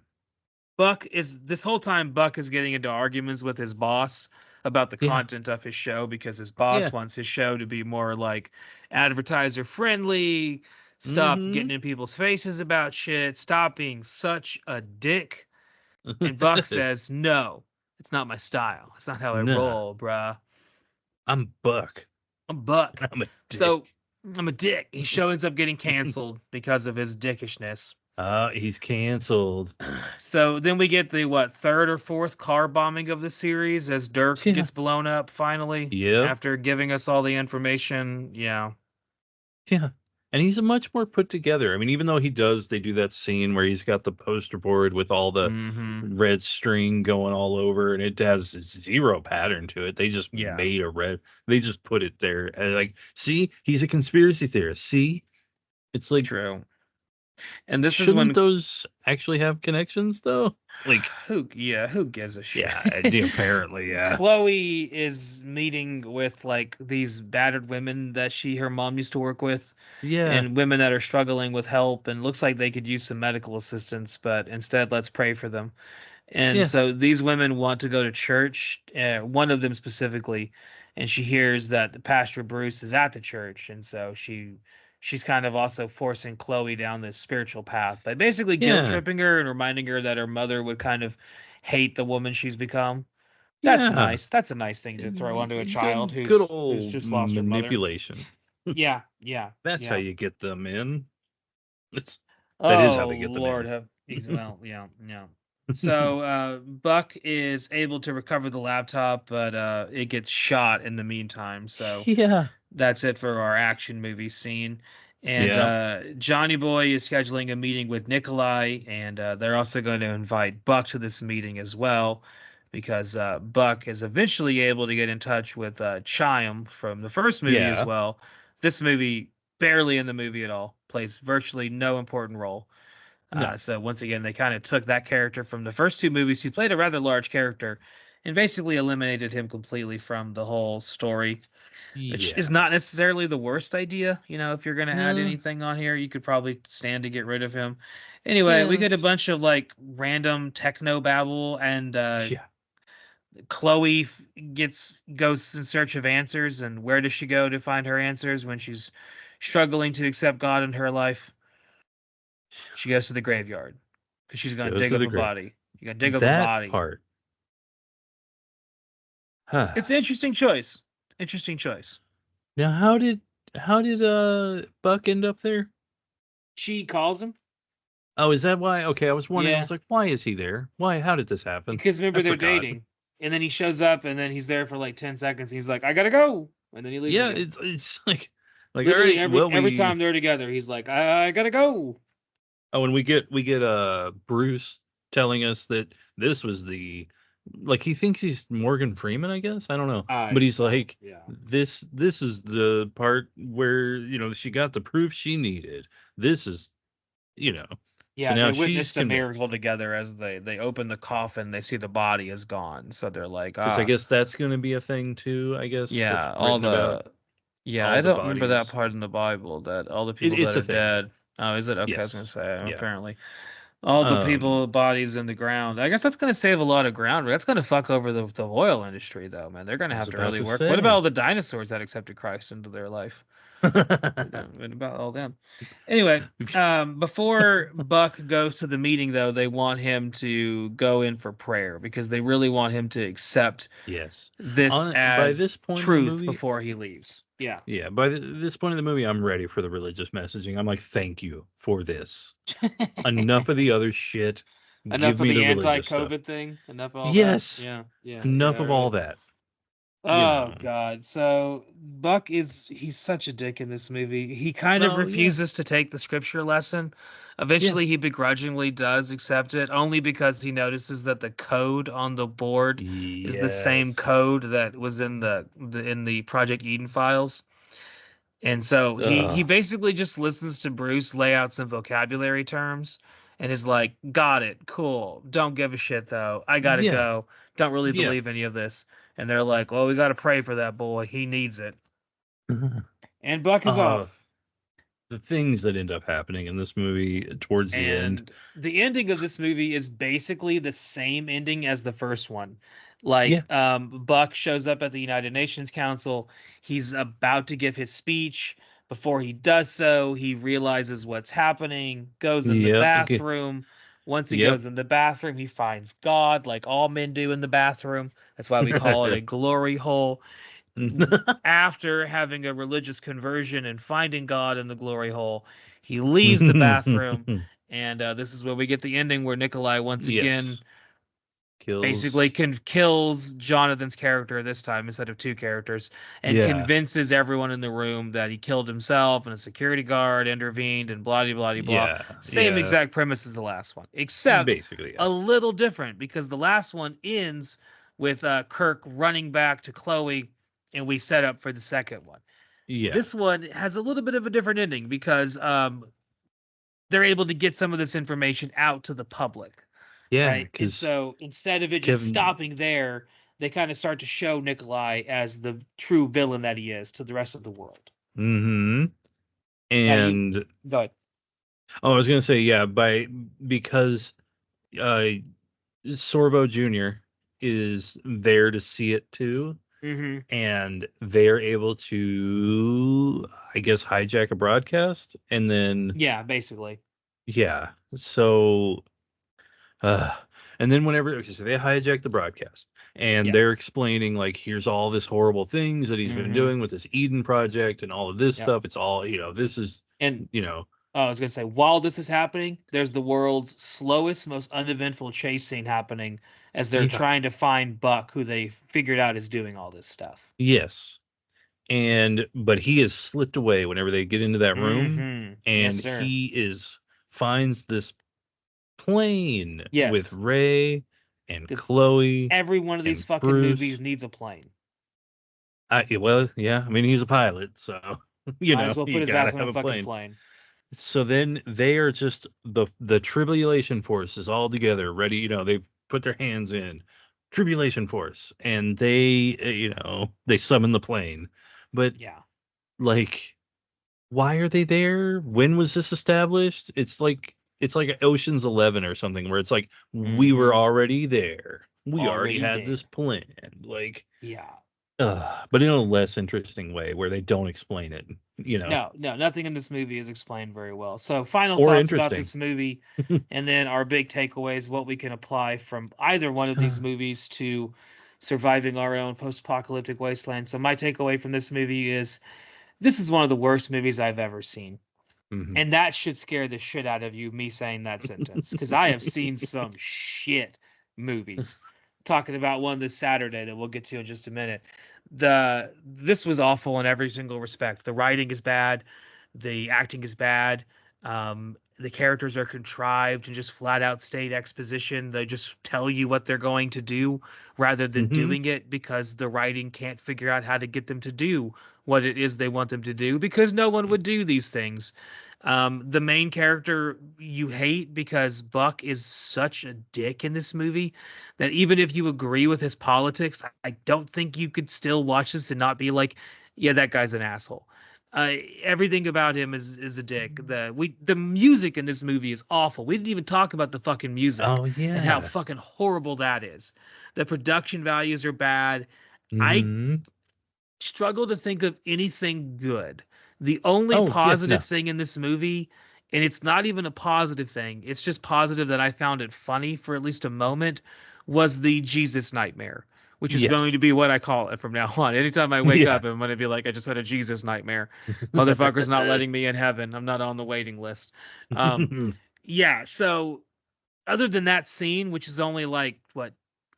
Buck is this whole time Buck is getting into arguments with his boss about the Yeah. content of his show because his Yeah. boss wants his show to be more like advertiser friendly, Stop Mm-hmm. getting in people's faces about shit. Stop being such a dick. And Buck says, no, it's not my style. It's not how I Nah, roll, bruh. I'm Buck. I'm Buck. I'm a So dick. I'm a dick. He ends up getting canceled because of his dickishness. He's canceled. So then we get the third or fourth car bombing of the series as Dirk Yeah. gets blown up finally Yep. after giving us all the information. Yeah. Yeah. And he's a much more put together. I mean, even though they do that scene where he's got the poster board with all the Mm-hmm. red string going all over and it has zero pattern to it. They just Yeah. they just put it there. And like, see, he's a conspiracy theorist. See, it's like, True. And this is shouldn't when those actually have connections though? Like, who gives a shit? yeah, apparently, yeah. Chloe is meeting with like these battered women that her mom used to work with, Yeah. and women that are struggling with help and looks like they could use some medical assistance, but instead let's pray for them. And Yeah. so these women want to go to church, one of them specifically, and she hears that Pastor Bruce is at the church, and so she's kind of also forcing Chloe down this spiritual path by basically guilt Yeah. tripping her and reminding her that her mother would kind of hate the woman she's become. That's Yeah. nice. That's a nice thing to throw onto a child Good who's old just lost her mother. manipulation. Yeah, yeah, That's how yeah. you get them in. It's that is how Oh they get them Lord, in. well, yeah, yeah. So Buck is able to recover the laptop, but it gets shot in the meantime. So Yeah. that's it for our action movie scene. And Yeah. Johnny Boy is scheduling a meeting with Nikolai, and they're also going to invite Buck to this meeting as well, because Buck is eventually able to get in touch with Chaim from the first movie as Yeah. well. This movie, barely in the movie at all, plays virtually no important role. No. So once again, they kind of took that character from the first two movies, who played a rather large character, and basically eliminated him completely from the whole story, which is Yeah. not necessarily the worst idea. If you're going to add No. anything on here, you could probably stand to get rid of him. Anyway, we Yeah. get a bunch of like random techno babble, and Yeah. Chloe goes in search of answers. And where does she go to find her answers when she's struggling to accept God in her life? She goes to the graveyard because she's going to Goes dig to up the a grave. body. You're going to dig up a That body. part. It's an interesting choice. Interesting choice. Now how did Buck end up there? She calls him. Oh, is that why? Okay, I was wondering. I Yeah. was like, why is he there? Why? How did this happen? Because I remember, they're forgot. dating. And then he shows up, and then he's there for like 10 seconds. He's like, I gotta go. And then he leaves Yeah, again. it's like all Literally right. Well, every time they're together, he's like, I gotta go. and we get Bruce telling us that this was like he thinks he's Morgan Freeman, I guess. I don't know. But he's like Yeah. this is the part where, she got the proof she needed. This is, so Yeah, now they she's witnessed a miracle convinced. together as they open the coffin. They see the body is gone. So they're like, Because I guess that's going to be a thing too, I guess, that's yeah, written about I all the don't remember that bodies. part in the Bible that all the people It's that a are thing. dead. Oh, is it? Okay, I was gonna Yes. say Yeah. apparently. All the Um, people bodies in the ground. I guess that's going to save a lot of ground. That's going to fuck over the oil industry, though, man. They're going to I was have to about really to work. What about say. all the dinosaurs that accepted Christ into their life? What about all them? Anyway, before Buck goes to the meeting, though, they want him to go in for prayer because they really want him to accept Yes. this By as this point in the truth movie, before he leaves. Yeah. yeah, by this point in the movie, I'm ready for the religious messaging. I'm like, thank you for this. Enough of the other shit. Enough Give of me the the religious stuff. anti-COVID thing. Enough of all that. Yes. Yeah. Yeah. Enough Yeah. of all Right. that. Oh God. So Buck he's such a dick in this movie. He kind of Oh yeah. refuses to take the scripture lesson. Yeah. Eventually he begrudgingly does accept it, only because he notices that the code on the board is the same Yes. code that was in the Project Eden files. And so he Ugh. basically just listens to Bruce lay out some vocabulary terms and is like, "Got it. Cool. Don't give a shit though. I gotta Yeah. go. Don't really Yeah. believe any of this." And they're like, "Well, we gotta pray for that boy. He needs it." And Buck is uh off. the things that end up happening in this movie towards the end. And the ending of this movie is basically the same ending as the first one. Yeah. Buck shows up at the United Nations Council. He's about to give his speech. Before he does so, he realizes what's happening, goes in the Yep. Okay. bathroom. Once he Yep. goes in the bathroom, he finds God, like all men do in the bathroom. That's why we call it a glory hole. After having a religious conversion and finding God in the glory hole, he leaves the bathroom, and this is where we get the ending where Nikolai once again Yes. basically Kills. kills Jonathan's character this time instead of two characters, and Yeah. convinces everyone in the room that he killed himself and a security guard intervened and blah blah blah blah. Yeah. Same Yeah. exact premise as the last one, except Basically, yeah. a little different because the last one ends with Kirk running back to Chloe, and we set up for the second one. Yeah. This one has a little bit of a different ending because they're able to get some of this information out to the public, Yeah. right? And Because so instead of it just Kevin. stopping there, they kind of start to show Nikolai as the true villain that he is to the rest of the world. Mm-hmm. Now you And go ahead. I was gonna say, yeah, because uh Sorbo Jr. is there to see it too, Mm-hmm. and they're able to, I guess, hijack a broadcast, and then Yeah, basically. yeah, so uh, and then whenever okay, so they hijack the broadcast, and Yeah. they're explaining like here's all this horrible things that he's been Mm-hmm. doing with this Eden project and all of this Yep. stuff. It's all this is And you know I was gonna say, while this is happening, there's the world's slowest, most uneventful chase scene happening as they're yeah, trying to find Buck, who they figured out is doing all this stuff. yes. And but he has slipped away whenever they get into that room, Mm-hmm. Yes, and sir. he is finds this plane with Yes. Ray and Because Chloe every one of these and fucking movies Bruce. needs a plane. Well, yeah, I mean he's a pilot, so Might as well put you his gotta ass on have a a fucking plane. plane. So then they are just the tribulation forces all together, ready. They've put their hands in tribulation force, and they they summon the plane, but Yeah. like why are they there? When was this established? It's like Ocean's 11 or something where it's like we were Mm-hmm. already there. We already Already had this there. planned. Like, Yeah. but in a less interesting way where they don't explain it, No, no, nothing in this movie is explained very well. So, final or thoughts about interesting. this movie, and then our big takeaways, what we can apply from either one of these movies to surviving our own post-apocalyptic wasteland. So, my takeaway from this movie is this is one of the worst movies I've ever seen. Mhm. And that should scare the shit out of you, me saying that sentence, because I have seen some shit movies. Talking about one this Saturday that we'll get to in just a minute. This was awful in every single respect. The writing is bad, the acting is bad, the characters are contrived and just flat out state exposition. They just tell you what they're going to do rather than Mhm. doing it because the writing can't figure out how to get them to do what it is they want them to do because no one would do these things. The main character you hate because Buck is such a dick in this movie that even if you agree with his politics, I don't think you could still watch this and not be like, yeah, that guy's an asshole. Everything about him is a dick. The music in this movie is awful. We didn't even talk about the fucking music Oh and how yeah. fucking horrible that is. The production values are bad. I Mhm. struggle to think of anything good. The only Oh yeah. positive No. thing in this movie, and it's not even a positive thing, it's just positive that I found it funny for at least a moment, was the Jesus nightmare, which is going Yes. to be what I call it from now on. Anytime I wake Yeah. up, I'm going to be like, I just had a Jesus nightmare. Motherfucker's not letting me in heaven. I'm not on the waiting list. Um, yeah, so other than that scene, which is only like, what,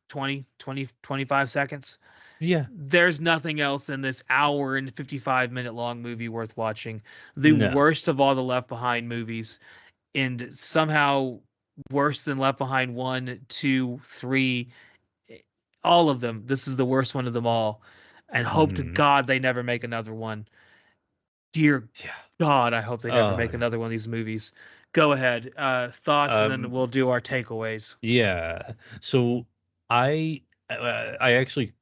25 seconds, Yeah. there's nothing else in this hour and 55-minute long movie worth watching. The No. worst of all the Left Behind movies, and somehow worse than Left Behind 1, 2, 3, all of them. This is the worst one of them all. And hope to Mhm. God they never make another one. Dear Yeah. God, I hope they never Oh make yeah. another one of these movies. Go ahead. Thoughts, and then Um. we'll do our takeaways. Yeah. So I actually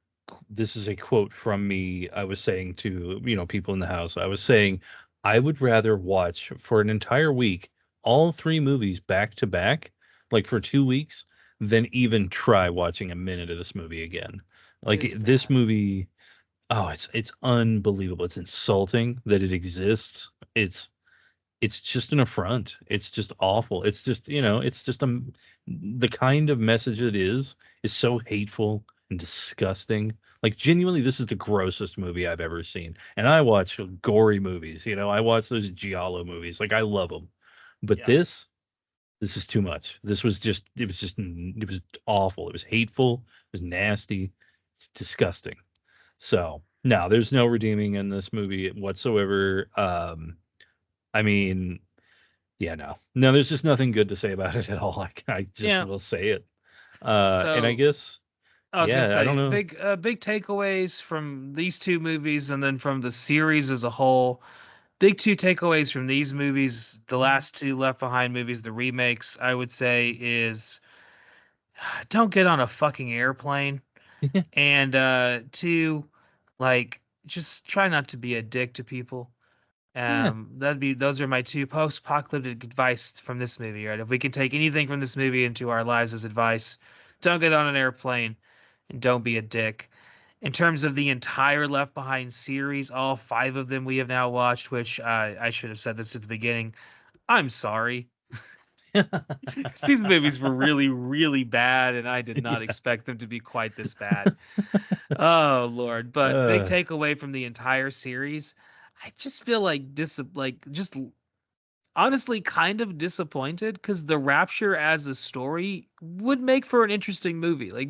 this is a quote from me. I was saying to, people in the house. I was saying I would rather watch for an entire week all three movies back to back, like for 2 weeks, than even try watching a minute of this movie again. It Like is this bad. movie Oh, it's unbelievable. It's insulting that it exists. It's just an affront. It's just awful. It's just, it's just the kind of message it is so hateful and disgusting. Like genuinely, this is the grossest movie I've ever seen. And I watch gory movies, I watch those giallo movies. Like I love them. But Yeah. this is too much. It was awful. It was hateful. It was nasty. It's disgusting. So, no, there's no redeeming in this movie whatsoever. I mean, yeah, no. No, there's just nothing good to say about it at all. I just Yeah. will say it. And I So guess, I was gonna yeah, I don't say know. big takeaways from these two movies, and then from the series as a whole. Big two takeaways from these movies, the last two Left Behind movies, the remakes, I would say is don't get on a fucking airplane. And two, like just try not to be a dick to people. Yeah. Those are my two post-apocalyptic advice from this movie, right? If we can take anything from this movie into our lives as advice, don't get on an airplane and don't be a dick. In terms of the entire Left Behind series, all five of them we have now watched, which I should have said this at the beginning. I'm sorry. 'Cause these movies were really, really bad, and I did not Yeah. expect them to be quite this bad. Oh Lord. But big Uh, takeaway from the entire series, I just feel like just honestly kind of disappointed because the Rapture as a story would make for an interesting movie. Like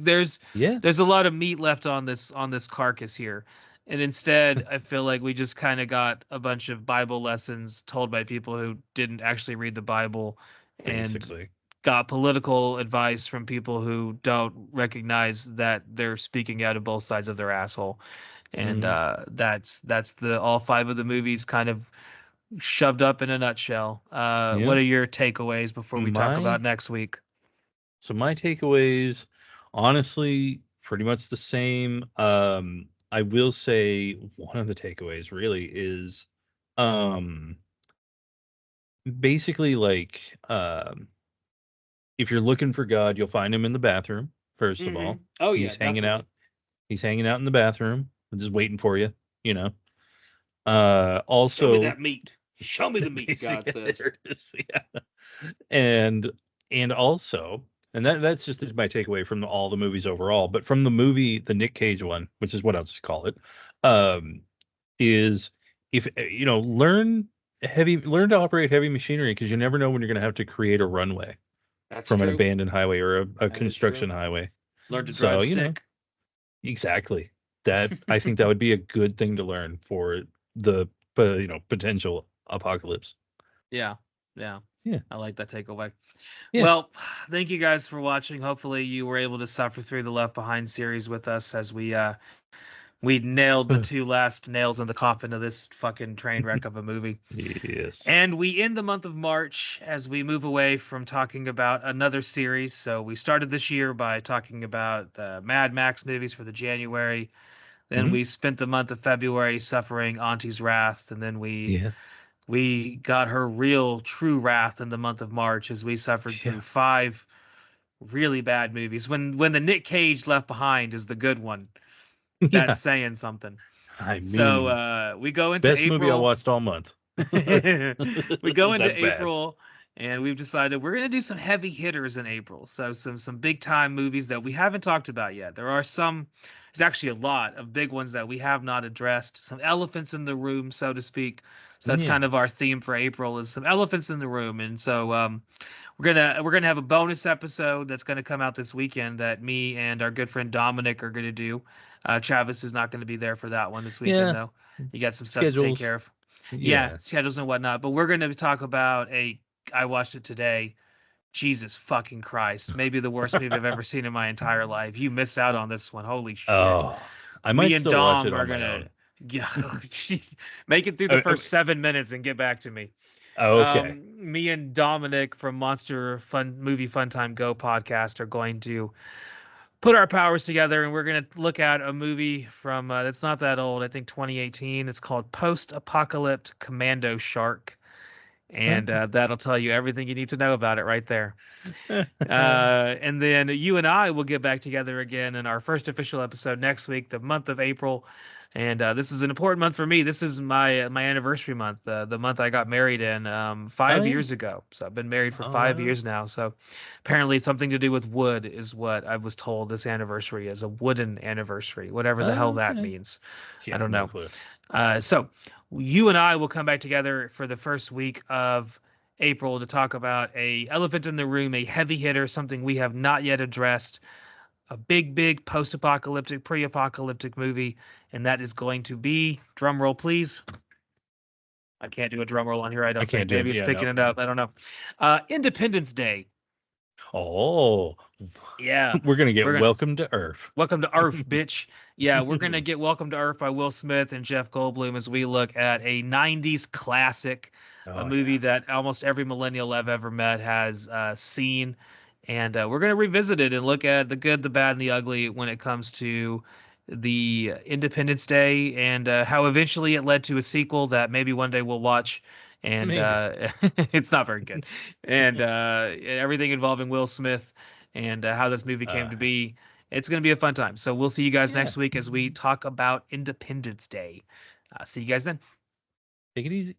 yeah. there's a lot of meat left on this carcass here. And instead, I feel like we just kind of got a bunch of Bible lessons told by people who didn't actually read the Bible and Basically. got political advice from people who don't recognize that they're speaking out of both sides of their asshole. And Hmm. that's the all five of the movies kind of shoved up in a nutshell. What Yeah. are your takeaways before we talk about My next week? my takeaways, honestly, pretty much the same. I will say one of the takeaways really is, um, basically like, if you're looking for God, you'll find him in the bathroom. First of Hmm. all, Oh yeah, he's hanging out. definitely. He's hanging out in the bathroom, just waiting for you. You know. Show me Also, that meat. Show me the meat, God basically, says. there it is. Yeah. And also, and that's just my takeaway from all the movies overall. But from the movie, the Nick Cage one, which is what I'll just call it, um, is if learn to operate heavy machinery because you never know when you're going to have to create a runway That's from an true. abandoned highway or a That is true. construction highway. Learn to So, drive stick. exactly that. I think that would be a good thing to learn for the potential apocalypse. Yeah, yeah. Yeah. I like that takeaway. Yeah. Well, thank you guys for watching. Hopefully you were able to suffer through the Left Behind series with us as we nailed the two last nails in the coffin of this fucking train wreck of a movie. Yes. And we end the month of March as we move away from talking about another series. So we started this year by talking about the Mad Max movies for the January. Then Mhm. we spent the month of February suffering Auntie's wrath, and then Yeah. we got her real true wrath in the month of March as we suffered through Yeah. five really bad movies. When the Nic Cage Left Behind is the good one, that's Yeah. saying something. I So mean, we go into best movie I April. watched all month. We go into That's bad. April and we've decided we're going to do some heavy hitters in April. So some big time movies that we haven't talked about yet. There's actually a lot of big ones that we have not addressed. Some elephants in the room, so to speak. So that's Yeah. kind of our theme for April is some elephants in the room. And so we're gonna have a bonus episode that's gonna come out this weekend that me and our good friend Dominic are gonna do. Travis is not gonna be there for that one this weekend Yeah. though. You got some stuff to take Schedules. care of. Yeah, Yeah. schedules and whatnot. But we're gonna talk about a. I watched it today. Jesus fucking Christ! Maybe the worst movie I've ever seen in my entire life. You missed out on this one. Holy shit! Oh, I might Me and still watch it Dom are on my gonna own. yeah, make it through the Oh, first 7 minutes and get back to me. okay. Me and Dominic from Monster Fun Movie Fun Time Go podcast are going to put our powers together and we're going to look at a movie from that's not that old. I think 2018. It's called Post Apocalypse Commando Shark, and that'll tell you everything you need to know about it right there. And then you and I will get back together again in our first official episode next week, the month of April. And this is an important month for me. This is my anniversary month, the month I got married in Oh 5 years yeah. ago. So I've been married for Oh five wow. years now. So apparently, it's something to do with wood is what I was told this anniversary is, a wooden anniversary, whatever the hell that Okay. means. I Yeah, don't no know. clue. So you and I will come back together for the first week of April to talk about a elephant in the room, a heavy hitter, something we have not yet addressed, a big post-apocalyptic, pre-apocalyptic movie, and that is going to be, drum roll please. I can't do a drum roll on here, I I don't think. can't do Maybe it. it's Yeah, picking no. it up. I don't know. Independence Day. Oh, Yeah, we're gonna get we're gonna welcome to Earth. Welcome to Earth, bitch. Yeah, we're gonna get Welcome to Earth by Will Smith and Jeff Goldblum as we look at a '90s classic, a Oh movie yeah. that almost every millennial I've ever met has seen, and we're gonna revisit it and look at the good, the bad, and the ugly when it comes to the Independence Day and how eventually it led to a sequel that maybe one day we'll watch. And Maybe. it's not very good. And everything involving Will Smith and how this movie came to Yeah. be, it's going to be a fun time. So we'll see you guys Yeah. next week as we talk about Independence Day. See you guys then. Take it easy.